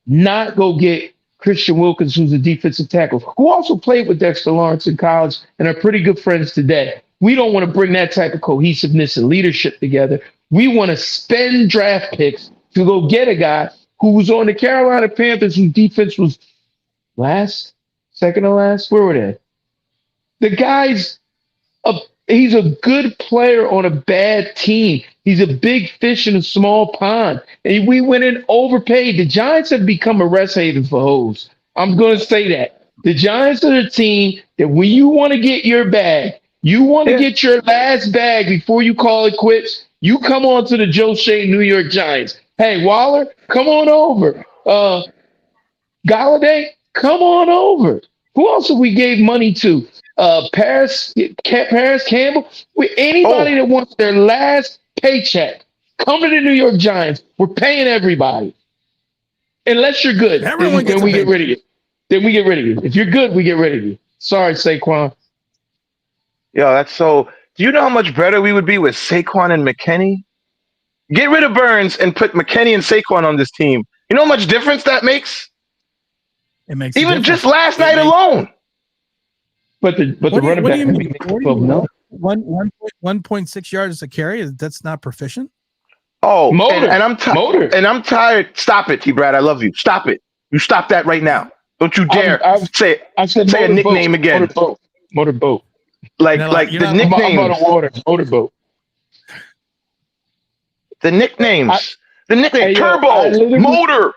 not go get Christian Wilkins, who's a defensive tackle, who also played with Dexter Lawrence in college and are pretty good friends today. We don't want to bring that type of cohesiveness and leadership together. We want to spend draft picks to go get a guy who was on the Carolina Panthers, whose defense was second to last. Where were they? The guy's he's a good player on a bad team. He's a big fish in a small pond. And we went in overpaid. The Giants have become a rest haven for hoes. I'm going to say that. The Giants are the team that when you want to get your bag, you want to get your last bag before you call it quits, you come on to the Joe Shane New York Giants. Hey, Waller, come on over. Galladay, come on over. Who else have we gave money to? Paris Campbell. Anybody that wants their last paycheck, come to the New York Giants. We're paying everybody. Unless you're good, then we get rid of you. Then we get rid of you. If you're good, we get rid of you. Sorry, Saquon. Yo, that's so. Do you know how much better we would be with Saquon and McKinney? Get rid of Burns and put McKinney and Saquon on this team. You know how much difference that makes? It makes even just last night alone. But the running back can be 1.6 yards a carry. That's not proficient. Oh, and I'm tired. And I'm tired. Stop it, T-Brad. I love you. Stop it. You stop that right now. Don't you dare say a nickname again. Motorboat. Like the nicknames. I'm water. Motorboat. The nicknames. The nickname. Turbo. Motor.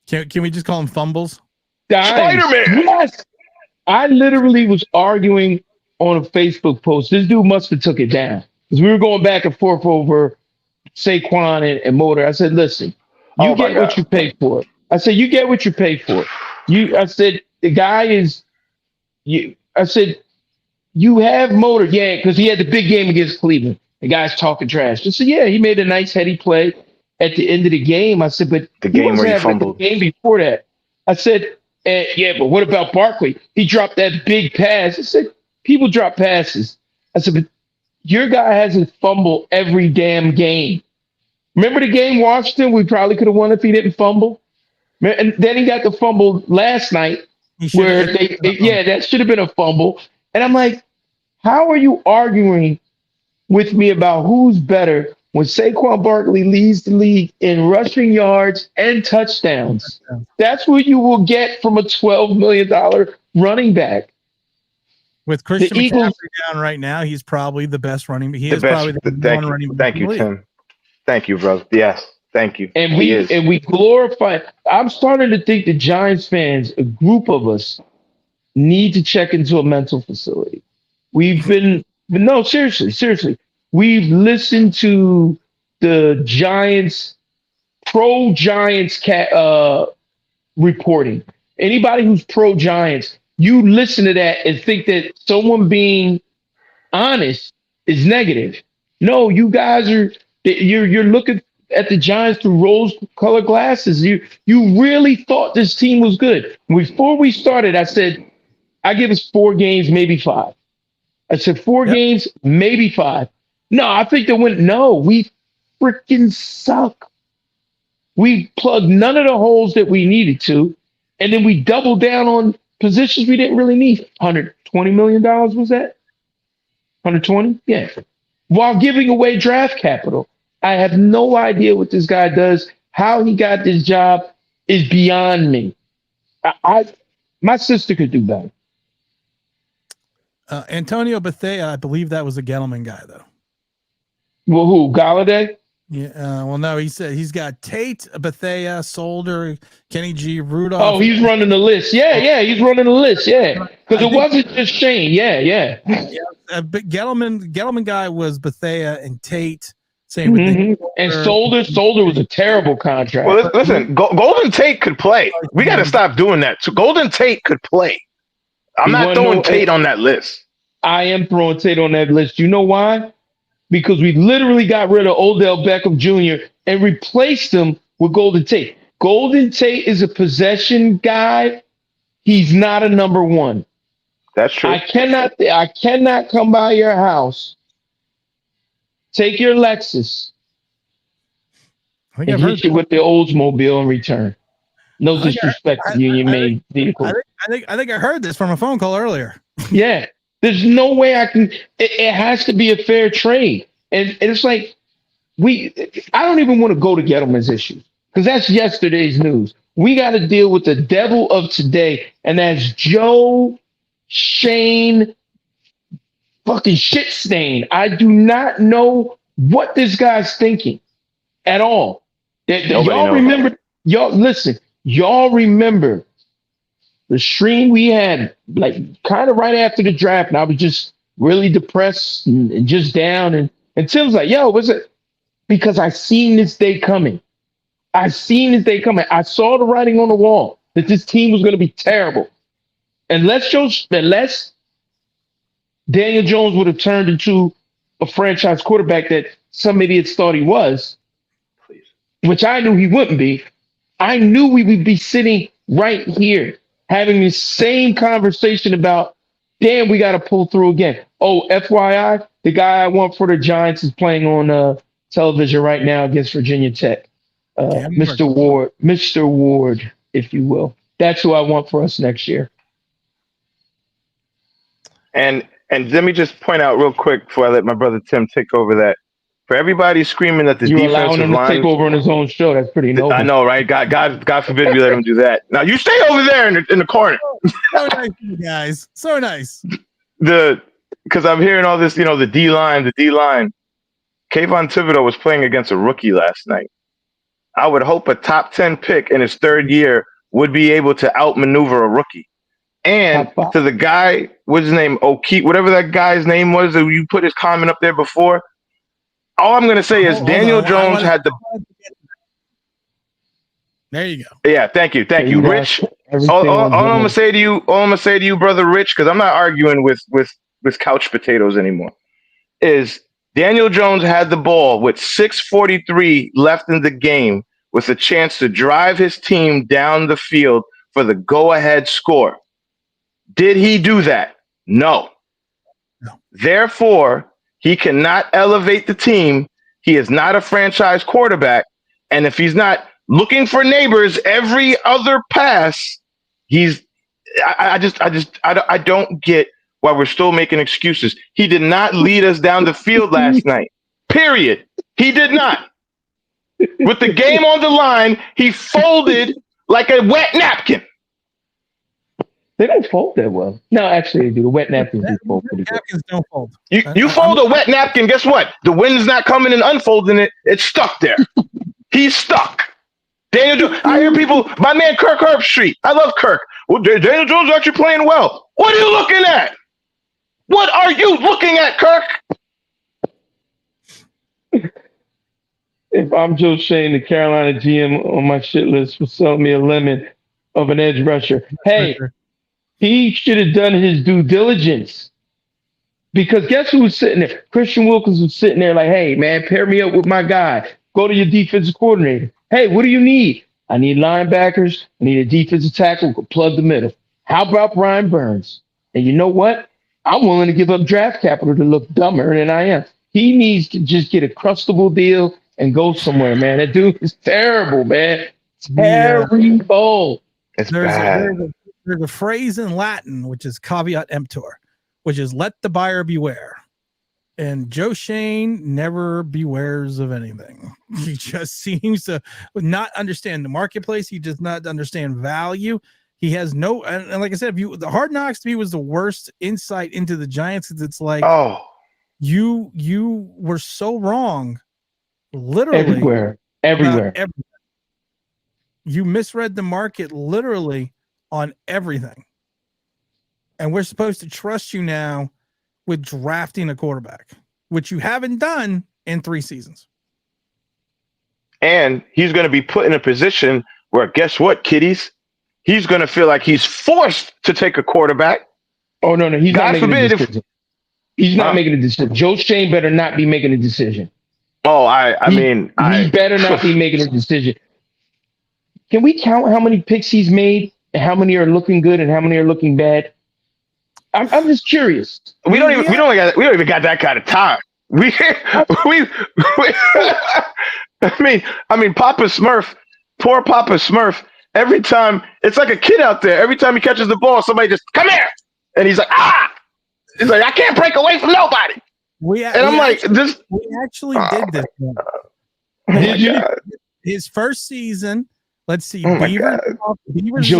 Can we just call them fumbles? Spider-Man. Yes. I literally was arguing on a Facebook post. This dude must have took it down because we were going back and forth over Saquon and Motor. I said, listen, You Oh my get what God. you pay for. I said, you get what you pay for. I said, the guy is, I said, you have motor. Yeah, because he had the big game against Cleveland. The guy's talking trash. I said, yeah, he made a nice heady play at the end of the game. I said, but The he game where wasn't he having a good fumbled. game before that. I said, yeah, but what about Barkley? He dropped that big pass. I said, people drop passes. I said, but your guy hasn't fumbled every damn game. Remember the game Washington? We probably could have won if he didn't fumble. And then he got the fumble last night where yeah, that should have been a fumble. And I'm like, how are you arguing with me about who's better when Saquon Barkley leads the league in rushing yards and touchdowns? That's what you will get from a $12 million running back. With Christian The Eagles, McCaffrey down right now, he's probably the best running. He The is best. probably the Thank one you. running back Thank in you, the league. Tim. Thank you, bro. Yes. Thank you. and He is. we glorify. I'm starting to think the Giants fans, a group of us, need to check into a mental facility. We've been, but no, seriously. We've listened to the Giants, pro Giants reporting. Anybody who's pro Giants, you listen to that and think that someone being honest is negative. No, you guys you're looking at the Giants through rose-colored glasses. You really thought this team was good. Before we started, I said, I give us 4 games, maybe 5. I said 4 games, maybe 5. No, I think they win. No, we freaking suck. We plugged none of the holes that we needed to, and then we doubled down on positions we didn't really need. $120 million was that? 120? Yeah. While giving away draft capital. I have no idea what this guy does. How he got this job is beyond me. My sister could do better. Antonio Bethea, I believe that was a Gettleman guy, though. Well, who? Galladay? Yeah. Well, no, he said he's got Tate, Bethea, Solder, Kenny G, Rudolph. Oh, he's running the list. Yeah, he's running the list. Yeah, because it wasn't just Shane. Yeah. But Gettleman guy was Bethea and Tate. Same with and Solder was a terrible contract. Well, listen, Golden Tate could play. We got to stop doing that. So Golden Tate could play. I'm not throwing Tate on that list. I am throwing Tate on that list. You know why? Because we literally got rid of Odell Beckham Jr. and replaced him with Golden Tate. Golden Tate is a possession guy. He's not a number 1. That's true. I cannot come by your house, take your Lexus, and hit you with the Oldsmobile in return. No disrespect to you and your main vehicle. I think I heard this from a phone call earlier. Yeah. There's no way I can. It has to be a fair trade. And it's like, I don't even want to go to Gettleman's issues because that's yesterday's news. We got to deal with the devil of today, and that's Joe Shane fucking shit stain. I do not know what this guy's thinking at all. Y'all remember, y'all remember the stream we had, like kind of right after the draft, and I was just really depressed and just down. And Tim's like, yo, was it? Because I seen this day coming. I saw the writing on the wall that this team was going to be terrible. Unless Daniel Jones would have turned into a franchise quarterback that some idiots thought he was, which I knew he wouldn't be. I knew we would be sitting right here having the same conversation about, damn, we got to pull through again. Oh, FYI, the guy I want for the Giants is playing on television right now against Virginia Tech. Mr. Ward, if you will. That's who I want for us next year. And let me just point out real quick before I let my brother Tim take over that. For everybody screaming that the You're defensive allowing him line, to take over on his own show. That's pretty noble. I know, right? God forbid we let him do that. Now you stay over there in the corner. So nice, you guys. So nice. Because I'm hearing all this, the D line. Kayvon Thibodeau was playing against a rookie last night. I would hope a top 10 pick in his 3rd year would be able to outmaneuver a rookie. And to the guy, what's his name? O'Keefe, whatever that guy's name was that you put his comment up there before. All I'm going to say is Daniel Jones had the There you go. Yeah, thank you, Rich. All I'm gonna say to you, brother Rich, because I'm not arguing with couch potatoes anymore. Is Daniel Jones had the ball with 6:43 left in the game with a chance to drive his team down the field for the go-ahead score. Did he do that? No. Therefore, he cannot elevate the team. He is not a franchise quarterback. And if he's not looking for neighbors every other pass, I don't get why we're still making excuses. He did not lead us down the field last night. Period. He did not. With the game on the line, he folded like a wet napkin. They don't fold that well. No, actually, they do. The wet napkins do fold pretty good. Napkins don't fold. You fold a wet napkin, guess what? The wind's not coming and unfolding it. It's stuck there. He's stuck. Daniel Jones. I hear people, my man Kirk Herbstreit. I love Kirk. Well, Daniel Jones is actually playing well. What are you looking at? What are you looking at, Kirk? If I'm Joe Shane, the Carolina GM on my shit list for selling me a lemon of an edge rusher. Hey, he should have done his due diligence. Because guess who was sitting there? Christian Wilkins was sitting there like, hey, man, pair me up with my guy. Go to your defensive coordinator. Hey, what do you need? I need linebackers. I need a defensive tackle who can plug the middle. How about Brian Burns? And you know what? I'm willing to give up draft capital to look dumber than I am. He needs to just get a crustable deal and go somewhere, man. That dude is terrible, man. Terrible. It's bad. There's a phrase in Latin, which is caveat emptor, which is let the buyer beware. And Joe Shane never bewares of anything. He just seems to not understand the marketplace. He does not understand value. He has no, and like I said, the Hard Knocks to me was the worst insight into the Giants. It's like, you were so wrong, literally everywhere. You misread the market literally on everything, and we're supposed to trust you now with drafting a quarterback, which you haven't done in 3 seasons. And he's going to be put in a position where, guess what, kiddies? He's going to feel like he's forced to take a quarterback. Oh, no, he's not making a decision. He's not making a decision. Joe Shane better not be making a decision. Oh, he better not be making a decision. Can we count how many picks he's made and how many are looking good and how many are looking bad? I'm just curious. We don't even got that kind of time. I mean, Papa Smurf, poor Papa Smurf. Every time, it's like a kid out there. Every time he catches the ball, somebody just come here, and he's like, He's like, I can't break away from nobody. We actually did this one. Did you? His first season. Let's see. Beavers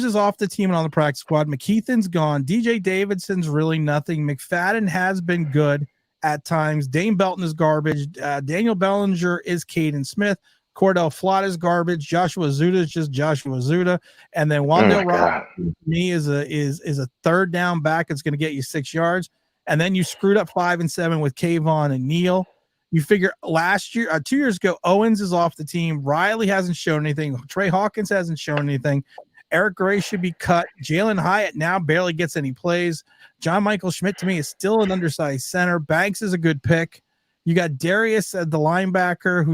is off the team and on the practice squad. McKeithen's gone. DJ Davidson's really nothing. McFadden has been good at times. Dane Belton is garbage. Daniel Bellinger is Caden Smith. Cordell Flott is garbage. Joshua Zuda is just Joshua Zuda. And then Wandale Robinson to me is a third down back. It's going to get you 6 yards. And then you screwed up 5 and 7 with Kayvon and Neal. You figure last year, 2 years ago, Owens is off the team. Riley hasn't shown anything. Trey Hawkins hasn't shown anything. Eric Gray should be cut. Jalen Hyatt now barely gets any plays. John Michael Schmidt to me is still an undersized center. Banks is a good pick. You got Darius at the linebacker,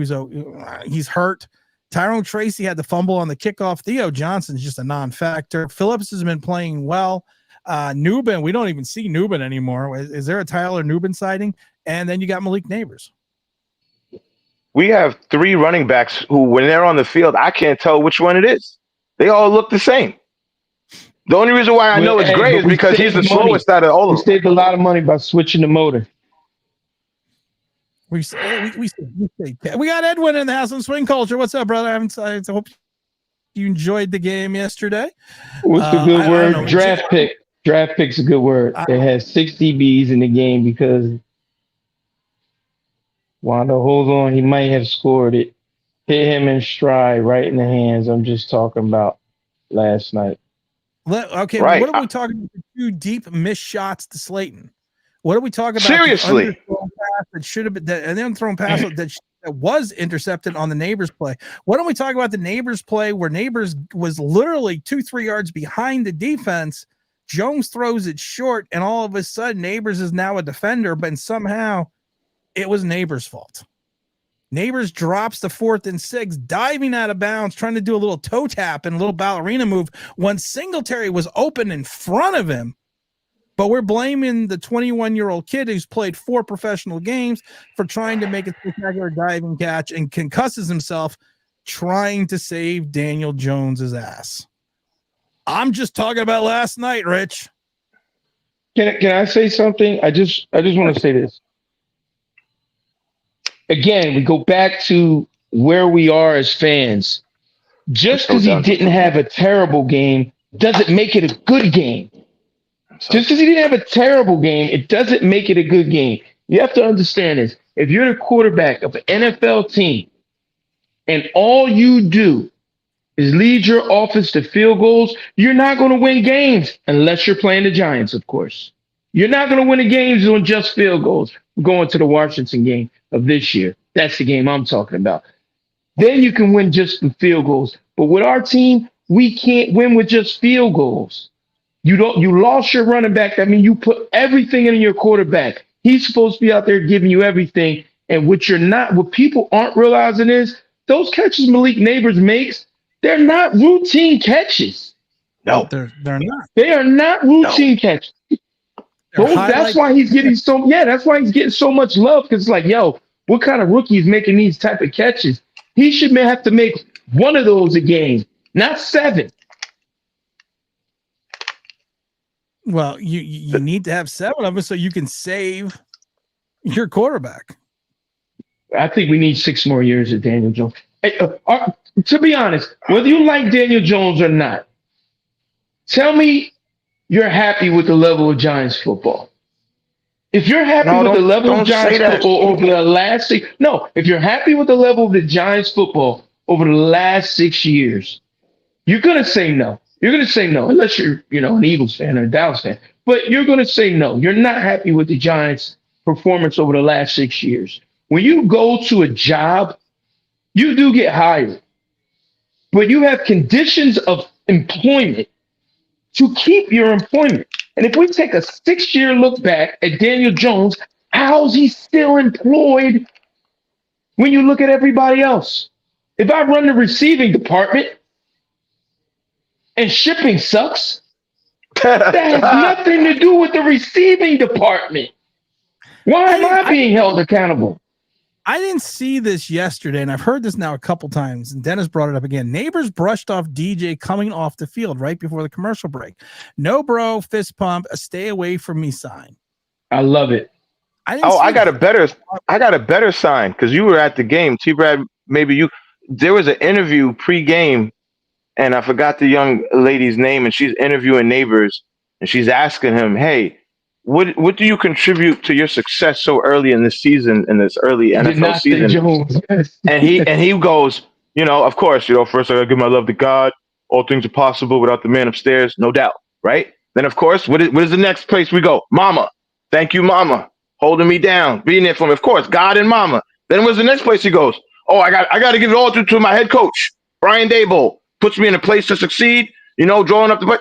he's hurt. Tyrone Tracy had the fumble on the kickoff. Theo Johnson's just a non-factor. Phillips has been playing well. Newbin, we don't even see Newbin anymore. Is there a Tyler Newbin sighting? And then you got Malik Neighbors. We have 3 running backs who, when they're on the field, I can't tell which one it is. They all look the same. The only reason why I know it's Gray is because he's the slowest out of all of them. We saved a lot of money by switching the motor. We got Edwin in the house on Swing Culture. What's up, brother? I hope you enjoyed the game yesterday. What's the good word? Draft pick. Draft pick's a good word. It has 6 DBs in the game because Wando, hold on, he might have scored it. Hit him in stride, right in the hands. I'm just talking about last night. Okay, right. What are we talking about? 2 deep missed shots to Slayton. What are we talking about? Seriously, that should have been, and then throwing pass that that was intercepted on the Neighbors play. Why don't we talk about the Neighbors play where Neighbors was literally 2-3 yards behind the defense? Jones throws it short, and all of a sudden, Neighbors is now a defender, but somehow it was Neighbors' fault. Neighbors drops the 4th and 6, diving out of bounds, trying to do a little toe tap and a little ballerina move when Singletary was open in front of him. But we're blaming the 21-year-old kid who's played 4 professional games for trying to make a spectacular diving catch and concusses himself trying to save Daniel Jones's ass. I'm just talking about last night, Rich. Can I say something? I just want to say this. Again, we go back to where we are as fans. Just because he didn't have a terrible game doesn't make it a good game. Just because he didn't have a terrible game, it doesn't make it a good game. You have to understand this. If you're the quarterback of an NFL team and all you do is lead your offense to field goals, you're not going to win games unless you're playing the Giants, of course. You're not going to win the games on just field goals. We're going to the Washington game of this year. That's the game I'm talking about. Then you can win just with field goals. But with our team, we can't win with just field goals. You lost your running back. I mean, you put everything in your quarterback. He's supposed to be out there giving you everything. And what people aren't realizing is those catches Malik Neighbors makes, they're not routine catches. No, they're not. They are not routine catches. That's why he's getting that's why he's getting so much love, because it's like, yo, what kind of rookie is making these type of catches? He should have to make one of those a game, not 7. Well, you need to have 7 of them so you can save your quarterback. I think we need 6 more years of Daniel Jones. Hey, to be honest, whether you like Daniel Jones or not, tell me you're happy with the level of Giants football. If you're happy with the level of Giants football over the last 6, if you're happy with the level of the Giants football over the last 6 years, you're gonna say no. You're gonna say no, unless you're an Eagles fan or a Dallas fan. But you're gonna say no. You're not happy with the Giants' performance over the last 6 years. When you go to a job, you do get hired, but you have conditions of employment to keep your employment. And if we take a 6-year look back at Daniel Jones, how's he still employed when you look at everybody else? If I run the receiving department and shipping sucks, that has nothing to do with the receiving department. Why am I being held accountable? I didn't see this yesterday, and I've heard this now a couple times, and Dennis brought it up again. Neighbors brushed off DJ coming off the field right before the commercial break. No, bro, fist pump, a stay away from me sign. I love it. I got a better sign, because you were at the game. T-Brad, there was an interview pre-game, and I forgot the young lady's name, and she's interviewing Neighbors, and she's asking him, hey, what do you contribute to your success so early in this season, in this early NFL season? Jones. and he goes, of course, first I gotta give my love to God. All things are possible without the man upstairs, no doubt, right? Then of course, what is the next place we go? Mama, thank you, Mama, holding me down, being there for me. Of course, God and Mama. Then what's the next place he goes? Oh, I got to give it all to my head coach, Brian Daboll, puts me in a place to succeed. Drawing up the.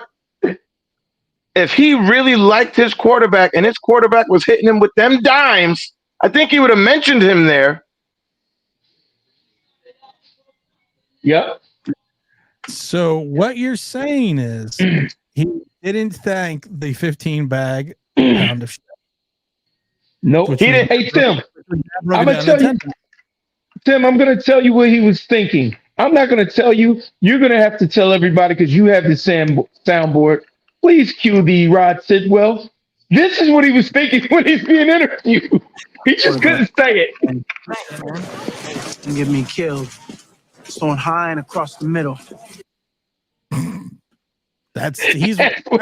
If he really liked his quarterback and his quarterback was hitting him with them dimes, I think he would have mentioned him there. Yep. So what you're saying is he didn't thank the 15 bag pound of shit. Nope. He didn't. Hey, Tim, I'm going to tell you. Tim, I'm going to tell you what he was thinking. I'm not going to tell you. You're going to have to tell everybody, because you have the soundboard. Please cue the Rod Sidwell. This is what he was thinking when he's being interviewed. He just couldn't say it. And get me killed. Throwing high and across the middle. That's what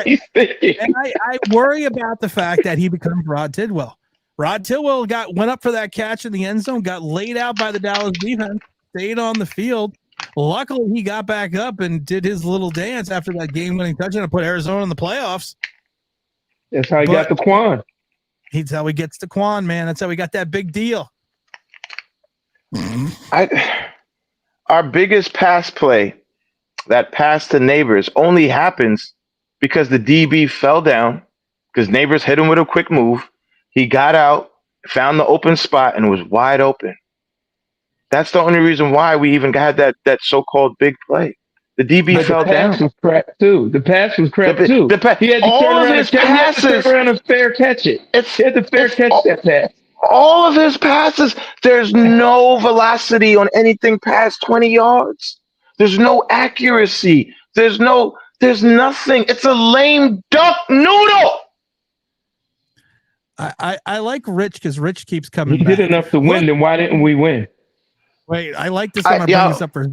he's thinking. And I worry about the fact that he becomes Rod Tidwell. Rod Tidwell went up for that catch in the end zone, got laid out by the Dallas defense, stayed on the field. Luckily, he got back up and did his little dance after that game-winning touchdown and put Arizona in the playoffs. That's how he got the Quan. That's how he gets the Quan, man. That's how he got that big deal. Our biggest pass play, that pass to Neighbors, only happens because the DB fell down because Neighbors hit him with a quick move. He got out, found the open spot, and was wide open. That's the only reason why we even got that so-called big play. The DB But fell the pass down. was crap too. The pass was crap too. He had to all turn of around his and passes. turn around and fair catch it. He had to fair catch that pass. All of his passes. There's no velocity on anything past 20 yards. There's no accuracy. There's nothing. It's a lame duck noodle. I like Rich because Rich keeps coming He back. did enough to win. Then why didn't we win? Wait, I like this one. I bring this up for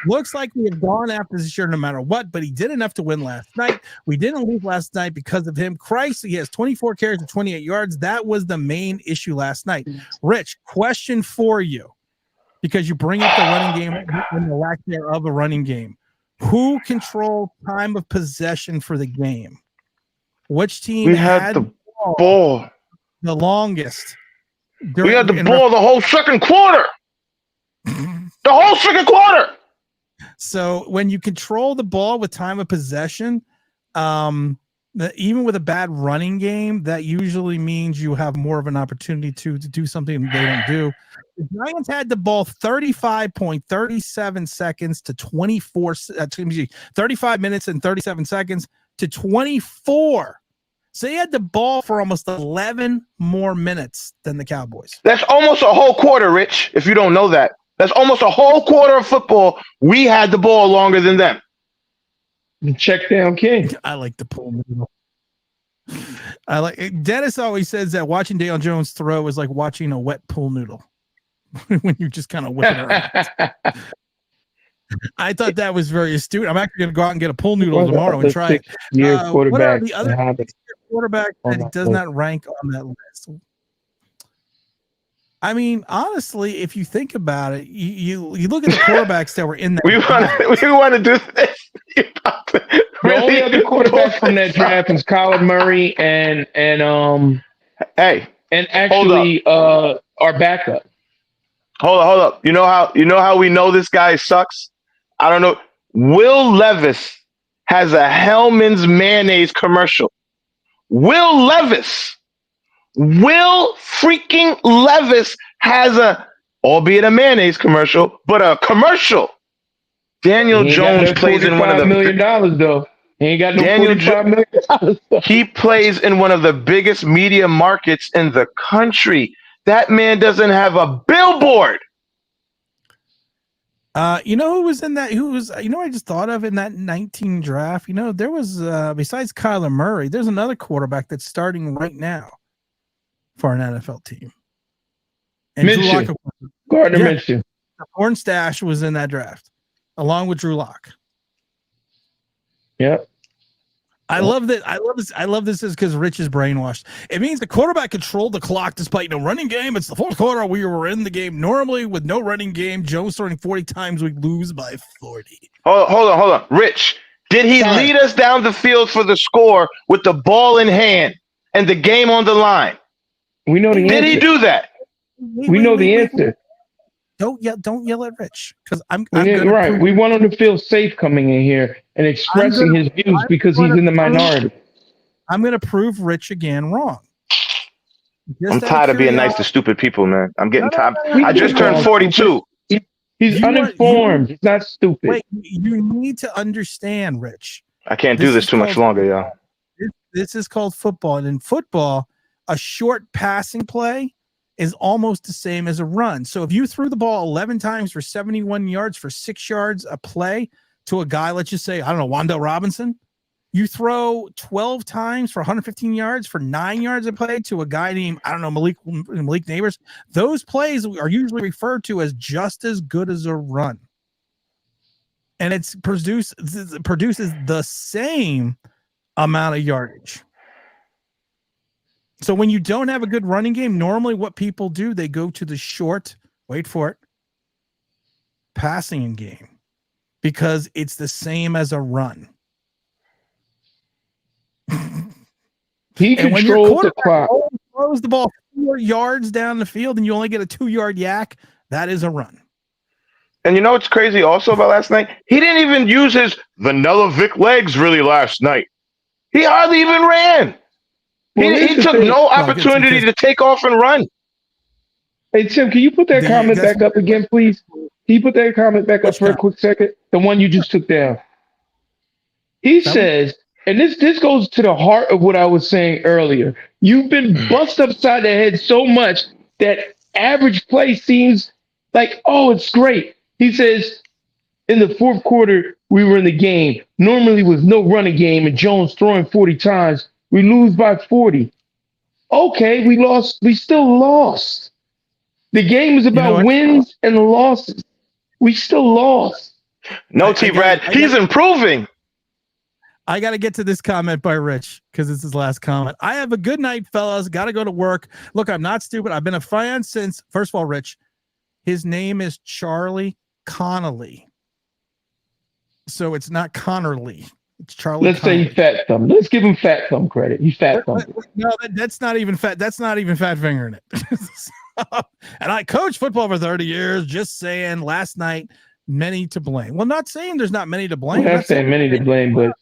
looks like we have gone after this year no matter what, but he did enough to win last night. We didn't lose last night because of him. Christ, he has 24 carries for 28 yards. That was the main issue last night. Rich, question for you, because you bring up the running game and the lack thereof a running game. Who controlled time of possession for the game? Which team had the ball the longest? We had the ball the whole second quarter. The whole second quarter. So when you control the ball with time of possession, even with a bad running game, that usually means you have more of an opportunity to do something they don't do. The Giants had the ball 35.37 seconds to 24, 35 minutes and 37 seconds to 24. So they had the ball for almost 11 more minutes than the Cowboys. That's almost a whole quarter, Rich, if you don't know that. That's almost a whole quarter of football. We had the ball longer than them. Check down king. I like the pool noodle. I like Dennis always says that watching Dale Jones throw is like watching a wet pool noodle when you just kind of whip it around. I thought that was very astute. I'm actually going to go out and get a pool noodle tomorrow and try it. What are the other quarterbacks that does not rank on that list? I mean, honestly, if you think about it, you look at the quarterbacks that were in that. we want to do this. The only other quarterback from that draft is Kyler Murray and actually our backup. Hold up. You know how we know this guy sucks? I don't know. Will Levis has a Hellman's mayonnaise commercial. Will freaking Levis has albeit a mayonnaise commercial, but a commercial. Daniel Jones plays in one of the $45 million though. He ain't got no $45 million. He plays in one of the biggest media markets in the country. That man doesn't have a billboard. You know who was in that? I just thought of in that 19 draft. There was besides Kyler Murray, there's another quarterback that's starting right now for an NFL team. And Minshew. Gardner Minshew. Horn Stash was in that draft, along with Drew Lock. Yep. I love that. I love this is because Rich is brainwashed. It means the quarterback controlled the clock despite no running game. It's the fourth quarter. We were in the game normally with no running game. Jones throwing 40 times. We lose by 40. Hold on. Rich, did he lead us down the field for the score with the ball in hand and the game on the line? We know the answer. Did he do that? We know the answer. Don't yell at Rich because I'm right. We want him to feel safe coming in here and expressing his views because he's in the minority. I'm going to prove Rich again wrong. I'm tired of being nice to stupid people, man. I'm getting tired. I just turned 42. He's uninformed. He's not stupid. Wait, you need to understand, Rich. I can't do this too much longer, y'all. This is called football. And in football, a short passing play is almost the same as a run. So if you threw the ball 11 times for 71 yards for 6 yards a play to a guy, let's just say, I don't know, Wandale Robinson, you throw 12 times for 115 yards for 9 yards a play to a guy named, I don't know, Malik Neighbors. Those plays are usually referred to as just as good as a run. And it produces the same amount of yardage. So when you don't have a good running game, normally what people do, they go to the short, wait for it, passing game because it's the same as a run. He controls the clock. Throws the ball 4 yards down the field and you only get a 2-yard yak. That is a run. And you know what's crazy also about last night? He didn't even use his vanilla Vic legs really last night. He hardly even ran. He took no opportunity to take off and run. Hey, Tim, can you put that comment back up again, please? Can you put that comment back up for a quick second? The one you just took down. He says, and this goes to the heart of what I was saying earlier. You've been bust upside the head so much that average play seems like, oh, it's great. He says, in the fourth quarter, we were in the game. Normally with no running game and Jones throwing 40 times, we lose by 40. Okay, we lost. We still lost. The game is about wins and losses. We still lost. No, T-Brad, he's improving. I got to get to this comment by Rich because it's his last comment. I have a good night, fellas. Got to go to work. Look, I'm not stupid. I've been a fan since, first of all, Rich, his name is Charlie Connolly. So it's not Connerly. It's Charlie. Let's say he fat thumb. Let's give him fat thumb credit. He fat thumb. No, that's not even fat. That's not even fat fingering it. And I coached football for 30 years. Just saying, last night, many to blame. Well, not saying there's not many to blame. I'm not saying many to blame, but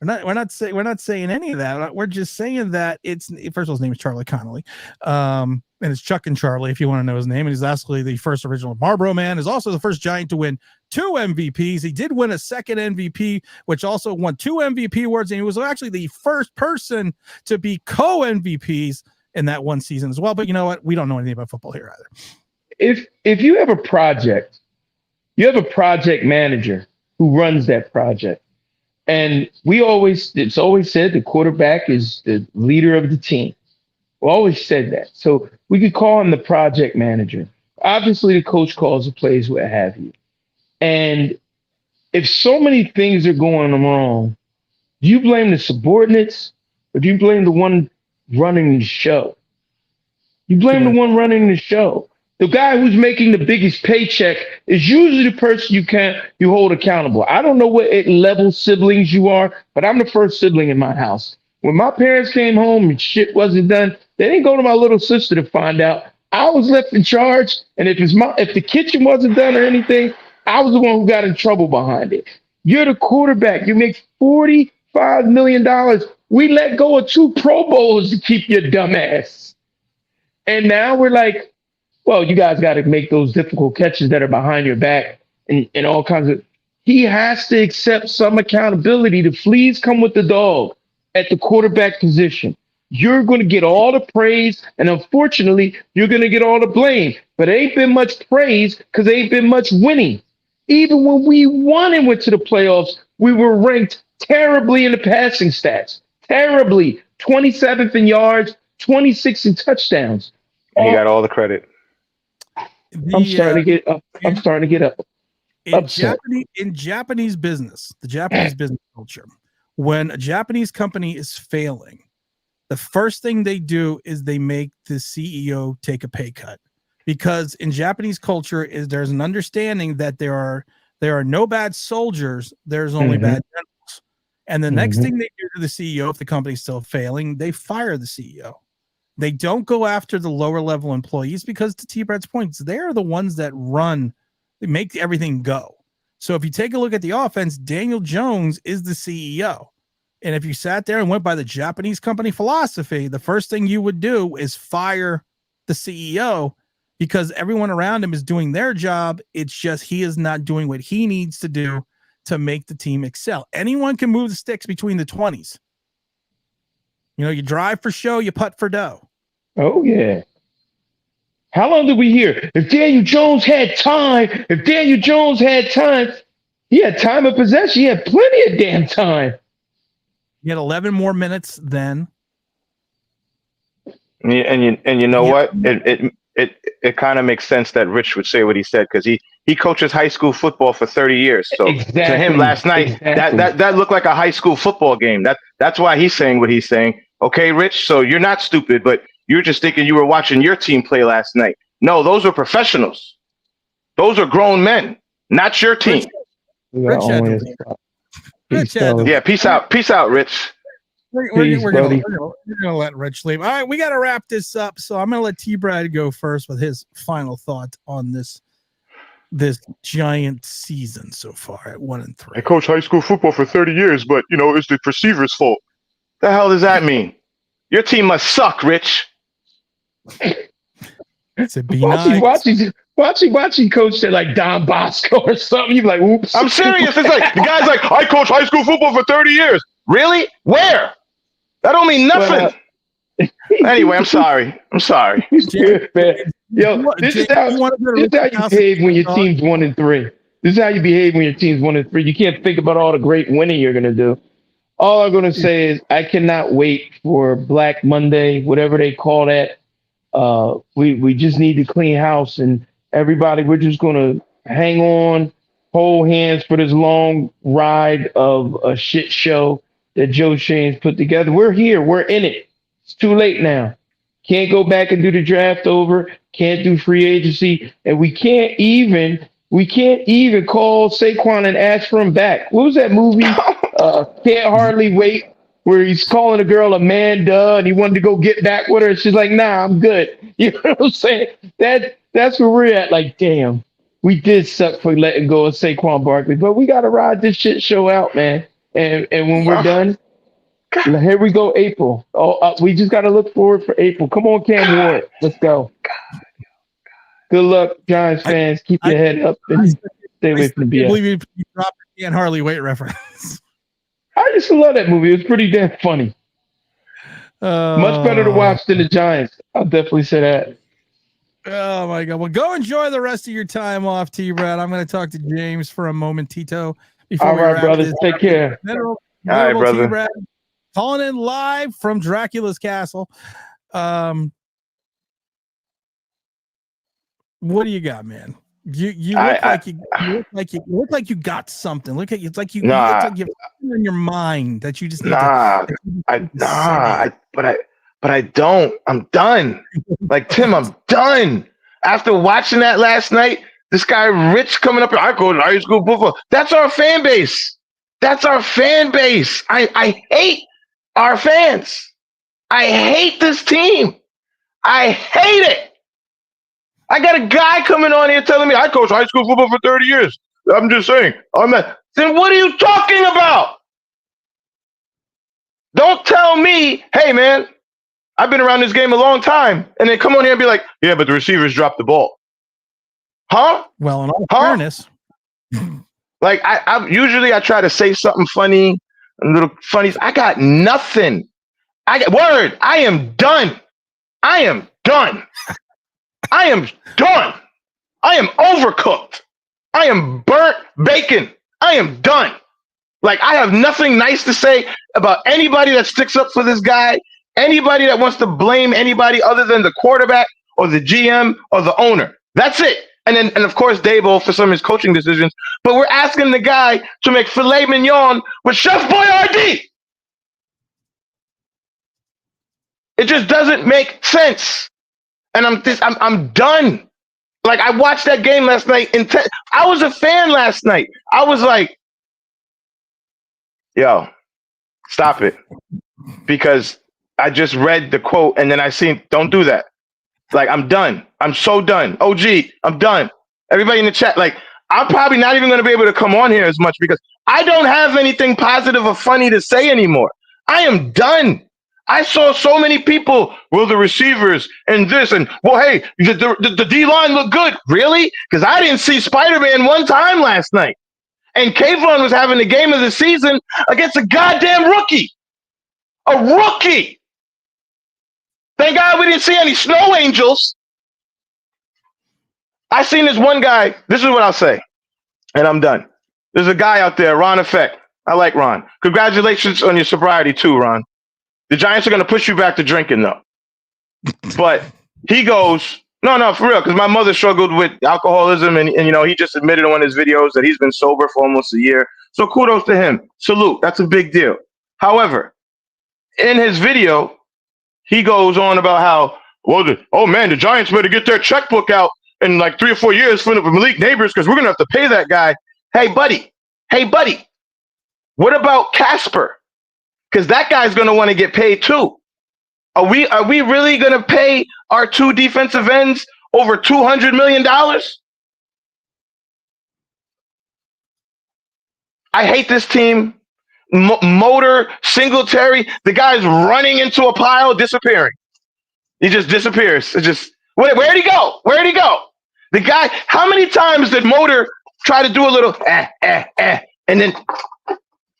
we're not saying any of that. We're just saying that it's, first of all, his name is Charlie Connolly. And it's Chuck and Charlie, if you want to know his name. And he's actually the first original Marlboro Man, is also the first Giant to win 2 MVPs. He did win a second MVP, which also won 2 MVP awards. And he was actually the first person to be co-MVPs in that one season as well. But you know what? We don't know anything about football here either. If you have a project, you have a project manager who runs that project. And it's always said the quarterback is the leader of the team. We always said that. So we could call him the project manager. Obviously, the coach calls the plays, what have you. And if so many things are going wrong, do you blame the subordinates or do you blame the one running the show? You blame the one running the show. The guy who's making the biggest paycheck is usually the person you hold accountable. I don't know what level siblings you are, but I'm the first sibling in my house. When my parents came home and shit wasn't done, they didn't go to my little sister to find out. I was left in charge, and if the kitchen wasn't done or anything, I was the one who got in trouble behind it. You're the quarterback. You make $45 million. We let go of 2 Pro Bowls to keep your dumb ass. And now we're like, well, you guys got to make those difficult catches that are behind your back and all kinds of. He has to accept some accountability. The fleas come with the dog at the quarterback position. You're going to get all the praise, and unfortunately, you're going to get all the blame. But it ain't been much praise because there ain't been much winning. Even when we won and went to the playoffs, we were ranked terribly in the passing stats. Terribly. 27th in yards, 26th in touchdowns. And he got all the credit. I'm starting to get up. In Japanese business, the Japanese business culture, when a Japanese company is failing, the first thing they do is they make the CEO take a pay cut, because in Japanese culture there's an understanding that there are no bad soldiers, there's only bad generals. And the next thing they do to the CEO, if the company's still failing, they fire the CEO. They don't go after the lower level employees because, to T-Brad's points, they're the ones that they make everything go. So if you take a look at the offense, Daniel Jones is the CEO. And if you sat there and went by the Japanese company philosophy, the first thing you would do is fire the CEO, because everyone around him is doing their job. It's just he is not doing what he needs to do to make the team excel. Anyone can move the sticks between the 20s. You know, you drive for show, you putt for dough. Oh, yeah. How long did we hear? If Daniel Jones had time, he had time of possession. He had plenty of damn time. He had 11 more minutes then. And you know what? It kind of makes sense that Rich would say what he said, because he coaches high school football for 30 years. So to him last night, that looked like a high school football game. That's why he's saying what he's saying. Okay, Rich, so you're not stupid, but you're just thinking you were watching your team play last night. No, those are professionals. Those are grown men, not your team. Rich had to leave. Yeah, peace out, Rich. Peace, buddy. We're gonna let Rich leave. All right, we got to wrap this up. So I'm gonna let T. Brad go first with his final thoughts on this Giant season so far at 1-3. I coached high school football for 30 years, but it's the receiver's fault. The hell does that mean? Your team must suck, Rich. Watching coach at like Don Bosco or something. You're like, oops. I'm serious. It's like the guy's like, I coached high school football for 30 years. Really? Where? That don't mean nothing. Anyway, I'm sorry. Yo, this is how you behave when your team's 1-3. This is how you behave when your team's 1-3. You can't think about all the great winning you're gonna do. All I'm gonna say is I cannot wait for Black Monday, whatever they call that. We just need to clean house, and everybody, we're just gonna hang on, hold hands for this long ride of a shit show that Joe Shane's put together. We're here, we're in it. It's too late now. Can't go back and do the draft over. Can't do free agency, and we can't even call Saquon and ask for him back. What was that movie? Can't Hardly Wait, where he's calling a girl Amanda, and he wanted to go get back with her. She's like, "Nah, I'm good." You know what I'm saying? That's where we're at. Like, damn, we did suck for letting go of Saquon Barkley, but we gotta ride this shit show out, man. And when we're done. Here we go, April. We just got to look forward for April. Come on, Cam Ward. Let's go. Good luck, Giants fans. Keep your head up and stay away from the BS. I believe you dropped the Can't Hardly Wait reference. I used to love that movie. It was pretty damn funny. Much better to watch than the Giants. I'll definitely say that. Oh, my God. Well, go enjoy the rest of your time off, T-Brad. I'm going to talk to James for a moment, Tito. All right, brothers. Take care. All right, brother. T-Brad. Calling in live from Dracula's castle. What do you got, man? You look like you got something. Look like you have in your mind that you just need but I don't. I'm done. Like Tim, I'm done. After watching that last night, this guy Rich coming up here, I go to high school football. That's our fan base. I hate our fans. I hate this team. I hate it. I got a guy coming on here telling me I coached high school football for 30 years. I'm just saying. Then what are you talking about? Don't tell me, hey, man, I've been around this game a long time, and then come on here and be like, yeah, but the receivers dropped the ball. Huh? Well, in all fairness. Like, I usually try to say something funny, a little funny. I got nothing. I am done. I am overcooked. I am burnt bacon. I am done. Like, I have nothing nice to say about anybody that sticks up for this guy, anybody that wants to blame anybody other than the quarterback or the GM or the owner. That's it. And of course, Dable for some of his coaching decisions. But we're asking the guy to make filet mignon with Chef Boyardee. It just doesn't make sense. And I'm done. Like, I watched that game last night. I was a fan last night. I was like, yo, stop it. Because I just read the quote and then I seen, don't do that. Like, I'm done. I'm so done. OG, I'm done. Everybody in the chat, like, I'm probably not even going to be able to come on here as much because I don't have anything positive or funny to say anymore. I am done. I saw so many people, well, the receivers and this, and, well, hey, the D-line looked good. Really? Because I didn't see Spider-Man one time last night. And Kayvon was having the game of the season against a goddamn rookie. A rookie. Thank God we didn't see any snow angels. I seen this one guy. This is what I'll say, and I'm done. There's a guy out there, Ron Effect. I like Ron. Congratulations on your sobriety too, Ron. The Giants are going to push you back to drinking, though. But he goes, no, for real, because my mother struggled with alcoholism, and he just admitted on his videos that he's been sober for almost a year. So kudos to him. Salute. That's a big deal. However, in his video, he goes on about how, the Giants better get their checkbook out in like 3 or 4 years for Malik Neighbors because we're going to have to pay that guy. Hey, buddy. What about Casper? because that guy's going to want to get paid too. Are we really going to pay our 2 defensive ends over $200 million? I hate this team. Motor, Singletary, the guy's running into a pile, disappearing. He just disappears. It just where'd he go? Where'd he go? The guy, how many times did Motor try to do a little and then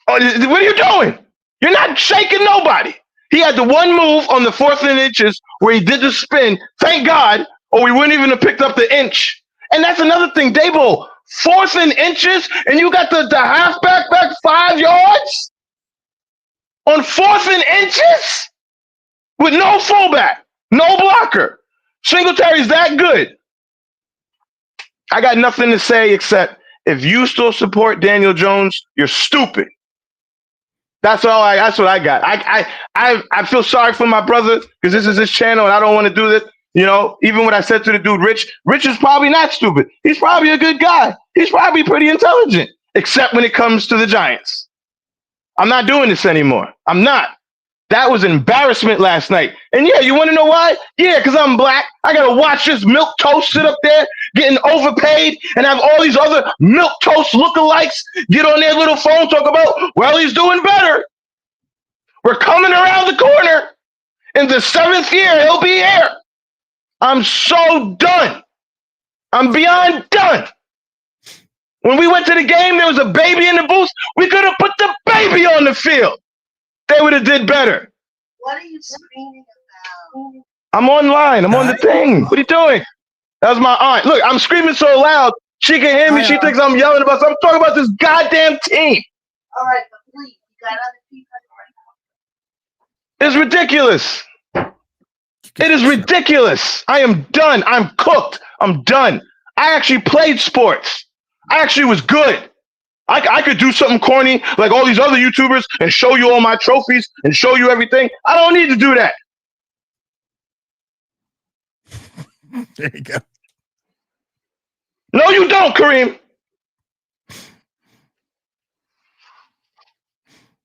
what are you doing? You're not shaking nobody. He had the one move on the 4th and inches where he did the spin. Thank God, or we wouldn't even have picked up the inch. And that's another thing, Dabo. 4th and inches, and you got the halfback back 5 yards on 4th and inches with no fullback, no blocker. Singletary's that good. I got nothing to say except if you still support Daniel Jones, you're stupid. That's all. That's what I got. I feel sorry for my brother because this is his channel and I don't want to do this. You know, even what I said to the dude, Rich is probably not stupid. He's probably a good guy. He's probably pretty intelligent, except when it comes to the Giants. I'm not doing this anymore. I'm not. That was an embarrassment last night. And yeah, you want to know why? Yeah, because I'm black. I got to watch this milk toast sit up there getting overpaid and have all these other milk toast lookalikes get on their little phone, talk about, well, he's doing better. We're coming around the corner. In the 7th year, he'll be here. I'm so done. I'm beyond done. When we went to the game, there was a baby in the booth. We could have put the baby on the field. They would have did better. What are you screaming about? I'm online. I'm on the thing. What are you doing? That was my aunt. Look, I'm screaming so loud, she can hear me. She thinks I'm yelling about something. I'm talking about this goddamn team. All right, but please, you got other people right now. It's ridiculous. It is ridiculous. I am done. I'm cooked. I'm done. I actually played sports. I actually was good. I could do something corny like all these other YouTubers and show you all my trophies and show you everything. I don't need to do that. There you go. No, you don't, Kareem.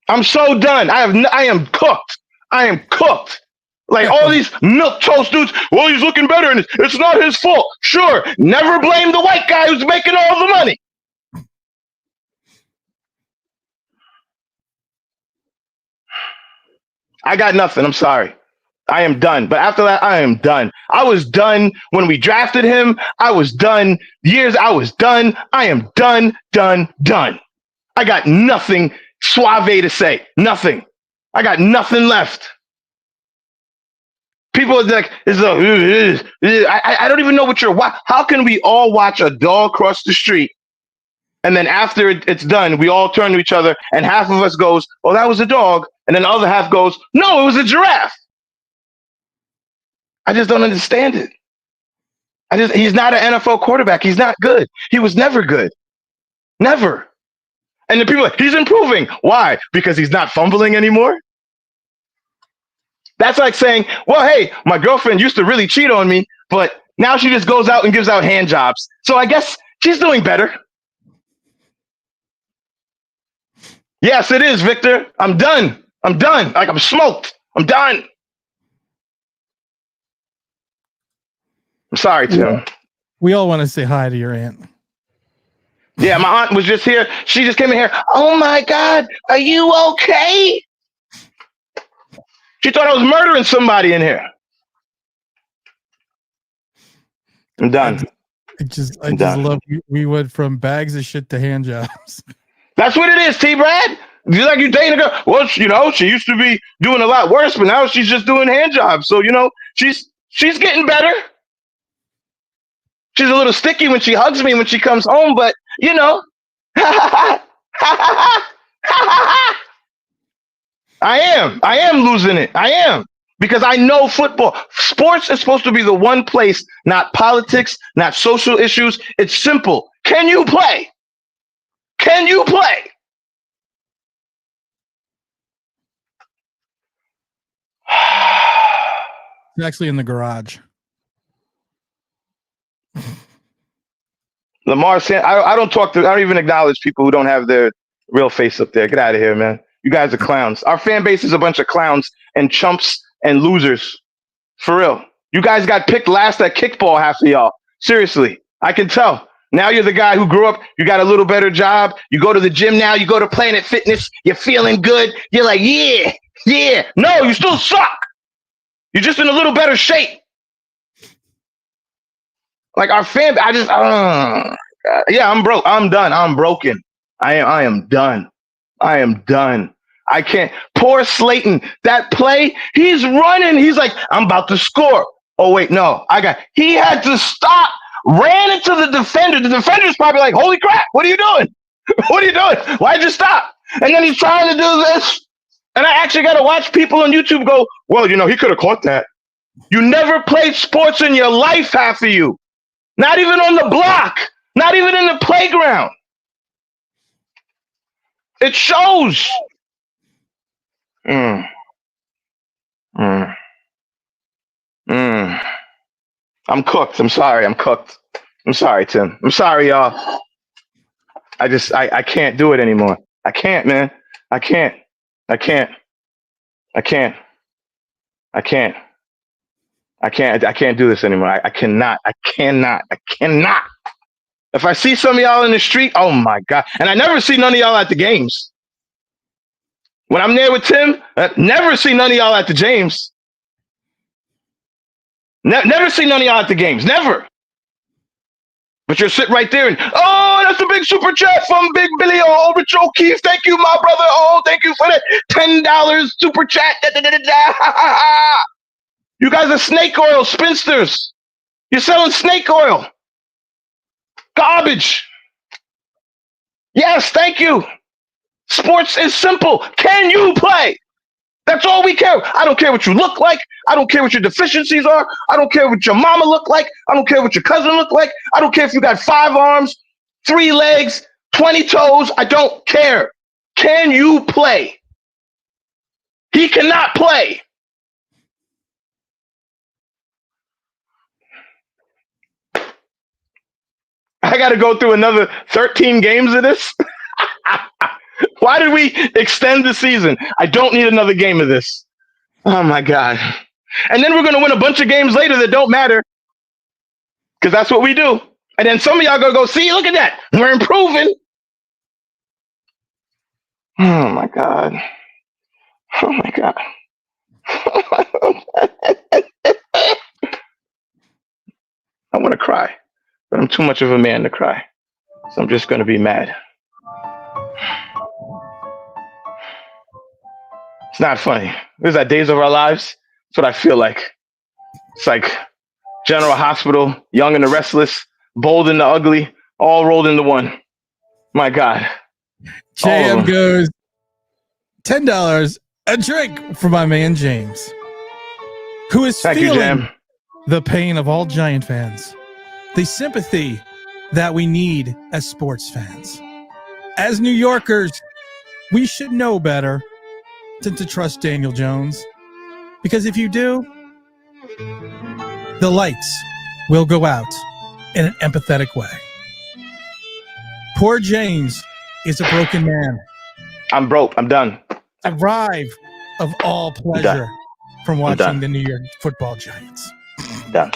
I'm so done. I am cooked. I am cooked. Like all these milk toast dudes. Well, he's looking better, and it's not his fault. Sure, never blame the white guy who's making all the money. I got nothing. I'm sorry. I am done. But after that, I am done. I was done when we drafted him. I was done. I was done. I am done, done. I got nothing suave to say. Nothing. I got nothing left. People are like, I don't even know what how can we all watch a dog cross the street and then after it's done, we all turn to each other and half of us goes, oh, that was a dog. And then the other half goes, no, it was a giraffe. I just don't understand it. He's not an NFL quarterback. He's not good. He was never good. Never. And the people are like, he's improving. Why? Because he's not fumbling anymore? That's like saying, well, hey, my girlfriend used to really cheat on me, but now she just goes out and gives out hand jobs. So I guess she's doing better. Yes, it is, Victor. I'm done. Like I'm smoked. I'm done. I'm sorry, Tim. We all want to say hi to your aunt. Yeah, my aunt was just here. She just came in here. Oh my God, are you okay? She thought I was murdering somebody in here. I'm done. I just love we went from bags of shit to hand jobs. That's what it is, T-Brad. Just like you dating a girl. Well, she used to be doing a lot worse, but now she's just doing hand jobs. So, she's getting better. She's a little sticky when she hugs me when she comes home, but, I am losing it. I am. Because I know football. Sports is supposed to be the one place, not politics, not social issues. It's simple. Can you play? Can you play? It's actually in the garage. Lamar saying, I don't even acknowledge people who don't have their real face up there. Get out of here, man. You guys are clowns. Our fan base is a bunch of clowns and chumps and losers. For real. You guys got picked last at kickball, half of y'all. Seriously. I can tell. Now you're the guy who grew up. You got a little better job. You go to the gym now. You go to Planet Fitness. You're feeling good. You're like, yeah, yeah. No, you still suck. You're just in a little better shape. Like our fan, yeah, I'm broke. I'm done. I'm broken. I am done. I am done. I can't. Poor Slayton. That play, he's running. He's like, I'm about to score. Oh, wait, no. He had to stop, ran into the defender. The defender's probably like, holy crap, what are you doing? What are you doing? Why'd you stop? And then he's trying to do this. And I actually got to watch people on YouTube go, well, he could have caught that. You never played sports in your life, half of you. Not even on the block. Not even in the playground. It shows. I'm cooked. I'm sorry. I'm cooked. I'm sorry, Tim. I'm sorry, y'all. I can't do it anymore. I can't, man. I can't. I can't do this anymore. I cannot. If I see some of y'all in the street, oh my God. And I never see none of y'all at the games. When I'm there with Tim, I never see none of y'all at the James. Never see none of y'all at the games. Never. But you're sitting right there and, oh, that's a big super chat from Big Billy or Rich O'Keefe. Thank you, my brother. Oh, thank you for that $10 super chat. You guys are snake oil spinsters. You're selling snake oil. Garbage. Yes, thank you. Sports is simple. Can you play? That's all we care. I don't care what you look like. I don't care what your deficiencies are. I don't care what your mama look like. I don't care what your cousin look like. I don't care if you got 5 arms, 3 legs, 20 toes. I don't care. Can you play? He cannot play. I got to go through another 13 games of this. Why did we extend the season? I don't need another game of this. Oh my God. And then we're going to win a bunch of games later that don't matter. Because that's what we do. And then some of y'all going to go, see, look at that. We're improving. Oh my God. Oh my God. I want to cry, but I'm too much of a man to cry. So I'm just going to be mad. It's not funny. This is that Days of Our Lives. That's what I feel like. It's like General Hospital, Young and the Restless, Bold and the Ugly, all rolled into one. My God. JM goes $10 a drink for my man James, who is feeling the pain of all Giant fans, the sympathy that we need as sports fans. As New Yorkers, we should know better than to trust Daniel Jones, because if you do, the lights will go out in an empathetic way. Poor James is a broken man. I'm broke. I'm done. Deprived of all pleasure from watching the New York Football Giants. I'm done.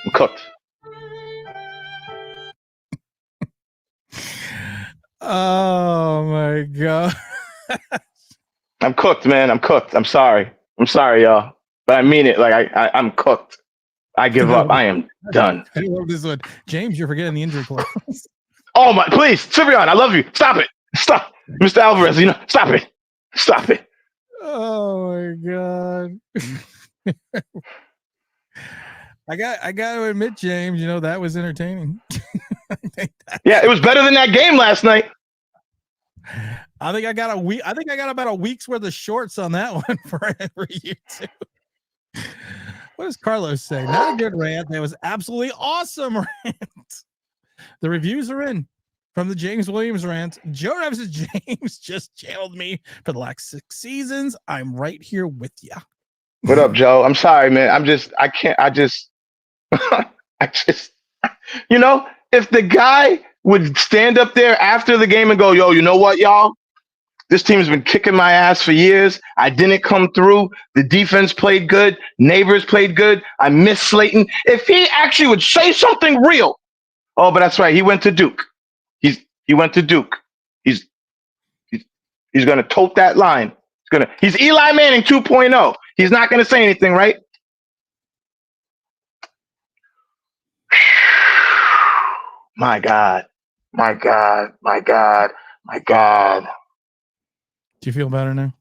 I'm cooked. Oh my God. I'm cooked, man. I'm cooked. I'm sorry, y'all. But I mean it. Like I'm cooked. I give up. I am done. I love this one. James, you're forgetting the injury clause. Oh my, please, Ciprian, I love you. Stop it. Stop. Mr. Alvarez, stop it. Stop it. Oh my God. I got to admit, James, that was entertaining. Yeah, it was better than that game last night. I think I got about a week's worth of shorts on that one for you too. What does Carlos say? Not a good rant. That was absolutely awesome rant. The reviews are in from the James Williams rant. Joe Rev says, James just channeled me for the last 6 seasons. I'm right here with you. What up, Joe? I'm sorry, man. If the guy would stand up there after the game and go, yo, you know what, y'all? This team's been kicking my ass for years. I didn't come through. The defense played good. Neighbors played good. I miss Slayton. If he actually would say something real. Oh, but that's right. He went to Duke. He went to Duke. He's gonna tote that line. He's Eli Manning 2.0. He's not gonna say anything, right? My God. My God. My God. My God. Do you feel better now?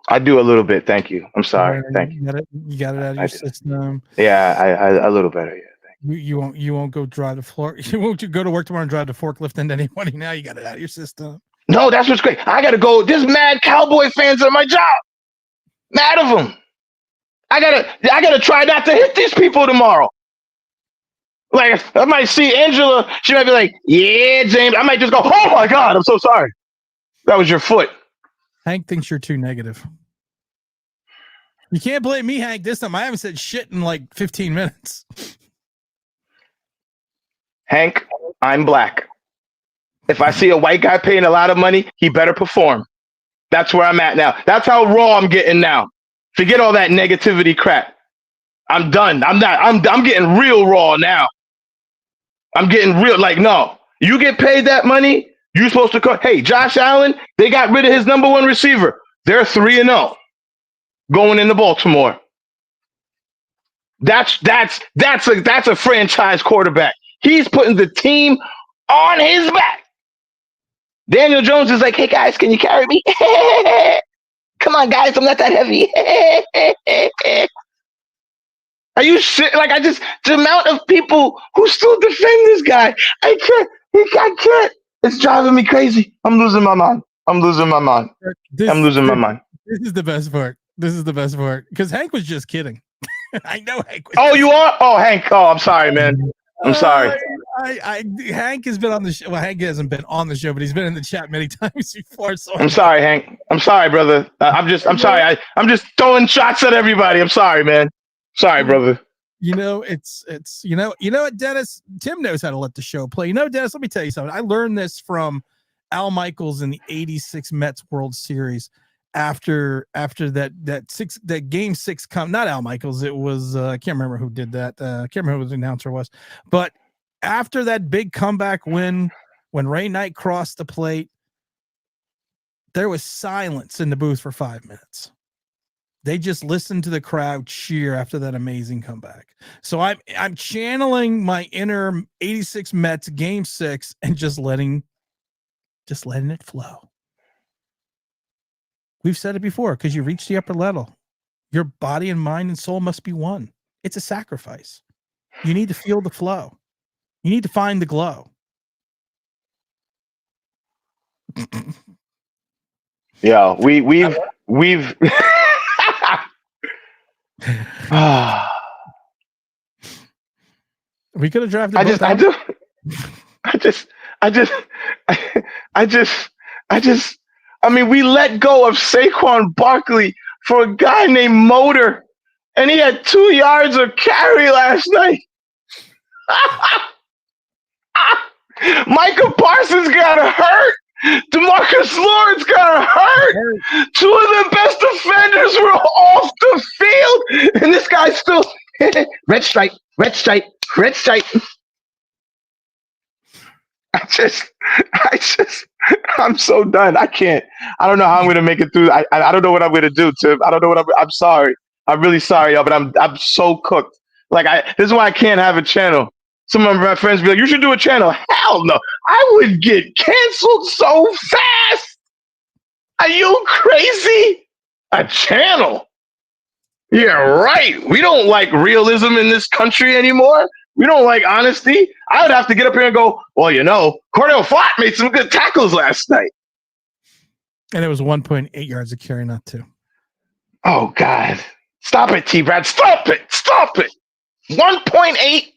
I do a little bit. Thank you. I'm sorry. Thank you. You got it out of your system. Yeah, I a little better. Yeah. You won't go drive the floor. You won't go to work tomorrow and drive the forklift into anybody now. You got it out of your system. No, that's what's great. I gotta go. There's mad Cowboy fans at my job. Mad of them. I gotta try not to hit these people tomorrow. Like I might see Angela. She might be like, "Yeah, James." I might just go, "Oh my God, I'm so sorry. That was your foot." Hank thinks you're too negative. You can't blame me, Hank. This time I haven't said shit in like 15 minutes. Hank, I'm black. If I see a white guy paying a lot of money, he better perform. That's where I'm at now. That's how raw I'm getting now. Forget all that negativity crap. I'm done. I'm getting real raw now. I'm getting real. Like, no, you get paid that money. You're supposed to call. Hey, Josh Allen, they got rid of his number one receiver. They're 3-0 going into Baltimore. That's a franchise quarterback. He's putting the team on his back. Daniel Jones is like, hey guys, can you carry me? Come on, guys, I'm not that heavy. Are you shit? Like, the amount of people who still defend this guy, I can't. It's driving me crazy. I'm losing my mind. This is the best part. Because Hank was just kidding. I know Hank. Oh, you are? Oh, Hank. Oh, I'm sorry, man. I'm sorry. Hank has been on the show. Well, Hank hasn't been on the show, but he's been in the chat many times before. So I'm sorry, Hank. I'm sorry, brother. I'm sorry. I'm just throwing shots at everybody. I'm sorry, man. Sorry, brother. It's what, Dennis? Tim knows how to let the show play. Dennis, let me tell you something. I learned this from Al Michaels in the '86 Mets World Series. After that game 6 come, not Al Michaels, it was I can't remember who did that. I can't remember who the announcer was, but after that big comeback win, when Ray Knight crossed the plate, there was silence in the booth for 5 minutes. They just listened to the crowd cheer after that amazing comeback. So I'm channeling my inner '86 Mets game 6 and just letting it flow. We've said it before, because you reach the upper level. Your body and mind and soul must be one. It's a sacrifice. You need to feel the flow. You need to find the glow. Yeah, we've we could have drafted. I mean, we let go of Saquon Barkley for a guy named Motor, and he had 2 yards of carry last night. Micah Parsons got hurt. DeMarcus Lawrence got hurt. 2 of the best defenders were off the field, and this guy's still red stripe. I'm so done. I can't. I don't know how I'm going to make it through. I don't know what I'm going to do, Tim. I don't know I'm sorry. I'm really sorry, y'all, but I'm so cooked. Like, this is why I can't have a channel. Some of my friends be like, you should do a channel. Hell no. I would get canceled so fast. Are you crazy? A channel? Yeah, right. We don't like realism in this country anymore. We don't like honesty. I would have to get up here and go, well, Cordell Flott made some good tackles last night. And it was 1.8 yards of carry, not 2. Oh, God. Stop it, T-Brad. Stop it. 1.8.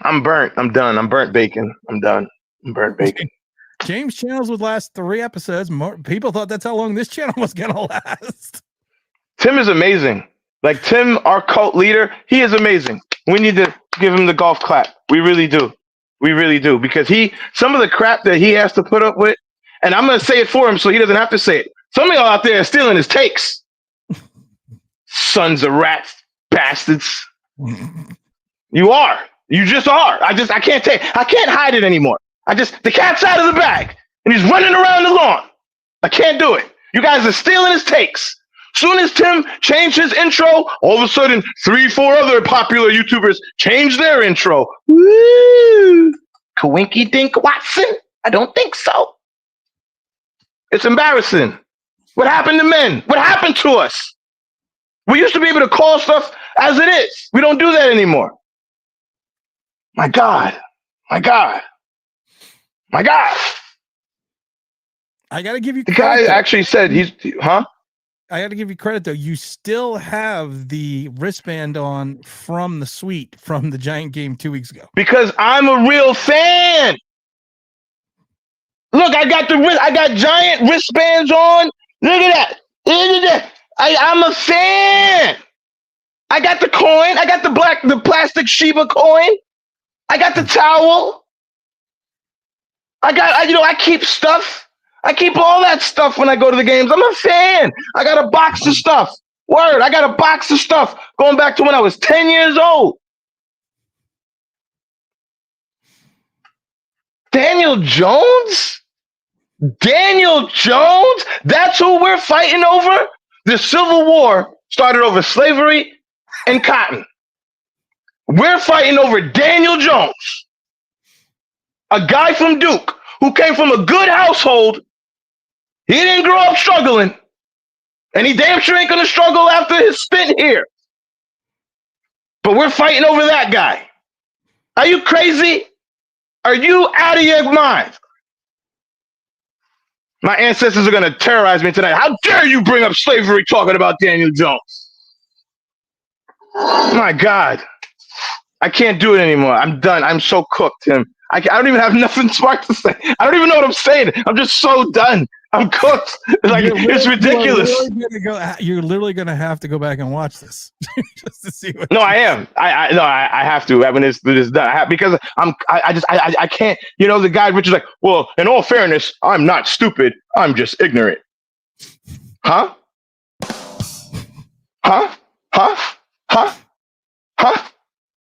I'm burnt. I'm done. I'm burnt bacon. I'm done. I'm burnt bacon. James' channels would last 3 episodes. More people thought that's how long this channel was going to last. Tim is amazing. Like, Tim, our cult leader, he is amazing. We need to give him the golf clap. We really do. We really do. Because some of the crap that he has to put up with, and I'm going to say it for him so he doesn't have to say it. Some of y'all out there are stealing his takes. Sons of rats, bastards. You are. You just are. I can't hide it anymore. The cat's out of the bag and he's running around the lawn. I can't do it. You guys are stealing his takes. Soon as Tim changed his intro, all of a sudden 3-4 other popular YouTubers changed their intro. Woo! Kawinky Dink Watson? I don't think so. It's embarrassing. What happened to men? What happened to us? We used to be able to call stuff as it is. We don't do that anymore. My God. My God. My God. I got to give you the credit. The guy actually said I got to give you credit, though. You still have the wristband on from the suite from the Giant game 2 weeks ago. Because I'm a real fan. Look, I got Giant wristbands on. Look at that. Look at that. I'm a fan. I got the coin. I got the plastic Shiba coin. I got the towel. I keep stuff. I keep all that stuff when I go to the games. I'm a fan. I got a box of stuff. Word, I got a box of stuff going back to when I was 10 years old. Daniel Jones? Daniel Jones? That's who we're fighting over? The Civil War started over slavery and cotton. We're fighting over Daniel Jones, a guy from Duke who came from a good household. He didn't grow up struggling, and he damn sure ain't going to struggle after his stint here. But we're fighting over that guy. Are you crazy? Are you out of your mind? My ancestors are going to terrorize me tonight. How dare you bring up slavery talking about Daniel Jones? My God. I can't do it anymore. I'm done. I'm so cooked, Tim. I don't even have nothing smart to say. I don't even know what I'm saying. I'm just so done. I'm cooked. It's ridiculous. You're literally going to have to go back and watch this just to see what. No, I am. I have to. When it's done because I can't. You know, the guy Richard's like, well, in all fairness, I'm not stupid. I'm just ignorant. Huh? Huh? Huh? Huh? Huh?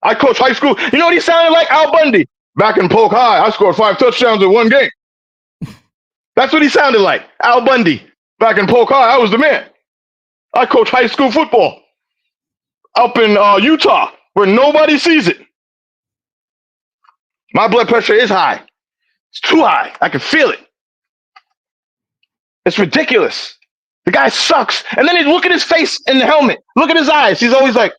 I coach high school. You know what he sounded like? Al Bundy. Back in Polk High, I scored 5 touchdowns in one game. That's what he sounded like. Al Bundy. Back in Polk High, I was the man. I coach high school football up in Utah where nobody sees it. My blood pressure is high. It's too high. I can feel it. It's ridiculous. The guy sucks. And then look at his face in the helmet. Look at his eyes. He's always like,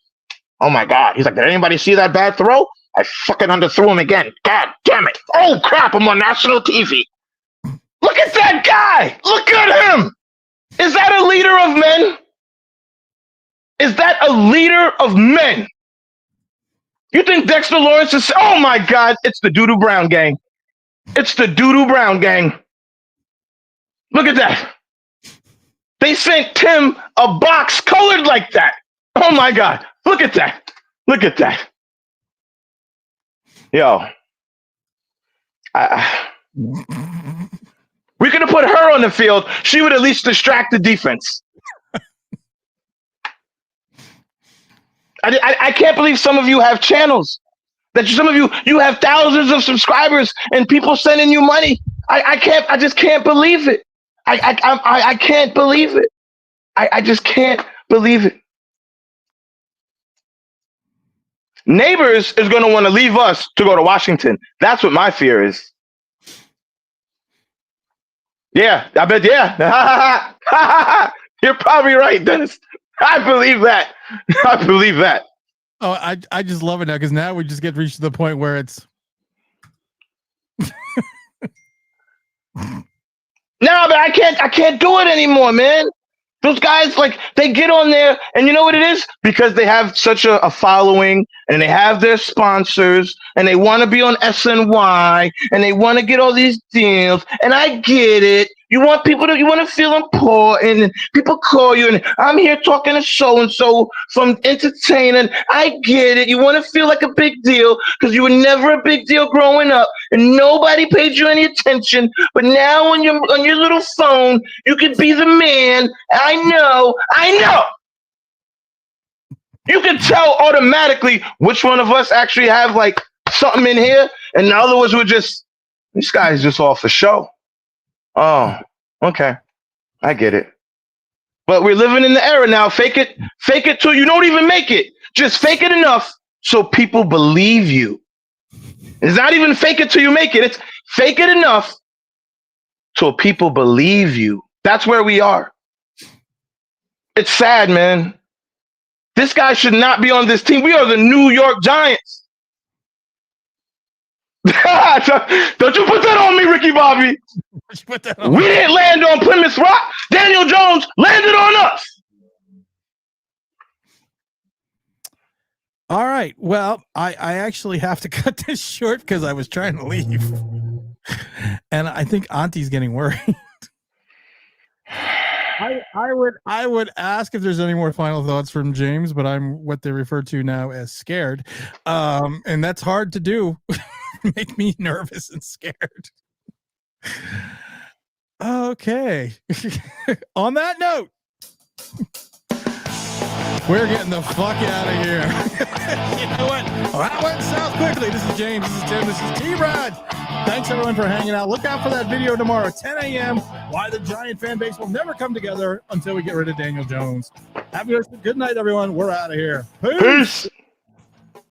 oh my God. He's like, did anybody see that bad throw? I fucking underthrew him again. God damn it. Oh crap, I'm on national TV. Look at that guy. Look at him. Is that a leader of men? Is that a leader of men? You think Dexter Lawrence is, oh my God, it's the Doodoo Brown gang. It's the Doodoo Brown gang. Look at that. They sent Tim a box colored like that. Oh my God. Look at that. Look at that. Yo. We could have put her on the field. She would at least distract the defense. I can't believe some of you have channels. That some of you have thousands of subscribers and people sending you money. I just can't believe it. I can't believe it. I just can't believe it. Neighbors is going to want to leave us to go to Washington. That's what my fear is. Yeah, I bet. Yeah. You're probably right, Dennis. I believe that. I believe that. Oh, I just love it now because now we just get reached to the point where it's. No, but I can't do it anymore, man. Those guys, like, they get on there, and you know what it is? Because they have such a following, and they have their sponsors, and they want to be on SNY, and they want to get all these deals, and I get it. You want to feel important, and people call you, and I'm here talking to so and so from entertaining. I get it. You want to feel like a big deal because you were never a big deal growing up, and nobody paid you any attention. But now on your little phone, you can be the man. I know. You can tell automatically which one of us actually have like something in here, and the other ones were just, this guy's just off the show. Oh, okay. I get it. But we're living in the era now. Fake it till you don't even make it. Just fake it enough so people believe you. It's not even fake it till you make it. It's fake it enough so people believe you. That's where we are. It's sad, man. This guy should not be on this team. We are the New York Giants. Don't you put that on me, Ricky Bobby. We didn't land on Plymouth Rock. Daniel Jones landed on us. All right. Well, I actually have to cut this short because I was trying to leave. And I think Auntie's getting worried. I would ask if there's any more final thoughts from James, but I'm what they refer to now as scared. And that's hard to do. Make me nervous and scared. Okay. On that note, we're getting the fuck out of here. You know what? Well, that went south quickly. This is James. This is Tim. This is T-Brad. Thanks, everyone, for hanging out. Look out for that video tomorrow, 10 a.m. Why the Giant fan base will never come together until we get rid of Daniel Jones. Have a good night, everyone. We're out of here. Peace.